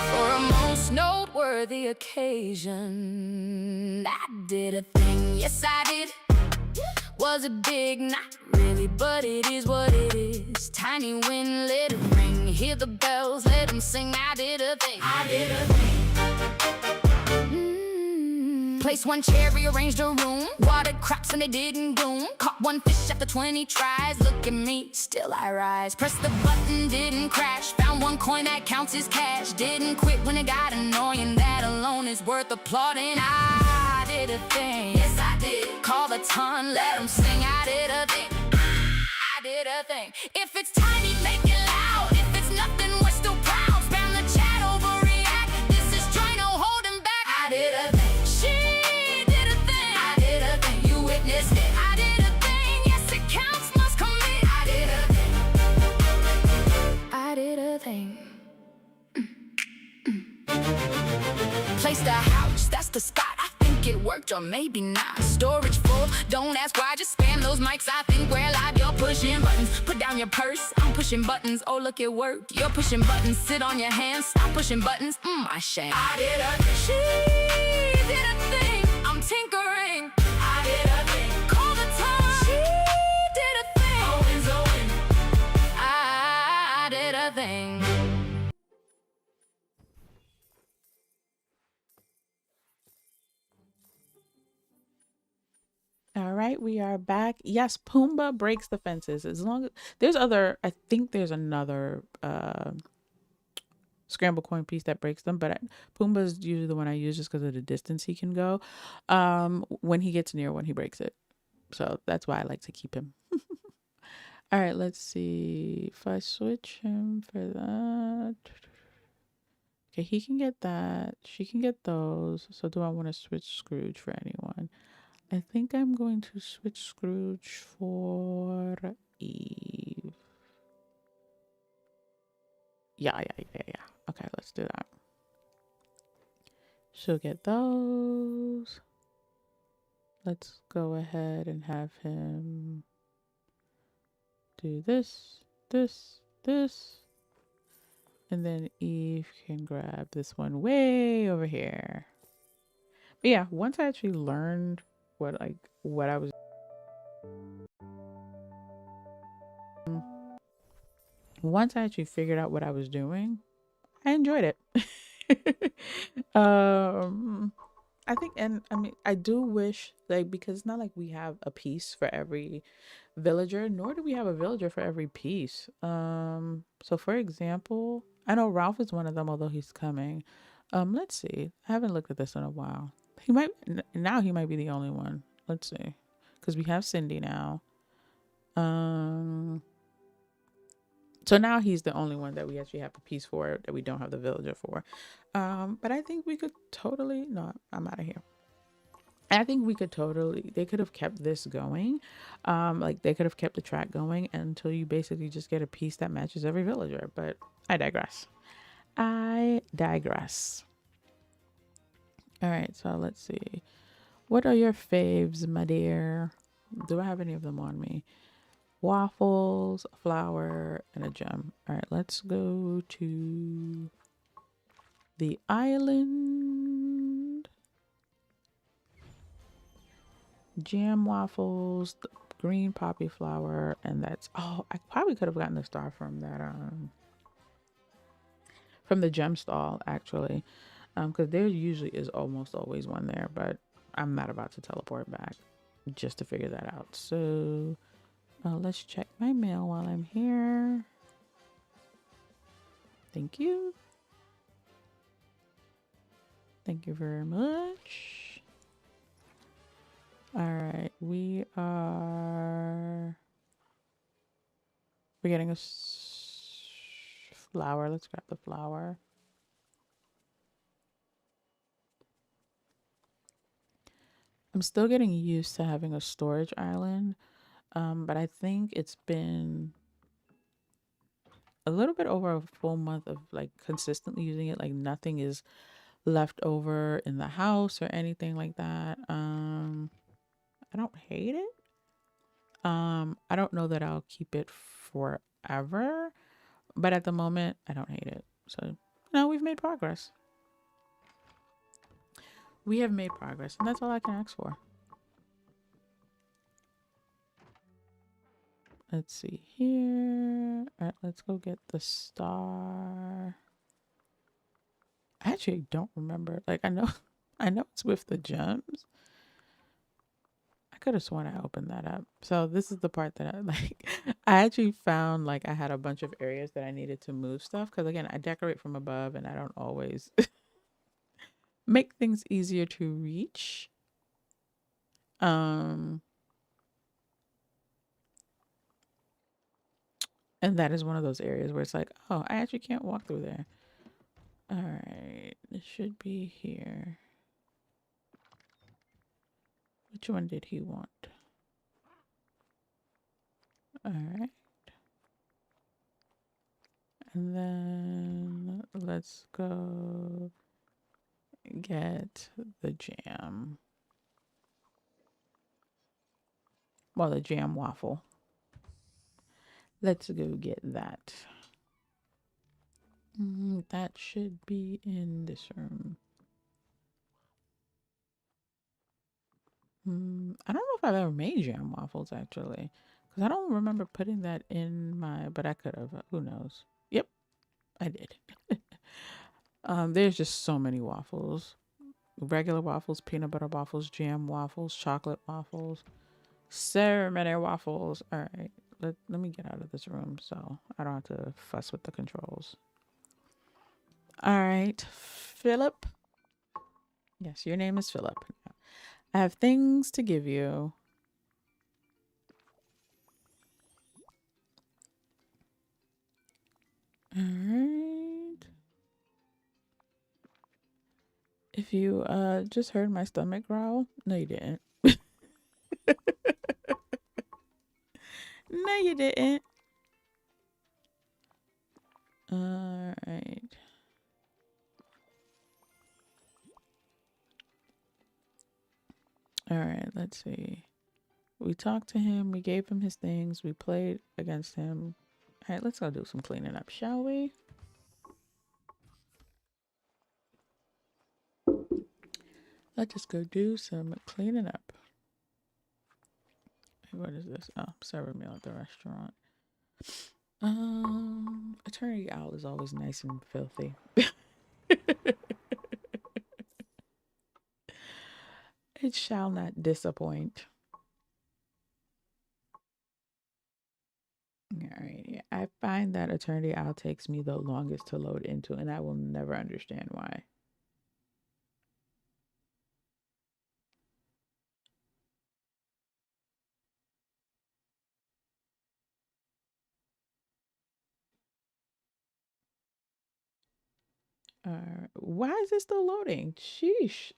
for a most noteworthy occasion. I did a thing, yes I did. Was it big? Not really, but it is what it is. Tiny wind, let it ring. Hear the bells, let them sing. I did a thing. I did a thing. Placed one chair, rearranged a room. Watered crops and they didn't bloom. Caught one fish after 20 tries. Look at me, still I rise. Pressed the button, didn't crash. Found one coin that counts as cash. Didn't quit when it got annoying. That alone is worth applauding. I did a thing. Yes, I did. Call the ton, let them sing. I did a thing. I did a thing. If it's tiny, make it loud. If it's nothing, we're still proud. Spam the chat, overreact. This is trying no holding back. I did a thing. She did a thing. I did a thing. You witnessed it. I did a thing. Yes, it counts. Must commit. I did a thing. I did a thing. Placed a house, that's the spot. I think it worked, or maybe not. Storage full, don't ask why, just spam those mics. I think we're live, you're pushing buttons. Put down your purse, I'm pushing buttons. Oh, look, it worked. You're pushing buttons, sit on your hands. Stop pushing buttons, I shame. I did a thing. She did a thing. I'm tinkering. I did a thing. Call the time. She did a thing. Owens, Owen. I did a thing. All right, we are back. Yes, Pumbaa breaks the fences. As long as there's other, I think there's another scramble coin piece that breaks them, but Pumbaa is usually the one I use just because of the distance he can go. When he gets near one, he breaks it. So that's why I like to keep him. All right, let's see. If I switch him for that. Okay, he can get that. She can get those. So do I want to switch Scrooge for anyone? I think I'm going to switch Scrooge for Eve. Yeah. Okay, let's do that. She'll get those. Let's go ahead and have him do this. And then Eve can grab this one way over here. But yeah, once I actually learned what I was once I actually figured out what I was doing, I enjoyed it. I think, and I mean, I do wish, like, because it's not like we have a piece for every villager, nor do we have a villager for every piece. So for example, I know Ralph is one of them, although he's coming. Let's see. I haven't looked at this in a while. He might be the only one. Let's see, because we have Cindy now. So now he's the only one that we actually have a piece for that we don't have the villager for. But I think we could totally, no, I'm out of here. I think we could totally, they could have kept this going. Like they could have kept the track going until you basically just get a piece that matches every villager. But I digress. All right, so let's see. What are your faves, my dear? Do I have any of them on me? Waffles, a flower, and a gem. All right, let's go to the island. Jam waffles, the green poppy flower, and that's, oh, I probably could have gotten a star from that from the gem stall actually, because there usually is almost always one there, but I'm not about to teleport back just to figure that out. So let's check my mail while I'm here. Thank you. Thank you very much. All right, we're getting a flower. Let's grab the flower. I'm still getting used to having a storage island, but I think it's been a little bit over a full month of like consistently using it. Like nothing is left over in the house or anything like that. I don't hate it. I don't know that I'll keep it forever, but at the moment, I don't hate it. So, no, we've made progress. We have made progress, and that's all I can ask for. Let's see here. All right, let's go get the star. I actually don't remember. Like I know, I know it's with the gems. I could have sworn I opened that up. So this is the part that I like. I actually found like I had a bunch of areas that I needed to move stuff because again, I decorate from above and I don't always make things easier to reach. Um, and that is one of those areas where it's like, oh, I actually can't walk through there. All right, it should be here. Which one did he want? All right. And then let's go get the jam. Well, the jam waffle. Let's go get that. That should be in this room. I don't know if I've ever made jam waffles actually, because I don't remember putting that in my. But I could have. Who knows? Yep, I did. There's just so many waffles. Regular waffles, peanut butter waffles, jam waffles, chocolate waffles, ceremony waffles. All right, let me get out of this room so I don't have to fuss with the controls. All right, Philip. Yes, your name is Philip. I have things to give you. All right. If you just heard my stomach growl, no you didn't. No you didn't. All right. All right, let's see. We talked to him, we gave him his things, we played against him. All right, let's go do some cleaning up, shall we? Let's just go do some cleaning up. What is this? Oh, server meal at the restaurant. Eternity Owl is always nice and filthy. It shall not disappoint. All right, yeah. I find that Eternity Owl takes me the longest to load into, and I will never understand why. Why is it still loading? Sheesh.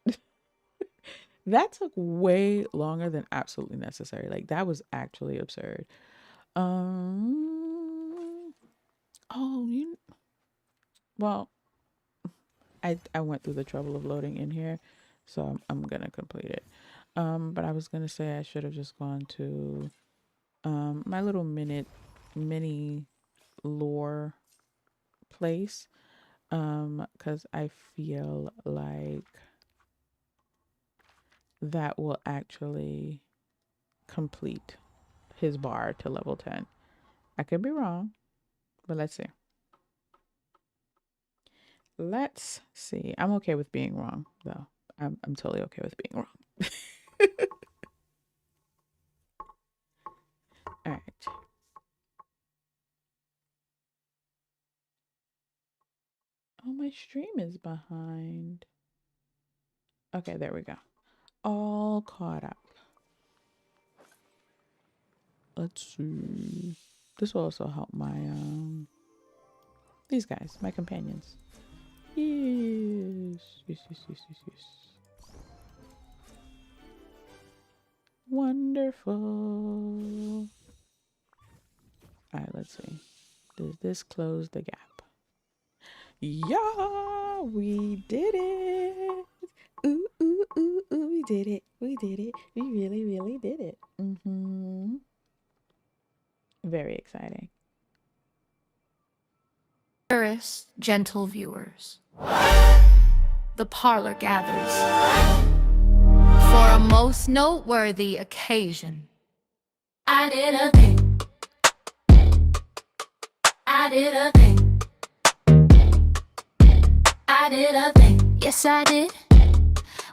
That took way longer than absolutely necessary. Like that was actually absurd. Um. Oh, well, I went through the trouble of loading in here, so I'm gonna complete it. But I was gonna say I should have just gone to my little mini lore place, because I feel like that will actually complete his bar to level 10. I could be wrong, but let's see. Let's see. I'm okay with being wrong, though. I'm totally okay with being wrong. All right. Oh, my stream is behind. Okay, there we go. All caught up. Let's see. This will also help my these guys, my companions. Yes. Yes, yes, yes, yes, yes. Wonderful. All right, let's see. Does this close the gap? Yeah, we did it. Ooh, ooh, ooh, ooh, we did it. We did it. We really, really did it. Very exciting. Dearest, gentle viewers, the parlor gathers for a most noteworthy occasion. I did a thing. I did a thing. I did a thing. Yes, I did.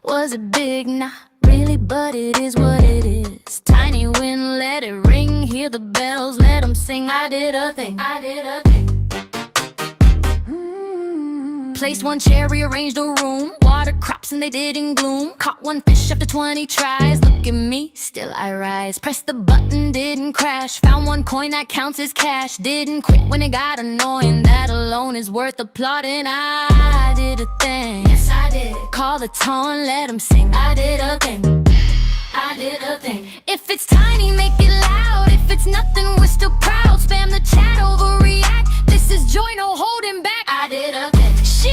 Was it big? Not really, but it is what it is. Tiny wind, let it ring. Hear the bells, let them sing. I did a thing. I did a thing. Placed one chair, rearranged a room. Watered crops and they didn't gloom. Caught one fish after 20 tries. Look at me, still I rise. Pressed the button, didn't crash. Found one coin that counts as cash. Didn't quit when it got annoying. That alone is worth applauding. I did a thing. Yes, I did. Call the tone, let them sing. I did a thing. I did a thing. If it's tiny, make it loud. If it's nothing, we're still proud. Spam the chat, overreact. This is joy, no holding back. I did a thing. She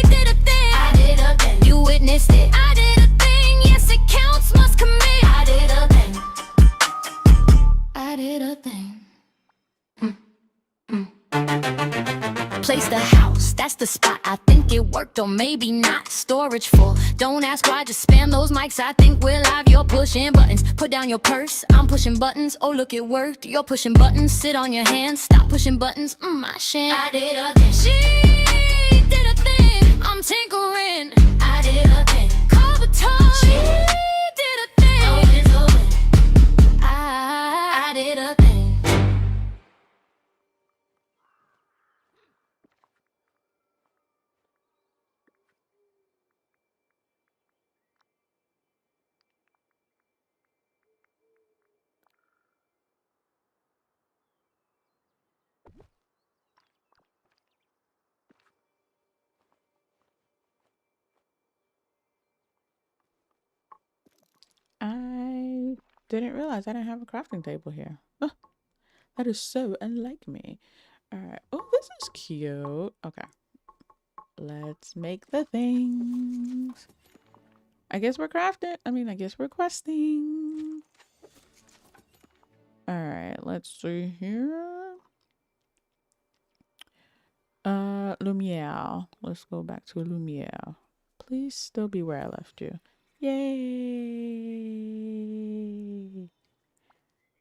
did a thing. I did a thing. You witnessed it. I did a thing. Yes, it counts, must commit. I did a thing. I did a thing. Place the house, that's the spot. I think it worked, or maybe not. Storage full, don't ask why, just spam those mics. I think we're live, you're pushing buttons. Put down your purse, I'm pushing buttons. Oh look, it worked, you're pushing buttons. Sit on your hands, stop pushing buttons. I shan't. I did a thing. She did a thing. I'm tinkering. I did a thing. Call the time. She did a thing. Oh, it's over. I did a thing. I didn't realize I didn't have a crafting table here. Huh, that is so unlike me. All right. Oh, this is cute. Okay. Let's make the things. I guess we're crafting. I guess we're questing. All right. Let's see here. Lumiere. Let's go back to Lumiere. Please still be where I left you. Yay.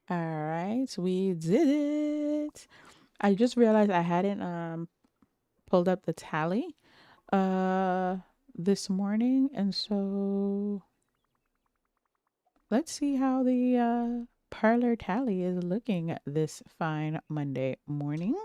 All right. We did it. I just realized I hadn't pulled up the tally this morning, and so let's see how the parlor tally is looking this fine Monday morning.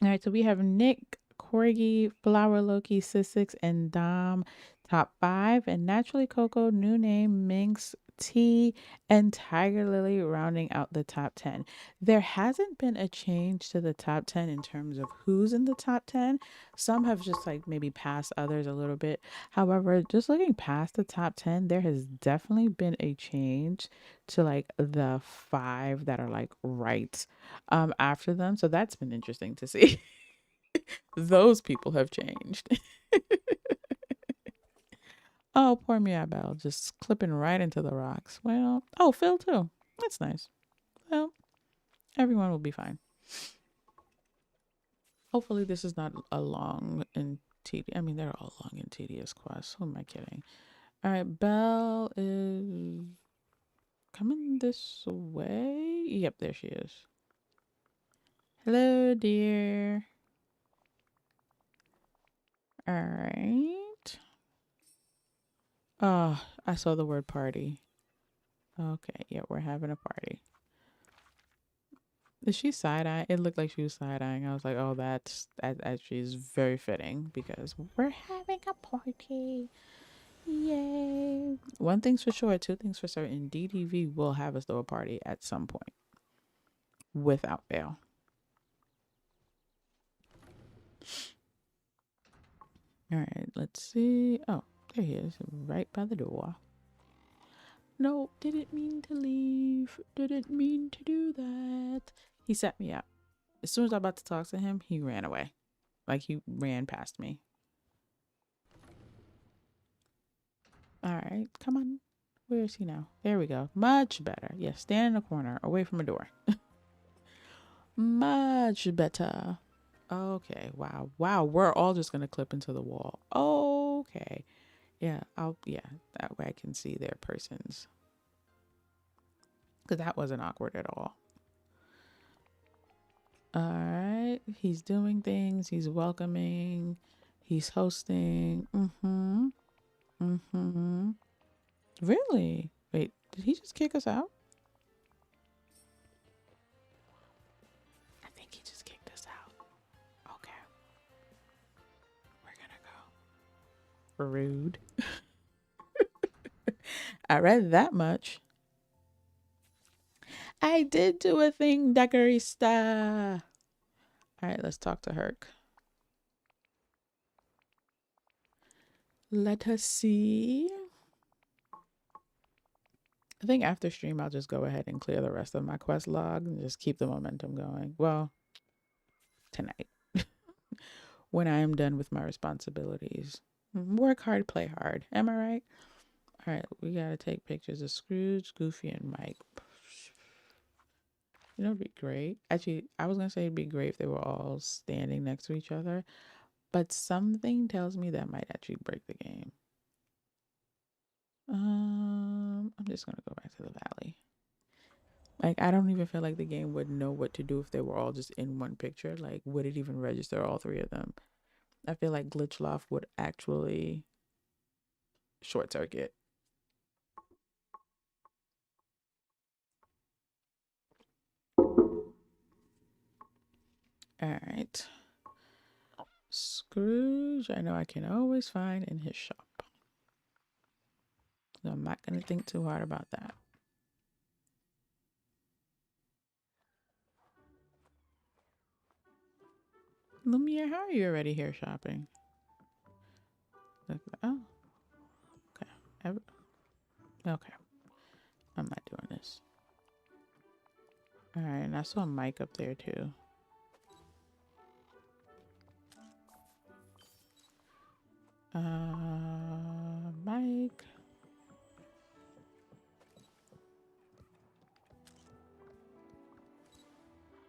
All right, so we have Nick, Corgi, Flower Loki, Sissix, and Dom top 5, and Naturally Coco, New Name, Minx, T, and Tiger Lily rounding out the top 10. There hasn't been a change to the top 10 in terms of who's in the top 10. Some have just like maybe passed others a little bit. However, just looking past the top 10, there has definitely been a change to like the 5 that are like right after them. So that's been interesting to see. Those people have changed. Oh, poor Miabelle, just clipping right into the rocks. Well, oh, Phil too. That's nice. Well, everyone will be fine. Hopefully this is not a long and tedious. They're all long and tedious quests. Who am I kidding? All right, Belle is coming this way. Yep, there she is. Hello, dear. All right. Oh, I saw the word party. Okay, yeah, we're having a party. Is she side-eyeing? It looked like she was side-eyeing. I was like, oh, that actually is very fitting because we're having a party. Yay. One thing's for sure, two things for certain. DDV will have us throw a party at some point. Without fail. All right, let's see. Oh, there he is, right by the door. No, didn't mean to leave. Didn't mean to do that. He set me up. As soon as I was about to talk to him, he ran away. Like he ran past me. All right, come on. Where is he now? There we go. Much better. Yes, stand in a corner away from a door. Much better. Okay, wow. Wow, we're all just going to clip into the wall. Okay. Yeah, that way I can see their persons. Because that wasn't awkward at all. All right, he's doing things. He's welcoming. He's hosting. Really? Wait, did he just kick us out? I think he just kicked us out. Okay. We're gonna go. Rude. I read that much. I did do a thing, Decorista. All right, let's talk to Herc. Let us see. I think after stream, I'll just go ahead and clear the rest of my quest log and just keep the momentum going. Well, tonight, when I am done with my responsibilities. Work hard, play hard. Am I right? All right, we got to take pictures of Scrooge, Goofy, and Mike. You know, it'd be great. Actually, I was going to say it'd be great if they were all standing next to each other, but something tells me that might actually break the game. I'm just going to go back to the valley. Like, I don't even feel like the game would know what to do if they were all just in one picture. Like, would it even register all three of them? I feel like Glitchloft would actually short circuit. All right. Scrooge, I know I can always find in his shop. So I'm not going to think too hard about that. Lumiere, how are you already here shopping? Oh, okay. Okay. I'm not doing this. All right, and I saw Mike up there too. Mike.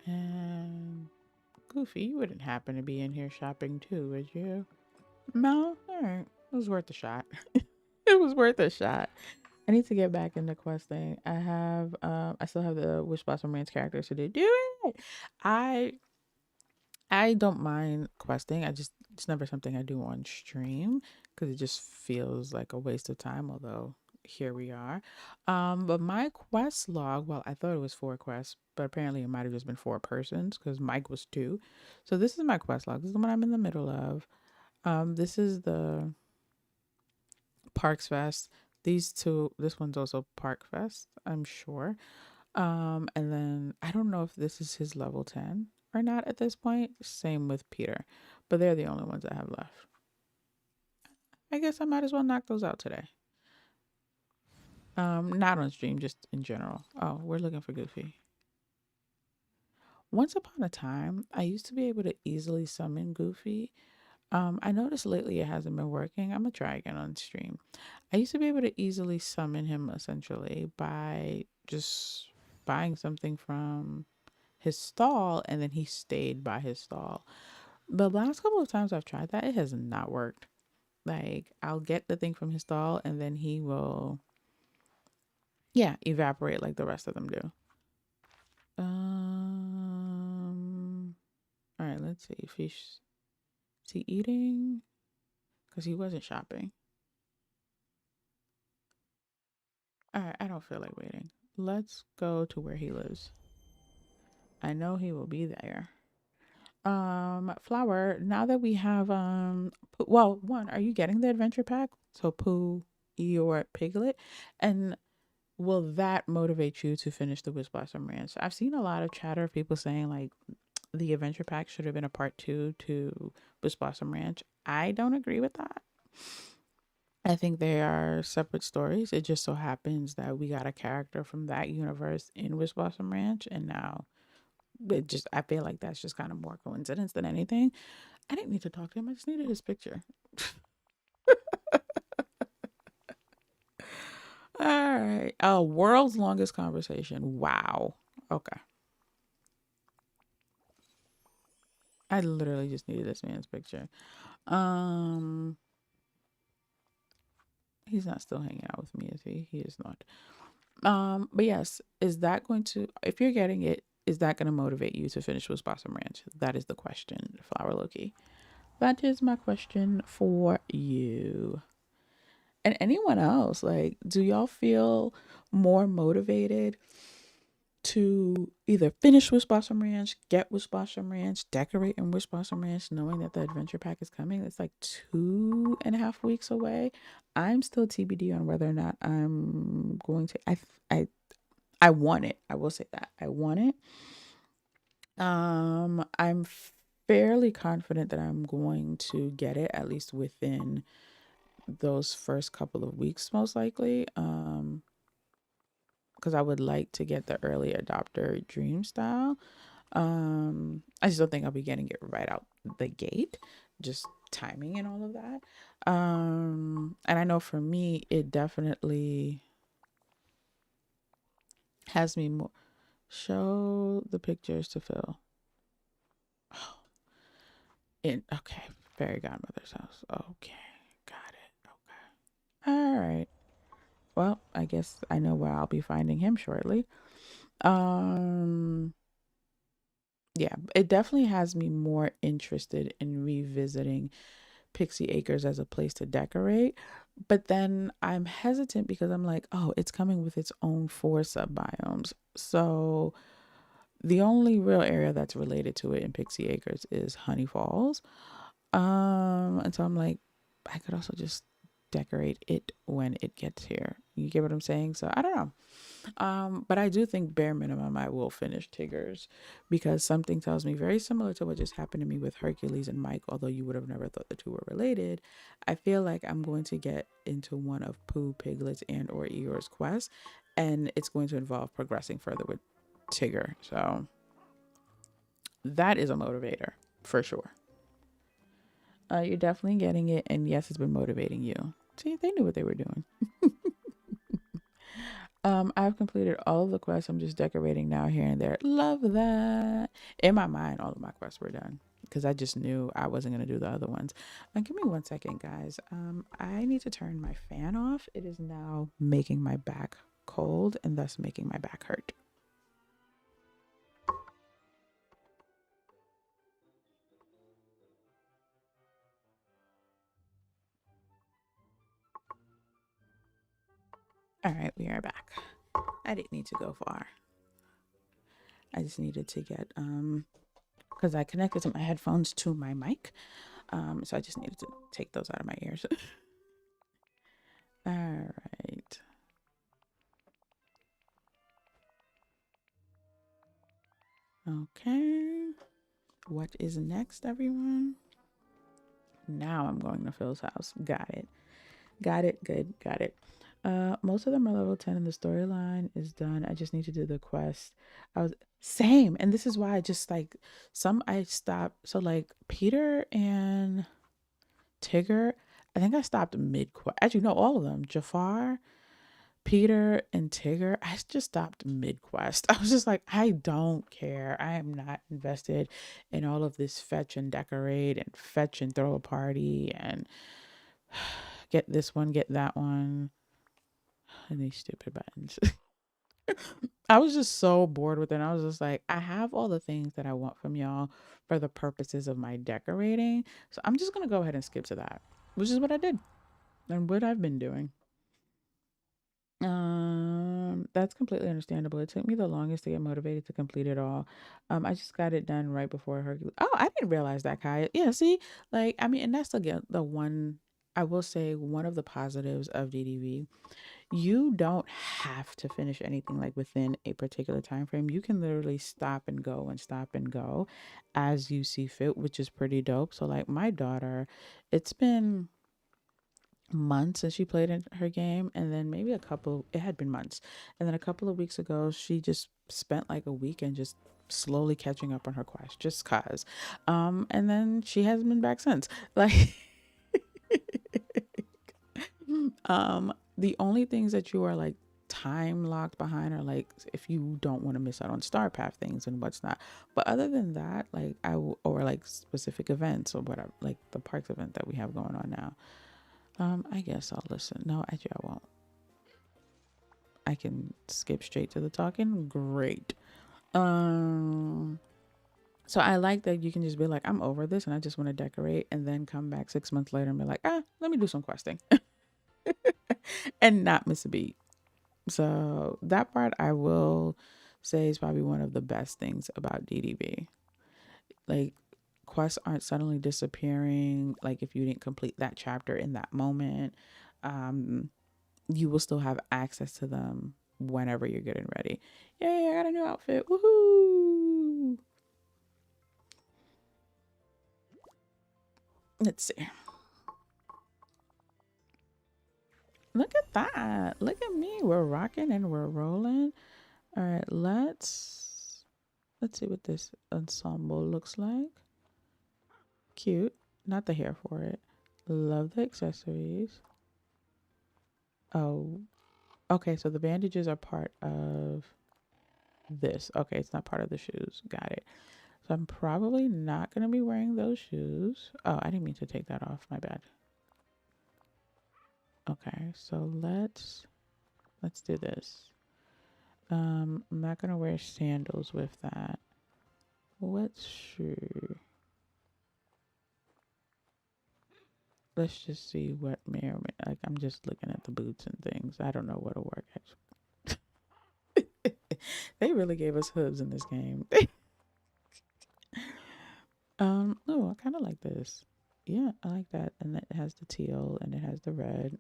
And Goofy, you wouldn't happen to be in here shopping too, would you? No? Alright. It was worth a shot. It was worth a shot. I need to get back into questing. I still have the Wish Blossom Ranch characters to do. Do it! I don't mind questing. It's never something I do on stream because it just feels like a waste of time, although here we are. But my quest log, well, I thought it was 4 quests, but apparently it might have just been 4 persons because Mike was 2. So this is my quest log. This is the one I'm in the middle of. This is the Parks Fest. This one's also Park Fest, I'm sure. And then I don't know if this is his level 10 or not at this point. Same with Peter, but they're the only ones I have left. I guess I might as well knock those out today. Not on stream, just in general. Oh, we're looking for Goofy. Once upon a time, I used to be able to easily summon Goofy. I noticed lately it hasn't been working. I'm gonna try again on stream. I used to be able to easily summon him essentially by just buying something from his stall and then he stayed by his stall. The last couple of times I've tried that, it has not worked. Like, I'll get the thing from his stall and then he will, evaporate like the rest of them do. All right, let's see. Is he eating? Because he wasn't shopping. All right, I don't feel like waiting. Let's go to where he lives. I know he will be there. Flower, now that we have well, one, are you getting the adventure pack? So Pooh, Eeyore, Piglet, and will that motivate you to finish the Wish Blossom Ranch? I've seen a lot of chatter of people saying like the adventure pack should have been a part 2 to Wish Blossom Ranch. I don't agree with that. I think they are separate stories. It just so happens that we got a character from that universe in Wish Blossom Ranch, and now I feel like that's just kind of more coincidence than anything. I didn't need to talk to him. I just needed his picture. All right. Oh, world's longest conversation. Wow. Okay. I literally just needed this man's picture. Um, he's not still hanging out with me, is he? He is not. But yes, is that going to, if you're getting it, is that going to motivate you to finish with Blossom Ranch? That is the question, Flower Loki. That is my question for you. And anyone else, like, do y'all feel more motivated to either finish Wish Blossom Ranch, get Wish Blossom Ranch, decorate in Wish Blossom Ranch, knowing that the adventure pack is coming? It's like 2.5 weeks away. I'm still TBD on whether or not I'm going to. I want it. I will say that I want it. I'm fairly confident that I'm going to get it at least within those first couple of weeks, most likely. Because I would like to get the early adopter dream style. I just don't think I'll be getting it right out the gate, just timing and all of that. And I know for me, it definitely has me more. Show the pictures to Phil. Oh, okay, fairy godmother's house. Okay, got it. Okay, all right. Well, I guess I know where I'll be finding him shortly. Um, yeah, it definitely has me more interested in revisiting Pixie Acres as a place to decorate. But then I'm hesitant because I'm like, oh, it's coming with its own 4 sub-biomes. So the only real area that's related to it in Pixie Acres is Honey Falls. And so I'm like, I could also just decorate it when it gets here. You get what I'm saying? So I don't know. But I do think bare minimum I will finish Tigger's because something tells me very similar to what just happened to me with Hercules and Mike, although you would have never thought the two were related. I feel like I'm going to get into one of Pooh, Piglet's, and or Eeyore's quest, and it's going to involve progressing further with Tigger. So that is a motivator for sure. You're definitely getting it, and yes, it's been motivating you. See, they knew what they were doing. I've completed all of the quests. I'm just decorating now here and there. Love that. In my mind, all of my quests were done because I just knew I wasn't gonna do the other ones. Give me 1 second, guys. I need to turn my fan off. It is now making my back cold and thus making my back hurt. All right, we are back. I didn't need to go far. I just needed to get because I connected my headphones to my mic. So I just needed to take those out of my ears. All right. Okay. What is next, everyone? Now I'm going to Phil's house. Got it. Got it. Good. Got it. Most of them are level 10 and the storyline is done. I just need to do the quest. I was same. And this is why I just like some I stopped. So like Peter and Tigger, I think I stopped mid quest. As you know, all of them. Jafar, Peter, and Tigger, I just stopped mid quest. I was just like, I don't care. I am not invested in all of this fetch and decorate and fetch and throw a party and get this one, get that one, and these stupid buttons. I was just so bored with it. I was just like, I have all the things that I want from y'all for the purposes of my decorating. So I'm just going to go ahead and skip to that, which is what I did and what I've been doing. That's completely understandable. It took me the longest to get motivated to complete it all. I just got it done right before Hercules. Oh, I didn't realize that, Kai. Yeah, see, like I mean, and that's again the one I will say one of the positives of DDV. You don't have to finish anything like within a particular time frame. You can literally stop and go as you see fit, which is pretty dope. So like my daughter, it's been months since she played in her game, and then maybe it had been months, and then a couple of weeks ago she just spent like a weekend just slowly catching up on her quest just cause, and then she hasn't been back since. Like the only things that you are like time locked behind are like if you don't want to miss out on star path things and what's not, but other than that, like or like specific events or whatever, like the parks event that we have going on now. I guess I'll listen. No, actually, I won't. I can skip straight to the talking. Great. Um, so I like that you can just be like, I'm over this and I just want to decorate, and then come back 6 months later and be like, let me do some questing and not miss a beat. So that part I will say is probably one of the best things about DDB. Like, quests aren't suddenly disappearing. Like, if you didn't complete that chapter in that moment, um, you will still have access to them whenever you're getting ready. Yay, I got a new outfit. Woohoo! Let's see. Look at that. Look at me. We're rocking and we're rolling. All right, let's see what this ensemble looks like. Cute. Not the hair for it. Love the accessories. Oh, okay. So the bandages are part of this. Okay, it's not part of the shoes. Got it. So I'm probably not going to be wearing those shoes. Oh, I didn't mean to take that off. My bad. Okay, so let's do this. I'm not going to wear sandals with that. What shoe? Let's just see what may or may, like, I'm just looking at the boots and things. I don't know what'll work actually. They really gave us hooves in this game. Oh, I kind of like this. Yeah, I like that. And it has the teal and it has the red.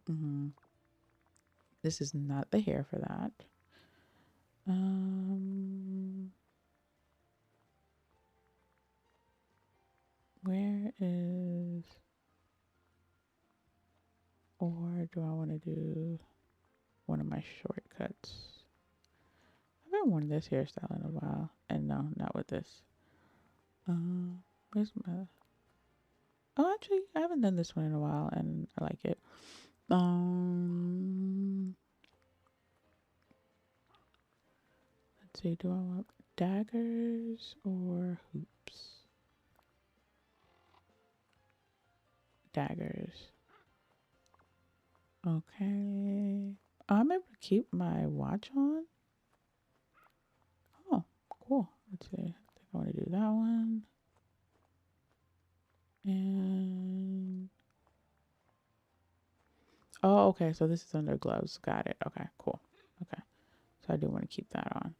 This is not the hair for that. Where is, or do I want to do one of my shortcuts? I haven't worn this hairstyle in a while, and no, not with this. Where's my? Oh, actually, I haven't done this one in a while, and I like it. Let's see. Do I want daggers or hoops? Daggers. Okay. I'm able to keep my watch on. Oh, cool. Let's see. I think I want to do that one. And oh, okay. So this is under gloves. Got it. Okay, cool. Okay. So I do want to keep that on.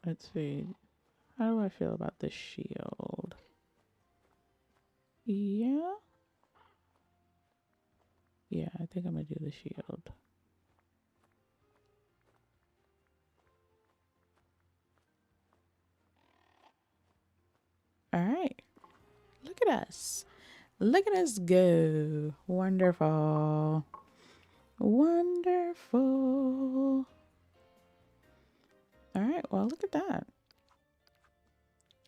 Let's see. How do I feel about the shield? Yeah. Yeah, I think I'm gonna do the shield. All right. Look at us. Look at us go. Wonderful. Wonderful. All right. Well, look at that.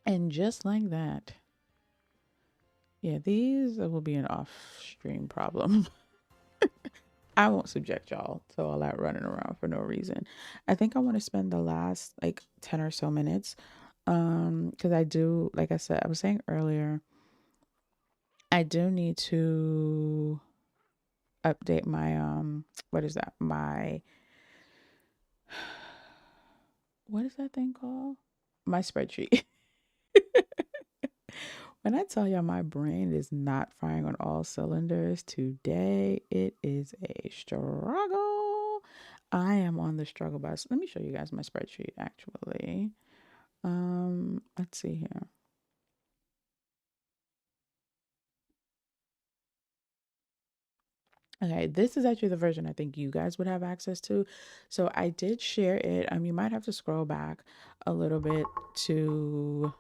And just like that. Yeah, these will be an off-stream problem. I won't subject y'all to all that running around for no reason. I think I want to spend the last like 10 or so minutes. Because I do, like I said, I was saying earlier, I do need to update my what is that? My what is that thing called? My spreadsheet. When I tell y'all my brain is not firing on all cylinders today, it is a struggle. I am on the struggle bus. Let me show you guys my spreadsheet actually. Let's see here. Okay, this is actually the version I think you guys would have access to. So I did share it. You might have to scroll back a little bit to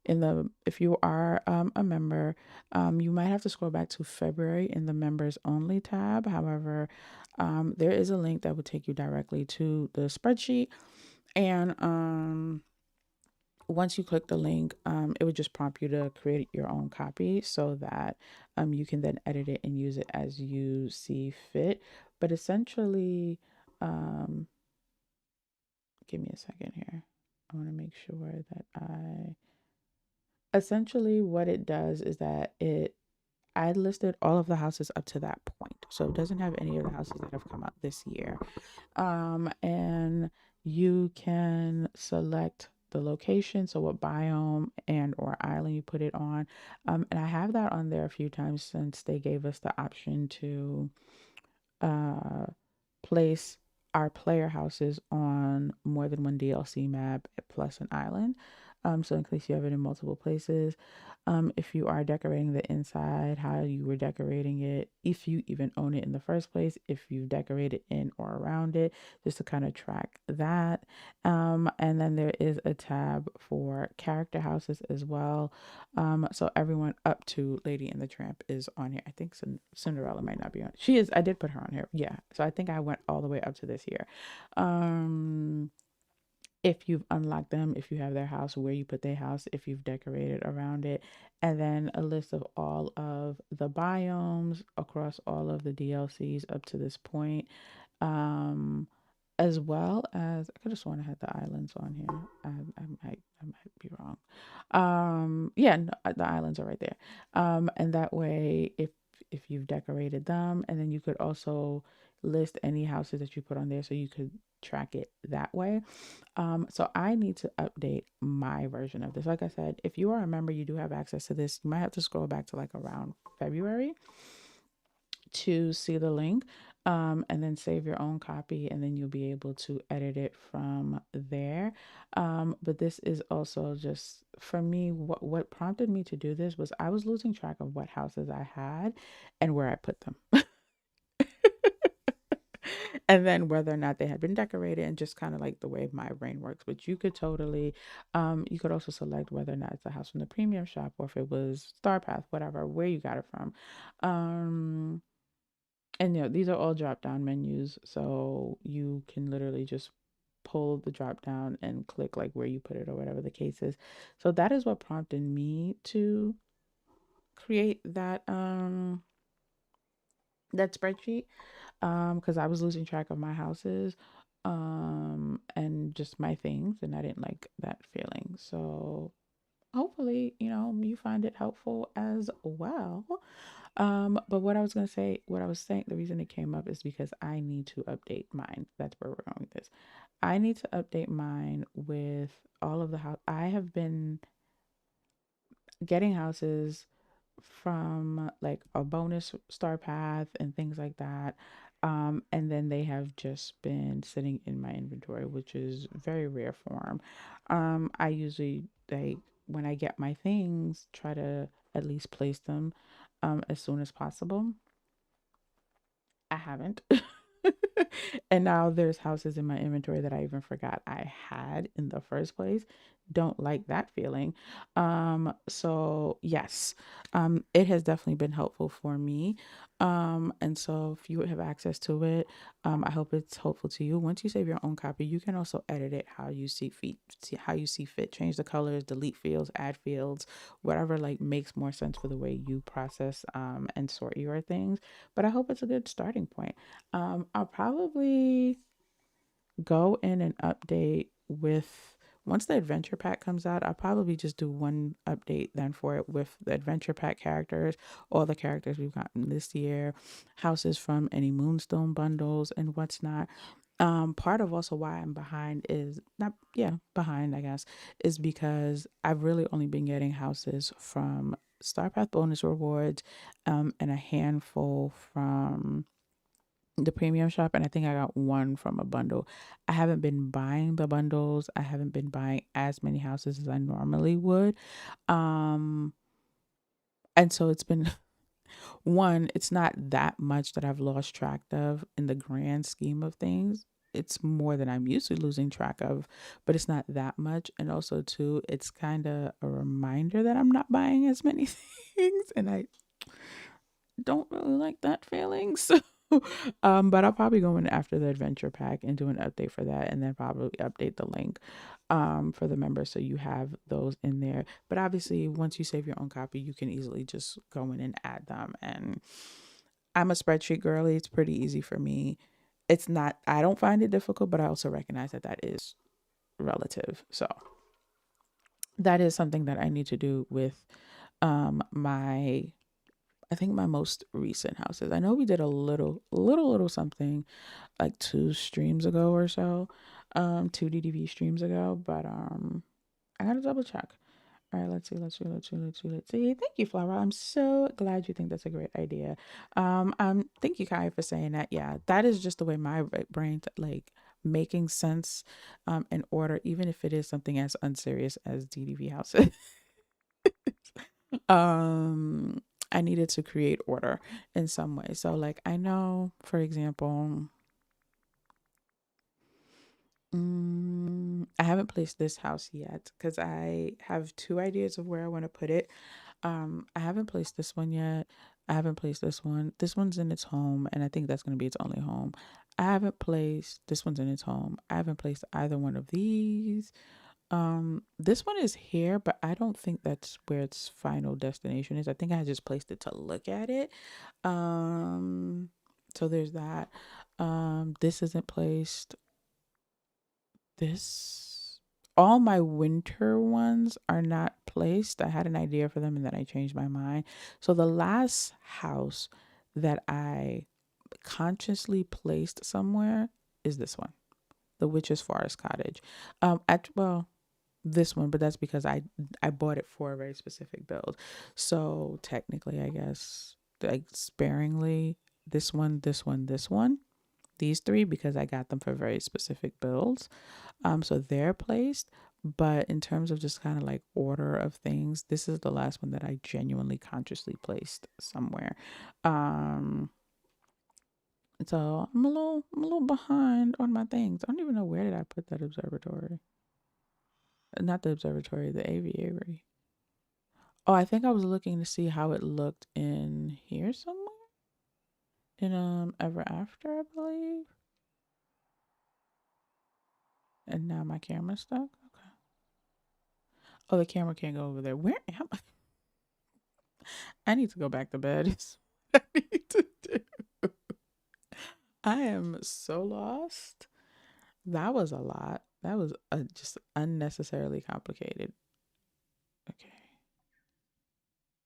if you are a member, you might have to scroll back to February in the members only tab. However, there is a link that would take you directly to the spreadsheet. And once you click the link, it would just prompt you to create your own copy so that you can then edit it and use it as you see fit. But essentially, um, give me a second here. I want to make sure that essentially what it does is that I listed all of the houses up to that point. So it doesn't have any of the houses that have come out this year. And you can select the location, so what biome and or island you put it on. And I have that on there a few times since they gave us the option to uh, place our player houses on more than one DLC map plus an island. So in case you have it in multiple places, if you are decorating the inside, how you were decorating it, if you even own it in the first place, if you decorated in or around it, just to kind of track that. And then there is a tab for character houses as well. So everyone up to Lady and the Tramp is on here. I think Cinderella might not be on. She is. I did put her on here. Yeah. So I think I went all the way up to this year. If you've unlocked them, if you have their house, where you put their house, if you've decorated around it, and then a list of all of the biomes across all of the DLCs up to this point. Um, as well as I could just want to have the islands on here. I might be wrong. Yeah, no, the islands are right there. And that way, if you've decorated them, and then you could also list any houses that you put on there, so you could track it that way. So I need to update my version of this. Like I said, if you are a member, you do have access to this. You might have to scroll back to like around February to see the link, and then save your own copy, and then you'll be able to edit it from there. But this is also just for me, what prompted me to do this was I was losing track of what houses I had and where I put them. And then whether or not they had been decorated, and just kind of like the way my brain works. But you could totally you could also select whether or not it's a house from the premium shop, or if it was Star Path, whatever, where you got it from. And these are all drop down menus, so you can literally just pull the drop down and click like where you put it or whatever the case is. So that is what prompted me to create that spreadsheet, because I was losing track of my houses and just my things, and I didn't like that feeling. So hopefully, you find it helpful as well. But what I was gonna say, what I was saying, the reason it came up is because I need to update mine. That's where we're going with this. I need to update mine with all of the house. I have been getting houses from like a bonus star path and things like that. And then they have just been sitting in my inventory, which is very rare form. I usually like when I get my things, try to at least place them as soon as possible. I haven't. And now there's houses in my inventory that I even forgot I had in the first place. Don't like that feeling. So yes, it has definitely been helpful for me. And so if you have access to it, I hope it's helpful to you. Once you save your own copy, you can also edit it how you see fit, change the colors, delete fields, add fields, whatever like makes more sense for the way you process and sort your things. But I hope it's a good starting point. I'll probably go in and update with once the adventure pack comes out. I'll probably just do one update then for it with the adventure pack characters, all the characters we've gotten this year, houses from any Moonstone bundles and what's not. Part of also why I'm behind is not, yeah, behind, I guess, is because I've really only been getting houses from Star Path bonus rewards, and a handful from the premium shop, and I think I got one from a bundle. I haven't been buying the bundles. I haven't been buying as many houses as I normally would. Um and so it's been one, it's not that much that I've lost track of in the grand scheme of things. it's more than I'm used to losing track of, but it's not that much. And also too, it's kind of a reminder that I'm not buying as many things, and I don't really like that feeling. So but I'll probably go in after the adventure pack and do an update for that, and then probably update the link for the members so you have those in there. But obviously once you save your own copy, you can easily just go in and add them. And I'm a spreadsheet girly. It's pretty easy for me. It's not, I don't find it difficult, but I also recognize that that is relative. So that is something that I need to do with my, I think my most recent houses. I know we did a little something like 2 streams ago or so, 2 DDV streams ago, but I gotta double check. All right, let's see. Thank you, Flower. I'm so glad you think that's a great idea. Thank you, Kai, for saying that. Yeah, that is just the way my brain like making sense, in order, even if it is something as unserious as DDV houses. um, I needed to create order in some way. So, like, I know, for example, I haven't placed this house yet because I have 2 ideas of where I want to put it. I haven't placed this one yet. I haven't placed this one. This one's in its home, and I think that's going to be its only home. I haven't placed this one's in its home. I haven't placed either one of these. This one is here, but I don't think that's where its final destination is. I think I just placed it to look at it. So there's that. This isn't placed. This, all my winter ones are not placed. I had an idea for them and then I changed my mind. So the last house that I consciously placed somewhere is this one, the Witch's Forest Cottage. Well, this one, but that's because I bought it for a very specific build. So technically, I guess, like, sparingly, this one, these 3, because I got them for very specific builds. So they're placed. But in terms of just kind of like order of things, this is the last one that I genuinely consciously placed somewhere. So I'm a little behind on my things. I don't even know, where did I put that observatory? Not the observatory, the aviary. Oh, I think I was looking to see how it looked in here somewhere. In Ever After, I believe. And now my camera's stuck. Okay. Oh, the camera can't go over there. Where am I? I need to go back to bed. Is what I need to do. I am so lost. That was a lot. That was just unnecessarily complicated. Okay.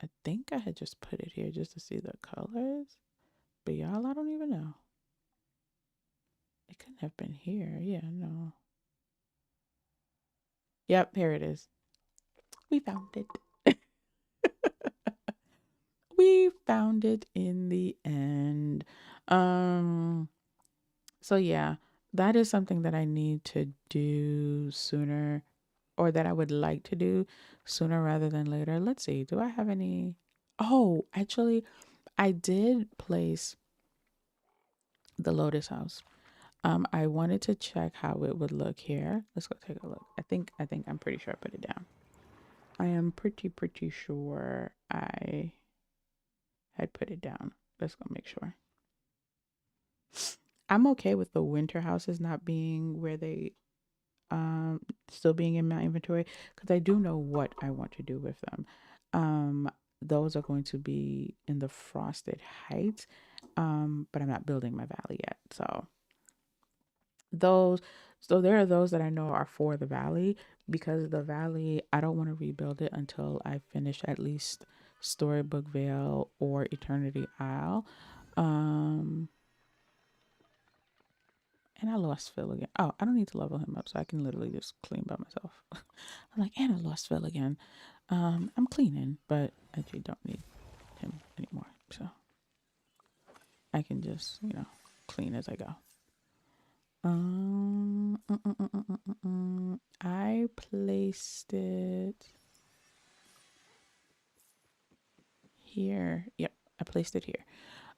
I think I had just put it here just to see the colors. But y'all, I don't even know. It couldn't have been here. Yeah, no. Yep, here it is. We found it. We found it in the end. So yeah, that is something that I need to do sooner, or that I would like to do sooner rather than later. Let's see. Do I have any? Oh, actually, I did place the Lotus House. I wanted to check how it would look here. Let's go take a look. I think I'm pretty sure I put it down. I am pretty sure I had put it down. Let's go make sure. I'm okay with the winter houses not being where they still being in my inventory, because I do know what I want to do with them. Those are going to be in the Frosted Heights, but I'm not building my valley yet. Those so there are those that I know are for the valley, because the valley, I don't want to rebuild it until I finish at least Storybook Vale or Eternity Isle. Um and I lost Phil again. Oh, I don't need to level him up, so I can literally just clean by myself. I'm like, and I lost Phil again. I'm cleaning, but I actually don't need him anymore. So I can just, clean as I go. I placed it here. Yep, I placed it here.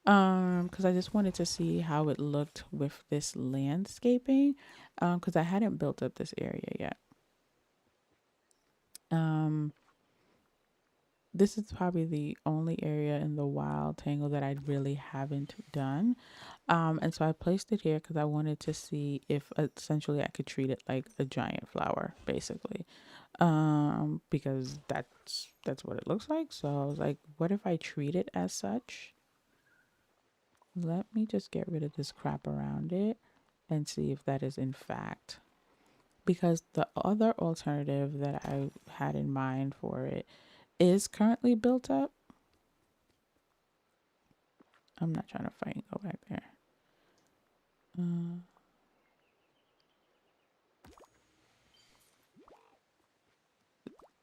Because I just wanted to see how it looked with this landscaping, because I hadn't built up this area yet. Um, this is probably the only area in the wild tangle that I really haven't done. And so I placed it here because I wanted to see if essentially I could treat it like a giant flower, basically. Because that's what it looks like. So I was like, what if I treat it as such? Let me just get rid of this crap around it and see if that is in fact, because the other alternative that I had in mind for it is currently built up. I'm not trying to fight and go back there.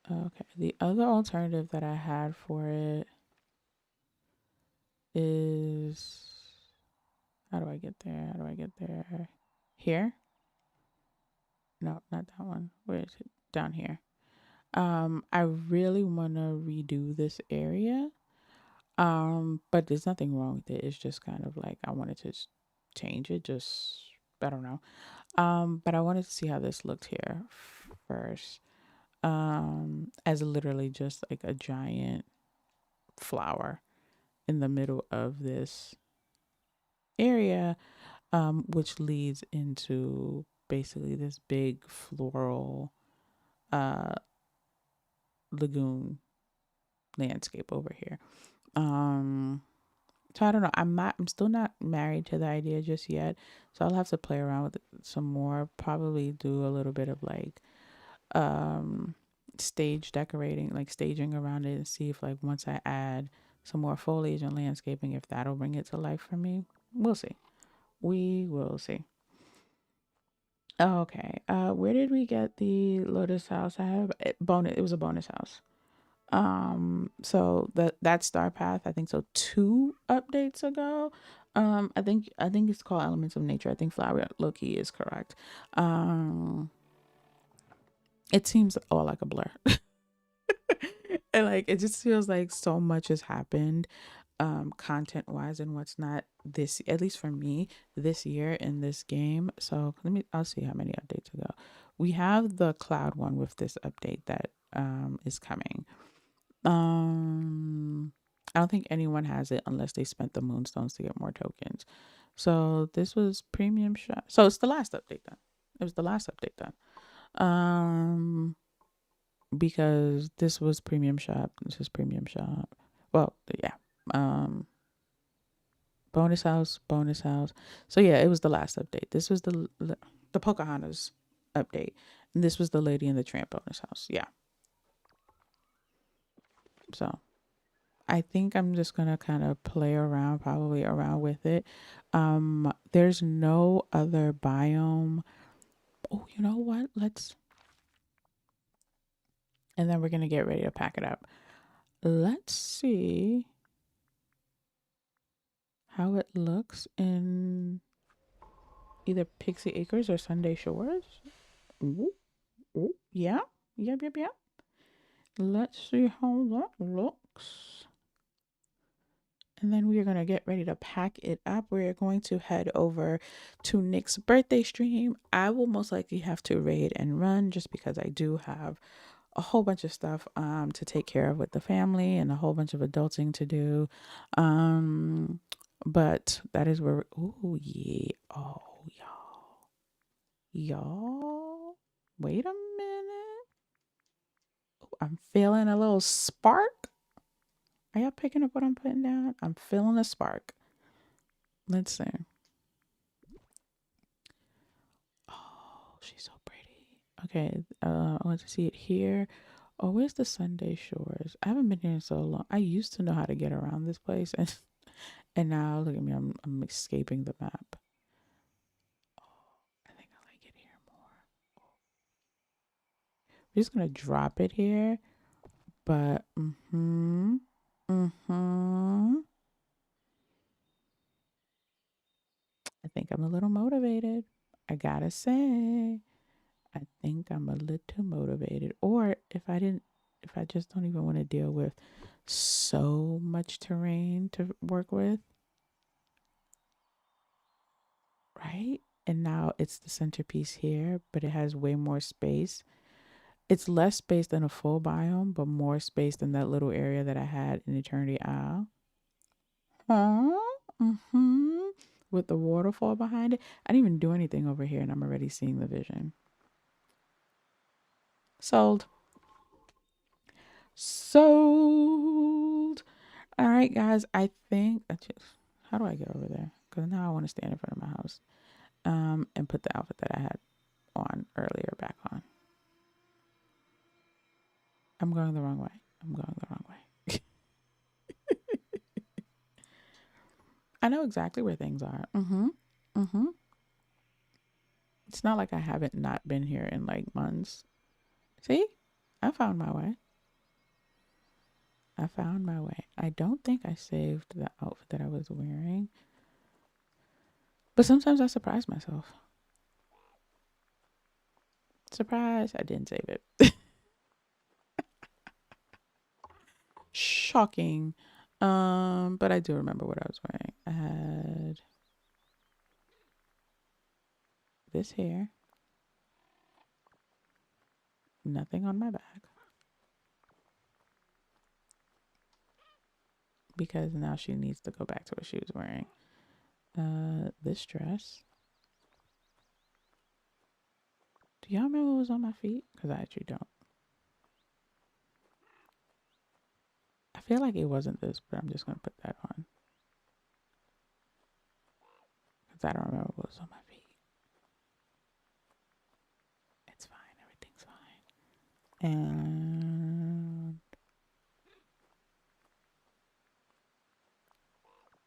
Okay, the other alternative that I had for it is, how do I get there? How do I get there? Here? No, not that one. Where is it? Down here. I really want to redo this area. But there's nothing wrong with it. It's just kind of like I wanted to change it. Just I don't know. But I wanted to see how this looked here first. As literally just like a giant flower in the middle of this area, which leads into basically this big floral uh lagoon landscape over here. So I don't know. I'm still not married to the idea just yet. So I'll have to play around with it some more. Probably do a little bit of like stage decorating, like staging around it, and see if like once I add some more foliage and landscaping, if that'll bring it to life for me. We'll see. We will see. Okay. Where did we get the lotus house? I have it bonus. It was a bonus house. So that star path, I think so 2 updates ago. I think it's called Elements of Nature. I think Flower Loki is correct. It seems all like a blur. And like it just feels like so much has happened content wise and what's not this, at least for me, this year in this game. So I'll see how many updates ago. We have the cloud one with this update that is coming. I don't think anyone has it unless they spent the moonstones to get more tokens. So this was premium shop. So it's the last update then. It was the last update then. Because this was premium shop. This is premium shop. Well, yeah. Um, bonus house, bonus house. So yeah, it was the last update. This was the Pocahontas update. And this was the Lady and the Tramp bonus house. Yeah. So I think I'm just gonna kind of play around, probably around with it. There's no other biome. Oh, you know what? And then we're gonna get ready to pack it up. Let's see how it looks in either Pixie Acres or Sunday Shores. Ooh, ooh, yeah, yep. Let's see how that looks. And then we are going to get ready to pack it up. We're going to head over to Nick's birthday stream. I will most likely have to raid and run just because I do have a whole bunch of stuff to take care of with the family and a whole bunch of adulting to do. But that is where oh yeah. Oh y'all. Y'all. Wait a minute. I'm feeling a little spark. Are y'all picking up what I'm putting down? I'm feeling a spark. Let's see. Oh, she's so pretty. Okay, I want to see it here. Oh, where's the Sunday Shores? I haven't been here in so long. I used to know how to get around this place, and now look at me. I'm escaping the map. Oh, I think I like it here more. We're just gonna drop it here, but I think I'm a little motivated. I gotta say. I think I'm a little motivated. Or if I just don't even want to deal with so much terrain to work with, right? And now it's the centerpiece here, but it has way more space. It's less space than a full biome, but more space than that little area that I had in Eternity Isle. Huh? Mm-hmm. With the waterfall behind it. I didn't even do anything over here, and I'm already seeing the vision. Sold. Sold. All right, guys. I think. How do I get over there? Because now I want to stand in front of my house, and put the outfit that I had on earlier back on. I'm going the wrong way. I'm going the wrong way. I know exactly where things are. Mm-hmm. Mm-hmm. It's not like I haven't not been here in like months. See? I found my way. I found my way. I don't think I saved the outfit that I was wearing. But sometimes I surprise myself. Surprise, I didn't save it. Shocking. But I do remember what I was wearing. I had this hair, nothing on my back. Because now she needs to go back to what she was wearing. This dress. Do y'all remember what was on my feet? Because I actually don't. I feel like it wasn't this, but I'm just going to put that on. Because I don't remember what was on my feet. It's fine. Everything's fine. And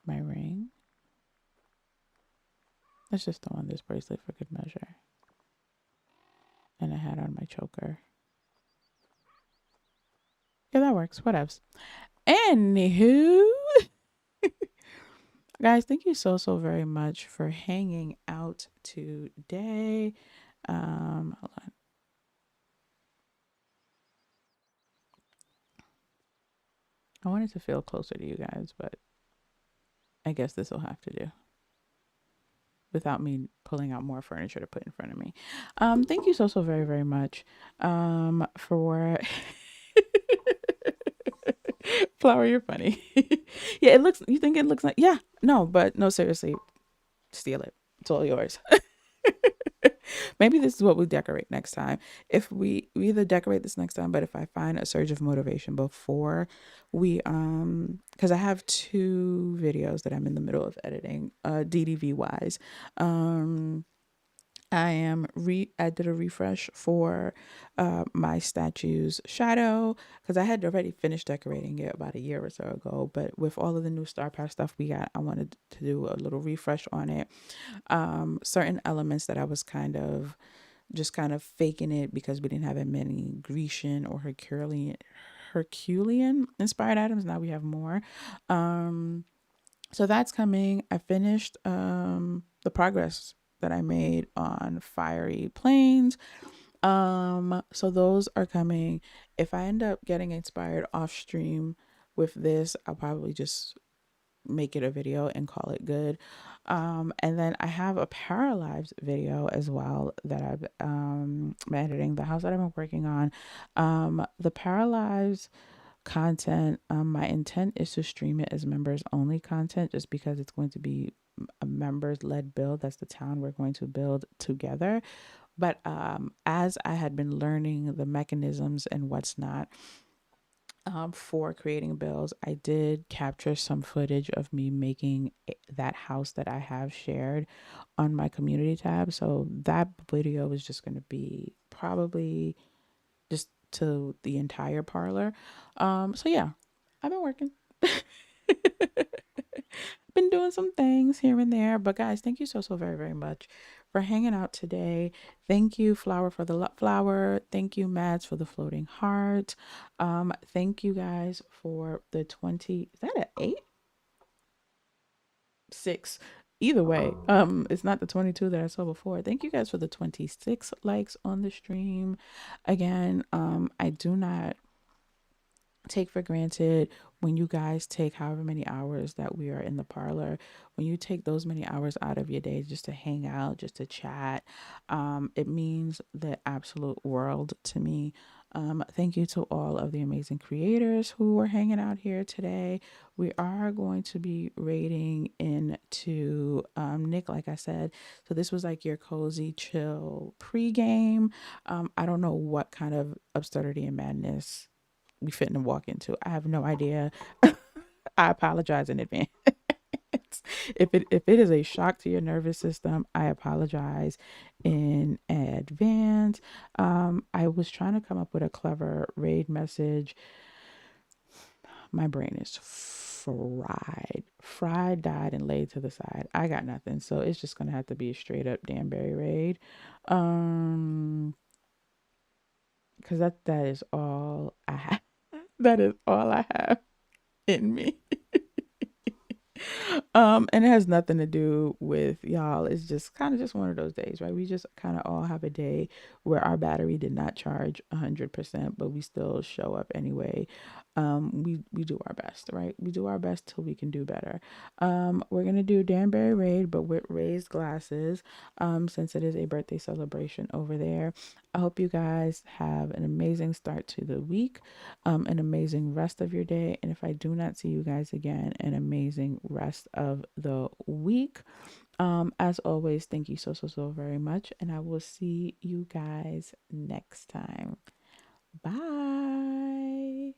my ring. Let's just throw on this bracelet for good measure. And I had on my choker. Yeah, that works. Whatevs. Anywho, guys, thank you so very much for hanging out today. Hold on. I wanted to feel closer to you guys, but I guess this will have to do without me pulling out more furniture to put in front of me. Thank you so very much for Flower, you're funny. Yeah, it looks, you think it looks like, yeah, no, but no, seriously, steal it. It's all yours. Maybe this is what we decorate next time. If we either decorate this next time, but if I find a surge of motivation before we because I have 2 videos that I'm in the middle of editing, DDV wise. I did a refresh for my statue's shadow because I had already finished decorating it about a year or so ago, but with all of the new Star Path stuff we got, I wanted to do a little refresh on it. Certain elements that I was kind of faking it because we didn't have as many Grecian or Herculean inspired items. Now we have more. So that's coming. I finished the progress that I made on Fiery Plains. So those are coming. If I end up getting inspired off stream with this, I'll probably just make it a video and call it good. And then I have a Paralives video as well that I've been editing, the house that I've been working on. The Paralives content, my intent is to stream it as members only content just because it's going to be a members led build. That's the town we're going to build together. But as I had been learning the mechanisms and what's not for creating builds, I did capture some footage of me making that house that I have shared on my community tab. So that video is just going to be probably just to the entire parlor. So yeah, I've been working. Been doing some things here and there, but guys, thank you so very much for hanging out today. Thank you, Flower, for the flower. Thank you, Mads, for the floating heart. Thank you guys for the 20. Is that an 8? 6. Either way, it's not the 22 that I saw before. Thank you guys for the 26 likes on the stream. Again, I do not take for granted when you guys take however many hours that we are in the parlor, when you take those many hours out of your day just to hang out, just to chat. It means the absolute world to me. Thank you to all of the amazing creators who were hanging out here today. We are going to be raiding into Nick, like I said. So this was like your cozy, chill pregame. I don't know what kind of absurdity and madness we fitting to walk into. I have no idea. I apologize in advance. If it is a shock to your nervous system, I apologize in advance. I was trying to come up with a clever raid message. My brain is fried, died, and laid to the side. I got nothing, so it's just gonna have to be a straight up Danbury raid. Because that is all I have. That is all I have in me. And it has nothing to do with y'all. It's just kind of just one of those days, right? We just kind of all have a day where our battery did not charge 100%, but we still show up anyway. We do our best, right? We do our best till we can do better. We're gonna do Danbury Raid, but with raised glasses, since it is a birthday celebration over there. I hope you guys have an amazing start to the week, an amazing rest of your day. And if I do not see you guys again, an amazing rest of the week. As always, thank you so very much. And I will see you guys next time. Bye.